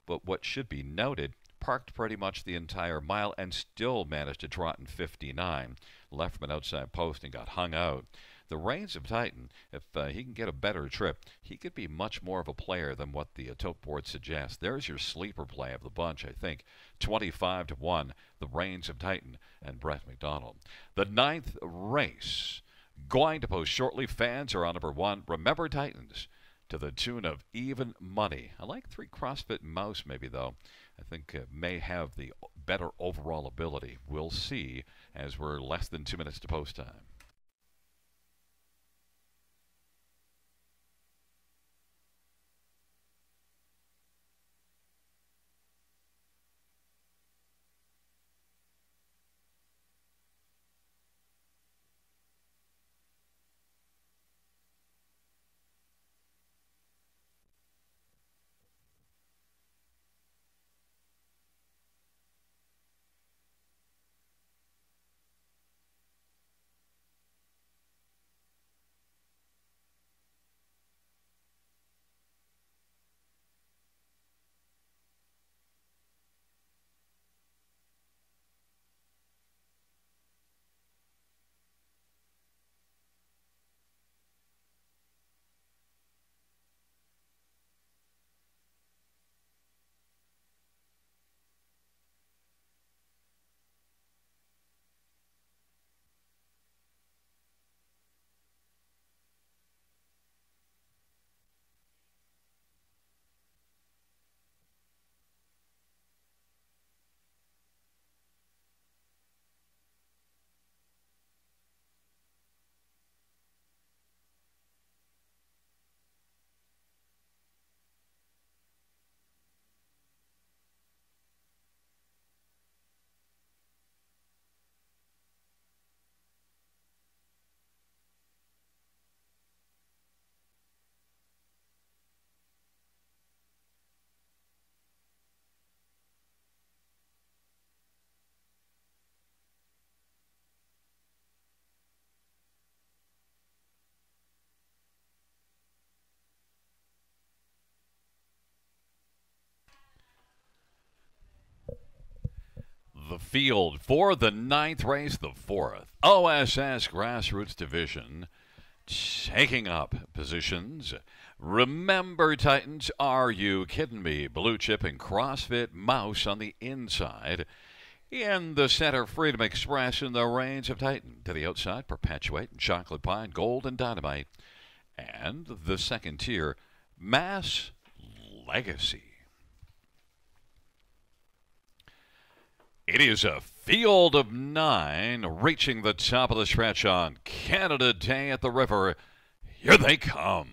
But what should be noted, parked pretty much the entire mile and still managed to trot in 59. Left from an outside post and got hung out. The Reigns of Titan, if he can get a better trip, he could be much more of a player than what the tote board suggests. There's your sleeper play of the bunch, I think. 25-1, The Reigns of Titan and Brett McDonald. The 9th race, going to post shortly. Fans are on number 1, Remember Titans, to the tune of even money. I like 3, CrossFit Mouse maybe, though. I think may have the better overall ability. We'll see as we're less than 2 minutes to post time. the field for the ninth race, the fourth OSS Grassroots Division. Taking up positions, Remember Titans, Are You Kidding Me? Blue Chip and CrossFit Mouse on the inside. In the center, Freedom Express in the Reigns of Titan. To the outside, Perpetuate and Chocolate Pie and Gold and Dynamite. And the second tier, Mass Legacy. It is a field of 9 reaching the top of the stretch on Canada Day at the River. Here they come.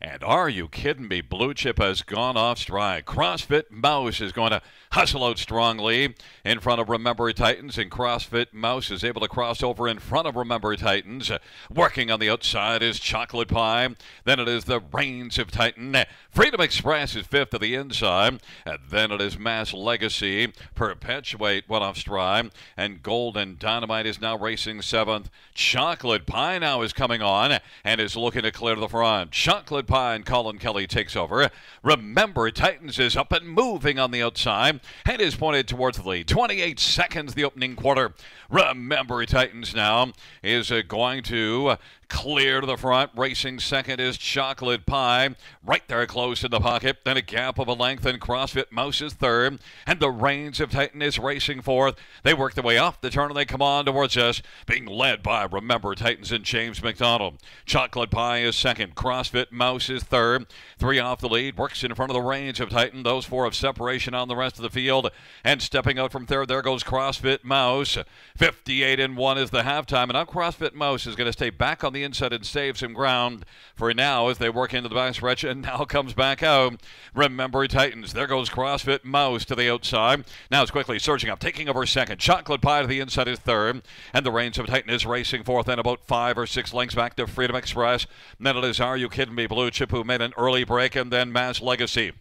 And Are You Kidding Me? Blue Chip has gone off stride. CrossFit Mouse is going to hustle out strongly in front of Remember Titans, and CrossFit Mouse is able to cross over in front of Remember Titans. Working on the outside is Chocolate Pie. Then it is the Reigns of Titan. Freedom Express is fifth to the inside. And then it is Mass Legacy. Perpetuate went off stride. And Golden Dynamite is now racing seventh. Chocolate Pie now is coming on and is looking to clear to the front. Chocolate Pie and Colin Kelly takes over. Remember Titans is up and moving on the outside and is pointed towards the lead. 28 seconds the opening quarter. Remember Titans now is going to clear to the front. Racing second is Chocolate Pie. Right there close in the pocket. Then a gap of a length, and CrossFit Mouse is third. And the Reigns of Titan is racing fourth. They work their way off the turn and they come on towards us, being led by Remember Titans and James McDonald. Chocolate Pie is second. CrossFit Mouse is third. 3 off the lead. Works in front of the Reigns of Titan. Those 4 of separation on the rest of the field. And stepping out from third, there goes CrossFit Mouse. 58-1 is the halftime. And now CrossFit Mouse is going to stay back on the inside and save some ground for now as they work into the back stretch, and now comes back out. Remember Titans. There goes CrossFit Mouse to the outside. Now it's quickly surging up, taking over second. Chocolate Pie to the inside is third. And the Reigns of Titan is racing fourth, and about 5 or 6 lengths back to Freedom Express. And then it is Are You Kidding Me? Blue Chip, who made an early break, and then Mass Legacy.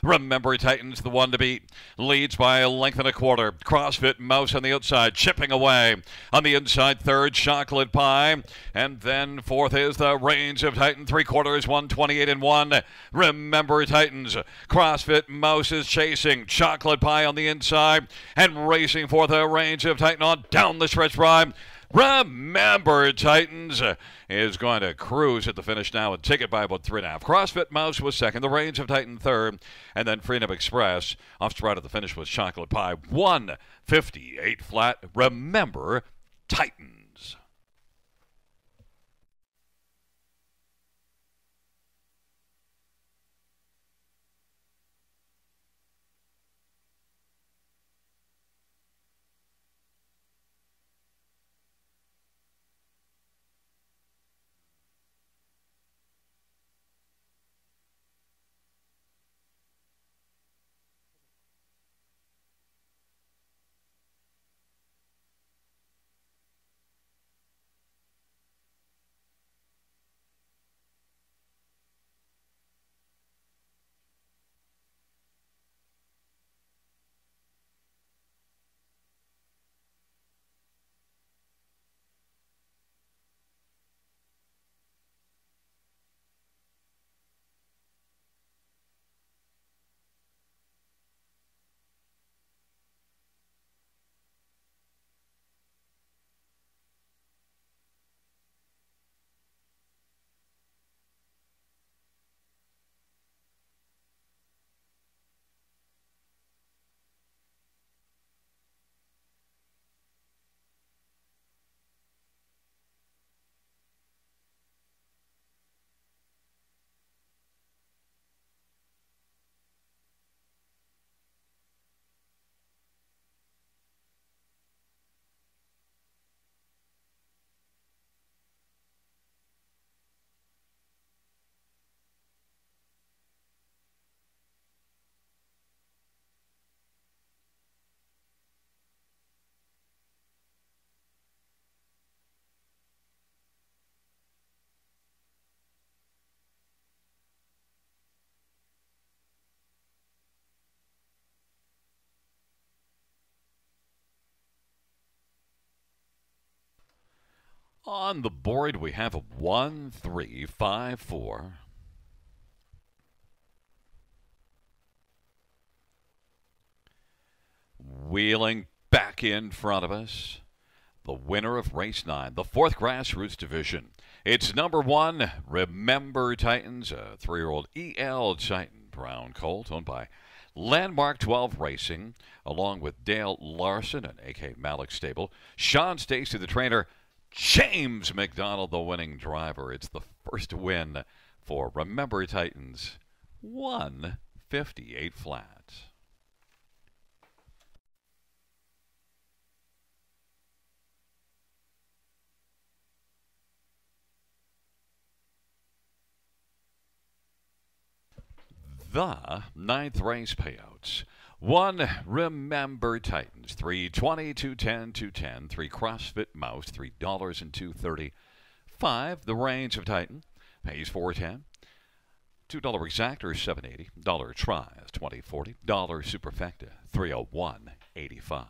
Remember Titans, the one to beat, leads by a length and a quarter. CrossFit Mouse on the outside, chipping away. On the inside, third, Chocolate Pie. And then fourth is the Reigns of Titan, 3/4, 128-1. Remember Titans. CrossFit Mouse is chasing. Chocolate Pie on the inside and racing for the Reigns of Titan on down the stretch drive. Remember Titans is going to cruise at the finish now and take it by about 3.5. CrossFit Mouse was second, the Reigns of Titan third, and then Freedom Express off stride at the finish was Chocolate Pie. 1:58 flat. Remember Titans. On the board, we have a 1, 3, 5, 4. Wheeling back in front of us, the winner of race 9, the 4th Grassroots Division. It's number 1, Remember Titans, a 3-year-old E.L. Titan Brown colt owned by Landmark 12 Racing, along with Dale Larson and A.K. Malik Stable. Sean Stacy, the trainer. James McDonald, the winning driver. It's the first win for Remember Titans. 158 flats. The 9th race payouts. 1, Remember Titans. 3, 20, 210, 210. 3, CrossFit Mouse, $3 and $2.30. 5, The Reigns of Titan, pays $4.10. $2 Exactor, $7.80. $1 Try is $20.40. $1 Superfecta, $301.85.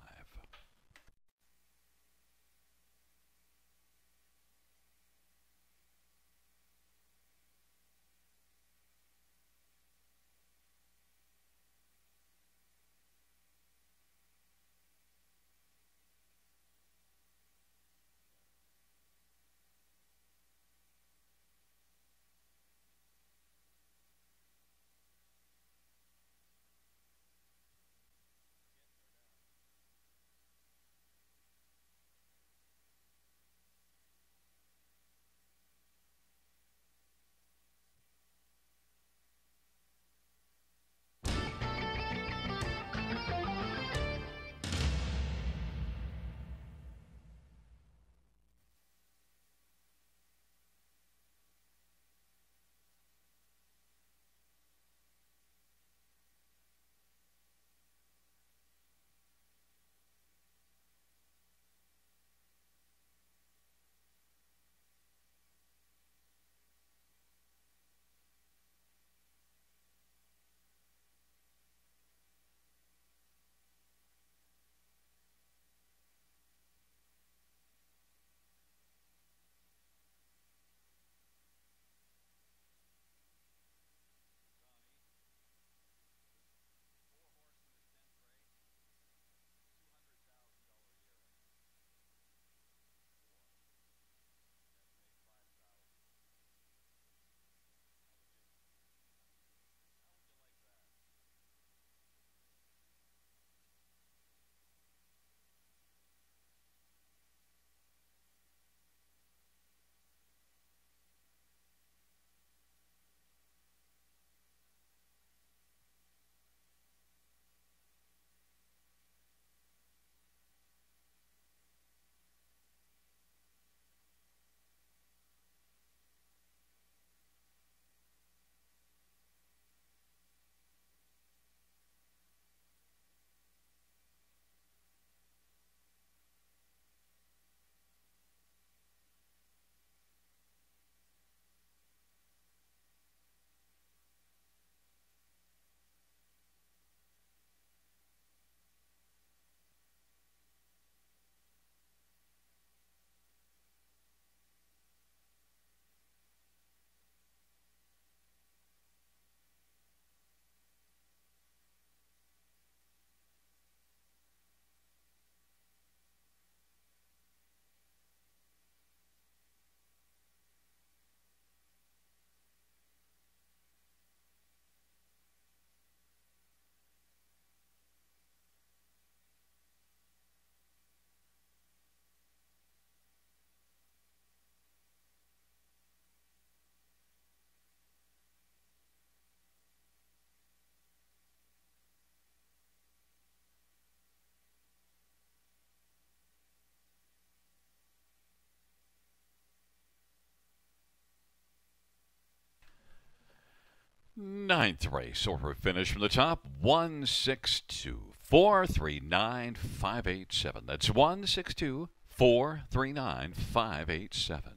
Ninth race, order of finish from the top, 162 439 587. That's 162 439 587.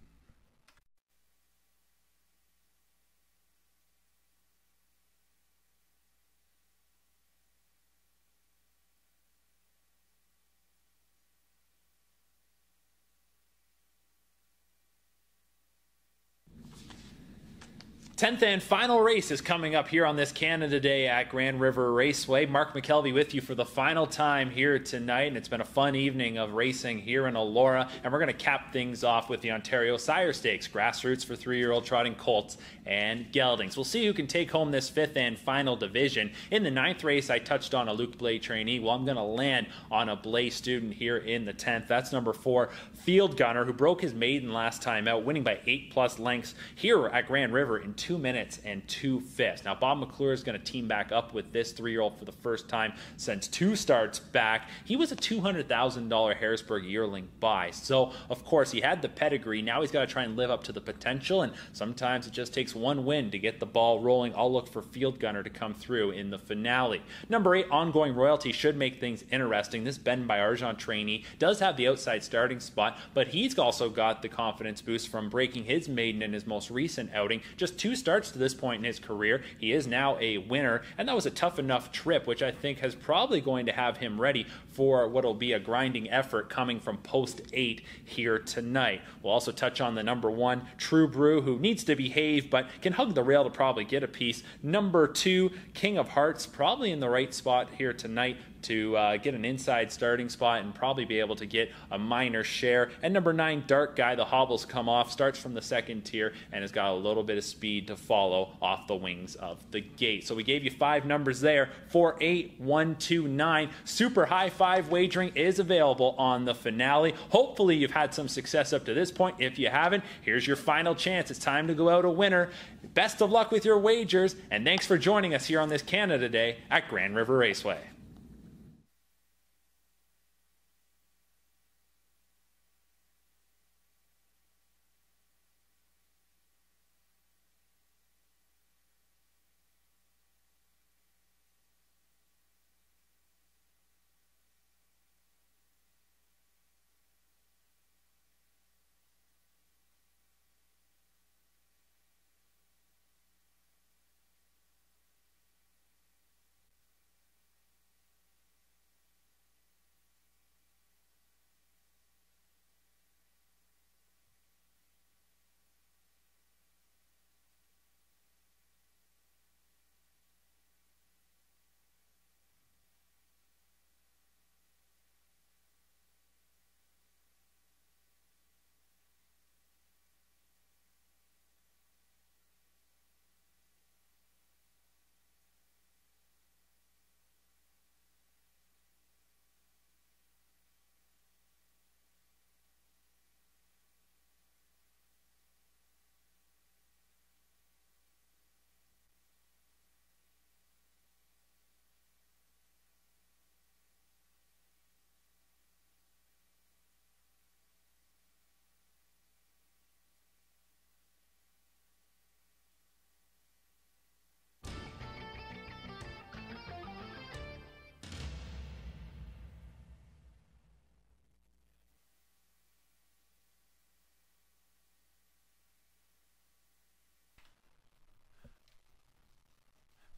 10th and final race is coming up here on this Canada Day at Grand River Raceway. Mark McKelvey with you for the final time here tonight, and it's been a fun evening of racing here in Elora, and we're going to cap things off with the Ontario Sire Stakes, grassroots for 3-year-old trotting colts and geldings. We'll see who can take home this 5th and final division. In the 9th race, I touched on a Luke Blais trainee. Well, I'm going to land on a Blais student here in the 10th. That's number 4, Field Gunner, who broke his maiden last time out, winning by 8+ lengths here at Grand River in 2 minutes and 2/5. Now, Bob McClure is going to team back up with this 3-year-old for the first time since 2 starts back. He was a $200,000 Harrisburg yearling buy. So, of course, he had the pedigree. Now he's got to try and live up to the potential, and sometimes it just takes one win to get the ball rolling. I'll look for Field Gunner to come through in the finale. Number 8, Ongoing Royalty, should make things interesting. This Ben by Argent trainee does have the outside starting spot, but he's also got the confidence boost from breaking his maiden in his most recent outing. Just 2 starts to this point in his career. He is now a winner, and that was a tough enough trip, which I think is probably going to have him ready for what will be a grinding effort coming from post 8 here tonight. We'll also touch on the number 1, True Brew, who needs to behave but can hug the rail to probably get a piece. Number 2, King of Hearts, probably in the right spot here tonight to get an inside starting spot and probably be able to get a minor share. And number 9, Dark Guy, the hobbles come off, starts from the 2nd tier, and has got a little bit of speed to follow off the wings of the gate. So we gave you 5 numbers there, 4, 8, 1, 2, 9. Super high 5 wagering is available on the finale. Hopefully you've had some success up to this point. If you haven't, here's your final chance. It's time to go out a winner. Best of luck with your wagers, and thanks for joining us here on this Canada Day at Grand River Raceway.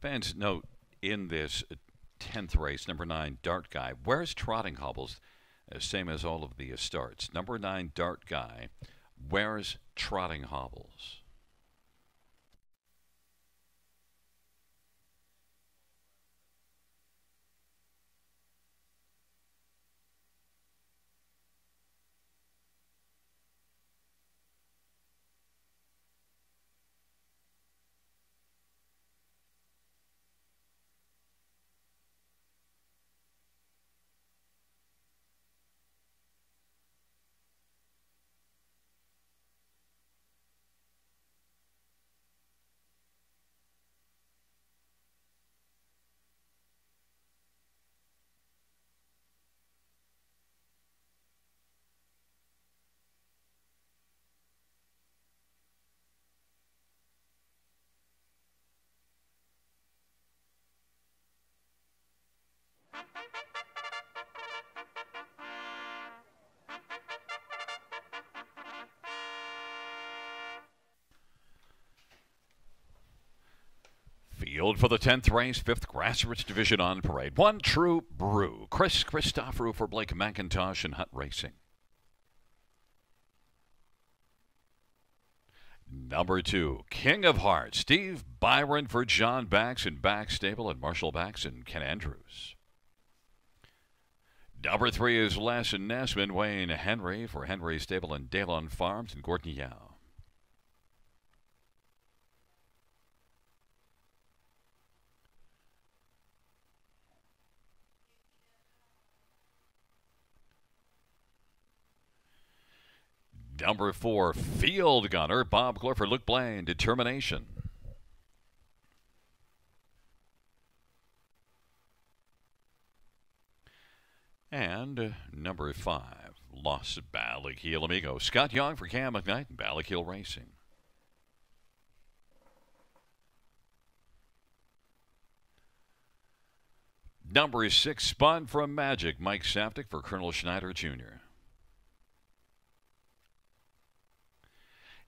Fans note in this 10th race, number 9, Dart Guy, wears trotting hobbles, same as all of the starts. Number 9, Dart Guy, wears trotting hobbles. Field for the 10th race, 5th grassroots division on parade. 1, True Brew. Chris Christoforou for Blake McIntosh and Hut Racing. Number 2, King of Hearts, Steve Byron for John Bax and Bax Stable and Marshall Bax and Ken Andrews. Number 3 is Les and Nesman, Wayne Henry for Henry Stable and Dalon Farms and Gordon Yao. Number 4, Field Gunner, Bob Clifford, Luke Blaine, Determination. And number 5, Los Ballakeel Amigo, Scott Young for Cam McKnight and Ballakeel Racing. Number 6, Spun from Magic, Mike Saftik for Colonel Schneider Jr.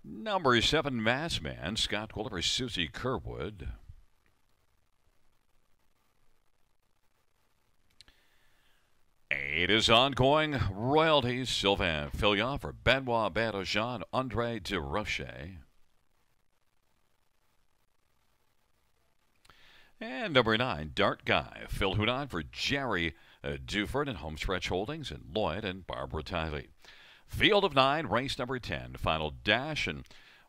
Number 7, Mass Man, Scott Quiller for Susie Kerwood. Eight is Ongoing Royalties, Sylvain Filion for Benoit Badojan, Andre de Rocher. And number 9, Dart Guy, Phil Hunan for Jerry Duford and Homestretch Holdings, and Lloyd and Barbara Tiley. Field of 9, race number 10, final dash, and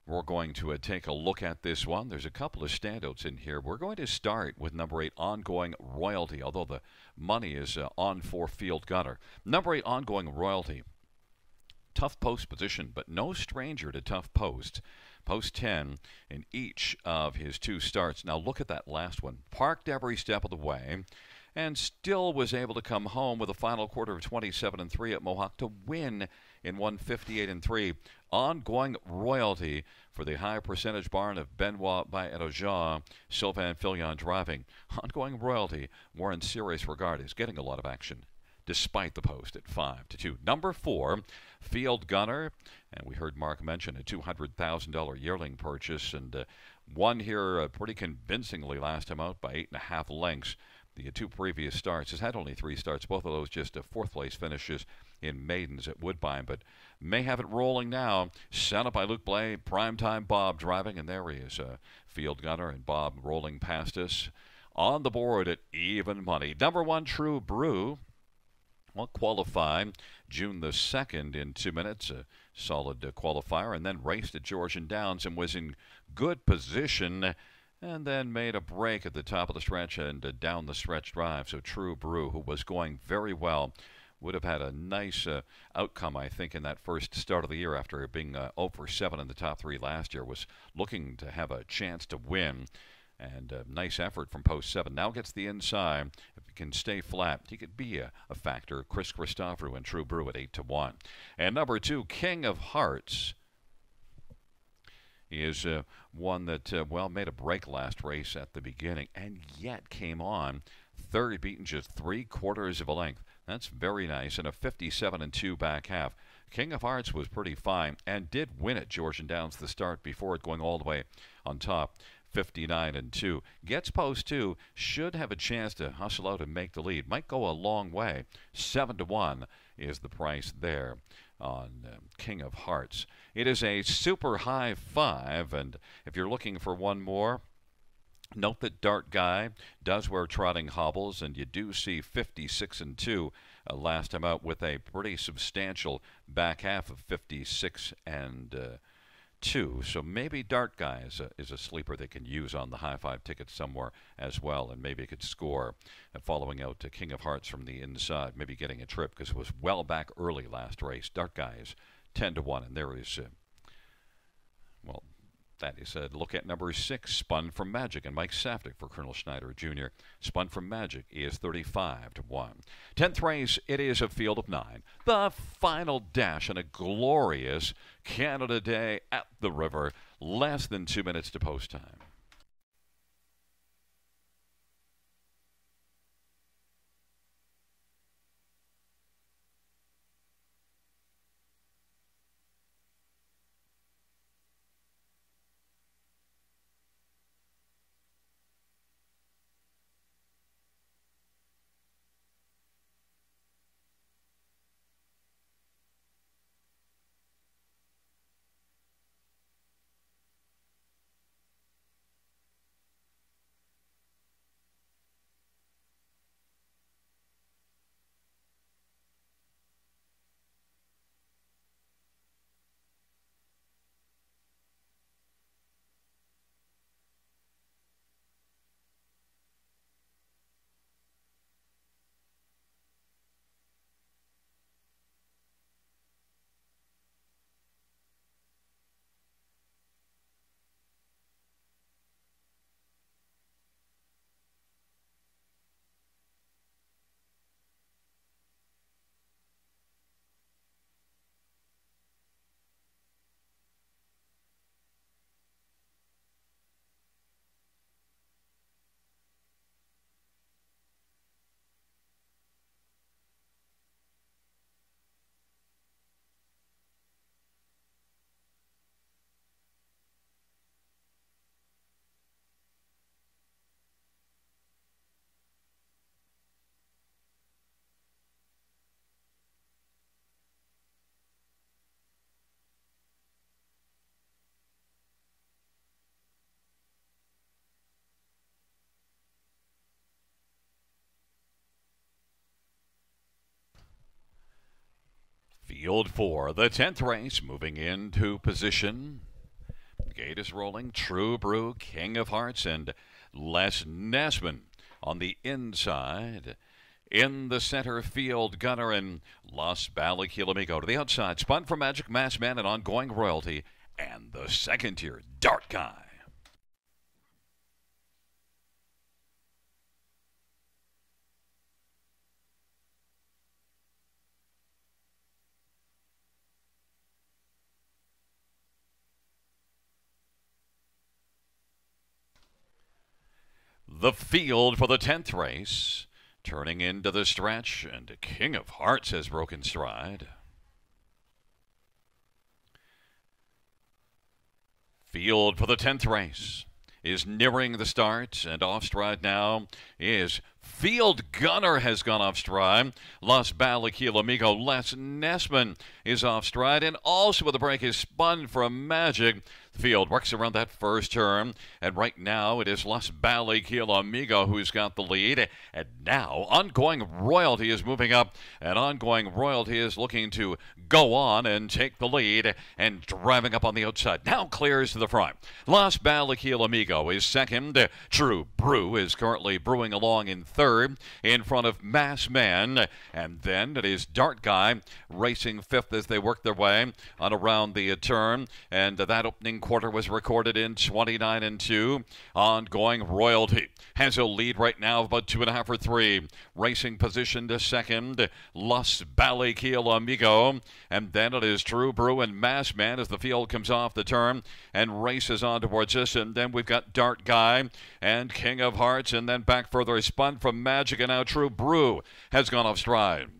we're going to take a look at this one. There's a couple of standouts in here. We're going to start with number 8, Ongoing Royalty, although the money is on for Field Gunner. Number 8, Ongoing Royalty. Tough post position, but no stranger to tough posts. Post 10 in each of his 2 starts. Now look at that last one. Parked every step of the way and still was able to come home with a final quarter of 27-3 at Mohawk to win in 158-3. Ongoing Royalty for the high percentage barn of Benoit by Edoja, Sylvain Filion driving. Ongoing Royalty, more in serious regard, is getting a lot of action despite the post at 5-2. Number 4, Field Gunner, and we heard Mark mention a $200,000 yearling purchase, and won here pretty convincingly last time out by 8.5 lengths. The 2 previous starts has had only 3 starts, both of those just 4th place finishes in maidens at Woodbine, but may have it rolling now. Sent up by Luke Blay, Primetime Bob driving, and there he is, Field Gunner, and Bob rolling past us on the board at even money. Number 1, True Brew. Well, qualified June the 2nd in 2 minutes, a solid qualifier, and then raced at Georgian Downs and was in good position, and then made a break at the top of the stretch and down the stretch drive. So True Brew, who was going very well, would have had a nice outcome, I think, in that first start of the year after being 0 for 7 in the top 3 last year, was looking to have a chance to win. And a nice effort from post 7. Now gets the inside. If he can stay flat, he could be a factor. Chris Christoforou and True Brew at 8-1. And number 2, King of Hearts, is one that, made a break last race at the beginning and yet came on third, beaten just 3/4 of a length. That's very nice. And a 57-2 back half. King of Hearts was pretty fine and did win at Georgian Downs the start before it going all the way on top. 59-2. Gets post 2, should have a chance to hustle out and make the lead. Might go a long way. 7-1 is the price there on King of Hearts. It is a super high 5, and if you're looking for one more, note that Dart Guy does wear trotting hobbles, and you do see 56-2 last time out with a pretty substantial back half of 56-2. So maybe Dart Guy is a sleeper they can use on the high 5 ticket somewhere as well, and maybe it could score following out to King of Hearts from the inside, maybe getting a trip because it was well back early last race. Dart Guy is 10-1, and there is, that is a look at number 6, Spun from Magic, and Mike Saftik for Colonel Schneider Jr. Spun from Magic is 35-1. 10th race, it is a field of 9. The final dash on a glorious Canada Day at the River. Less than 2 minutes to post time. Field 4, the 10th race, moving into position. Gate is rolling. True Brew, King of Hearts, and Les Nesman on the inside. In the center, Field Gunner and Los Balaquilamigo to the outside. Spun for Magic Mass Man and Ongoing Royalty. And the second tier, Dart Guy. The field for the 10th race, turning into the stretch, and King of Hearts has broken stride. Field for the 10th race is nearing the start, and off stride now is Field Gunner has gone off stride. Los Balaquilamigo, Les Nesman is off stride, and also with the break is Spun from Magic. Field works around that first turn, and right now it is Los Balaquilamigo who's got the lead. And now Ongoing Royalty is moving up, and Ongoing Royalty is looking to go on and take the lead, and driving up on the outside. Now clears to the front. Los Balaquilamigo is second. True Brew is currently brewing along in third, in front of Mass Man, and then it is Dart Guy racing fifth as they work their way on around the turn, and that opening quarter was recorded in 29 and 2. Ongoing Royalty has a lead right now of about 2.5 or 3. Racing position to second, Los Balaquilamigo, and then it is True Brew and Mass Man as the field comes off the turn and races on towards us. And then we've got Dart Guy and King of Hearts, and then back further is Spun from Magic, and now True Brew has gone off stride.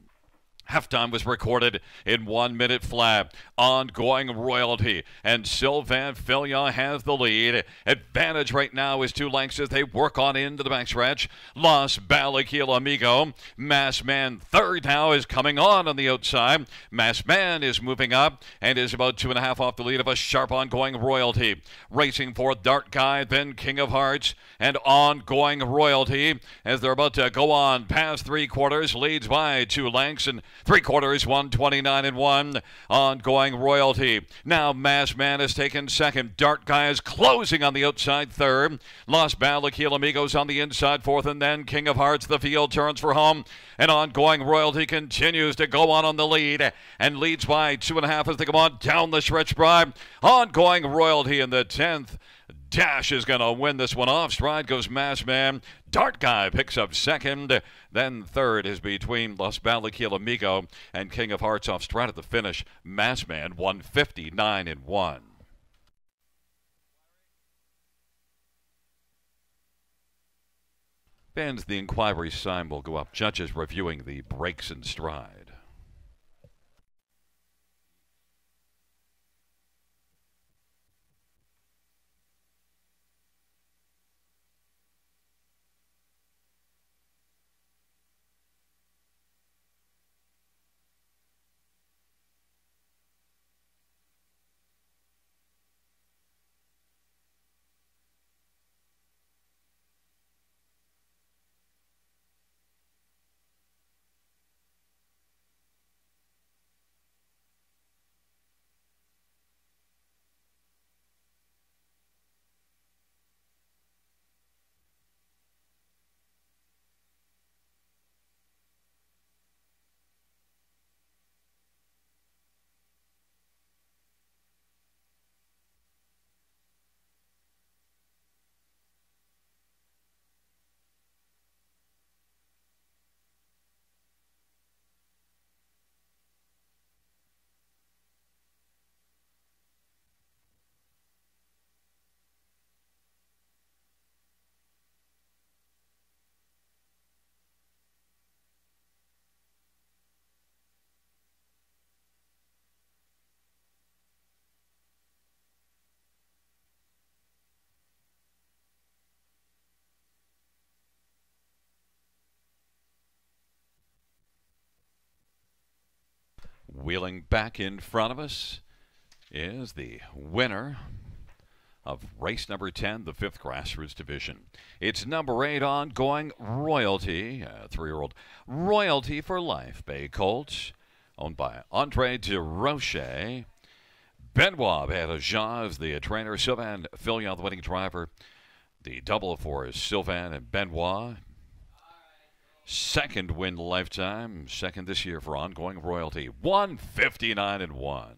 Halftime was recorded in 1 minute flat. Ongoing Royalty and Sylvain Filion has the lead. Advantage right now is 2 lengths as they work on into the backstretch. Los Balaquilamigo. Mass Man third now is coming on the outside. Mass Man is moving up and is about 2.5 off the lead of a sharp Ongoing Royalty. Racing for Dart Guy, then King of Hearts, and Ongoing Royalty as they're about to go on past 3/4. Leads by 2 lengths, and 3/4, 129 and 1. Ongoing Royalty. Now Mass Man has taken second. Dart Guy is closing on the outside third. Los Balaquilamigo's on the inside fourth, and then King of Hearts. The field turns for home, and Ongoing Royalty continues to go on the lead and leads by 2.5 as they come on down the stretch drive. Ongoing Royalty in the 10th. Dash is going to win this one. Off stride goes Mass Man. Dart Guy picks up second. Then third is between Los Balaquilamigo and King of Hearts. Off stride at the finish. Mass Man 159 and 1. Bands the inquiry sign will go up. Judges reviewing the breaks in stride. Wheeling back in front of us is the winner of race number 10, the 5th Grassroots Division. It's number 8, Ongoing Royalty, a 3-year-old Royalty for Life Bay Colts. owned by Andre DeRoche. Benoit Bergeron is the trainer. Sylvain Filion, the winning driver. The double for Sylvain and Benoit. Second win lifetime. Second this year for ongoing royalty. 159-1.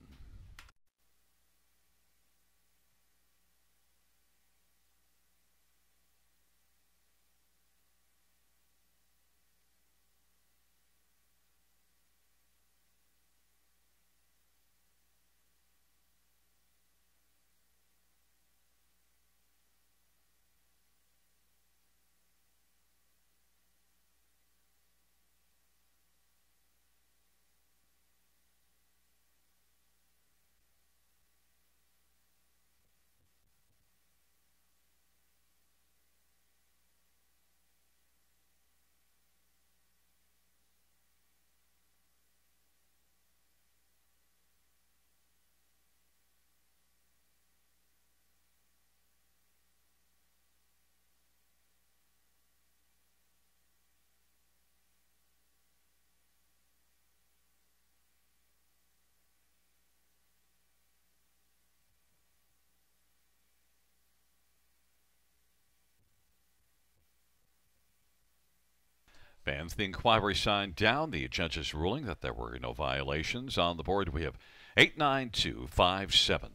Fans, the inquiry signed down the judge's ruling that there were no violations. On the board, we have 89257.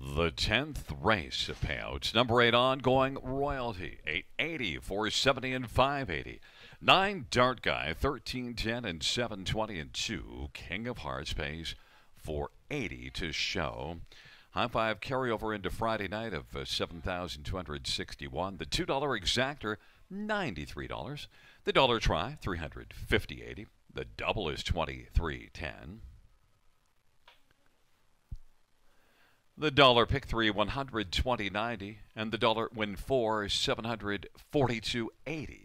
The 10th race of payouts. Number 8, ongoing royalty. 880, 470, and 580. 9, Dart Guy, 1310 and 720 and 2. King of Hearts pays 480 to show. High five carryover into Friday night of 7,261. The $2 exactor, $93. The dollar try, $350.80. The double is $23.10. The dollar pick 3, $120.90, and the dollar win 4, $742.80.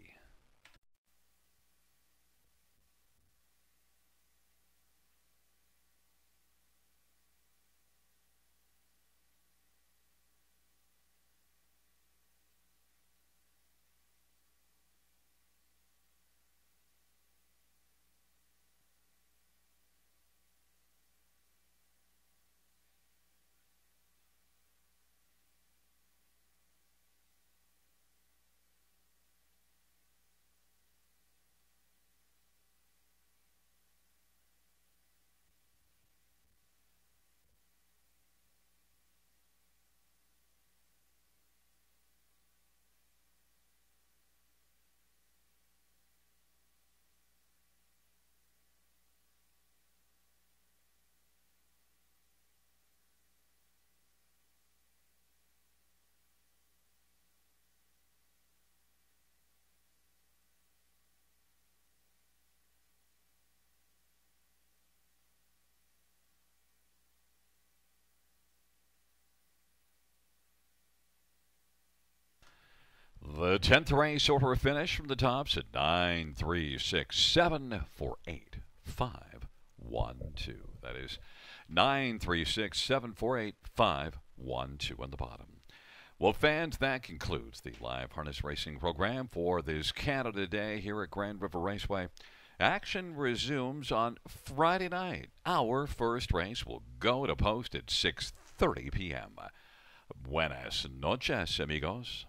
The 10th race order finish from the tops at 9, 3, 6, 7, 4, 8, 5, 1, 2. That is 9, 3, 6, 7, 4, 8, 5, 1, 2 on the bottom. Well, fans, that concludes the live harness racing program for this Canada Day here at Grand River Raceway. Action resumes on Friday night. Our first race will go to post at 6:30 p.m. Buenas noches, amigos.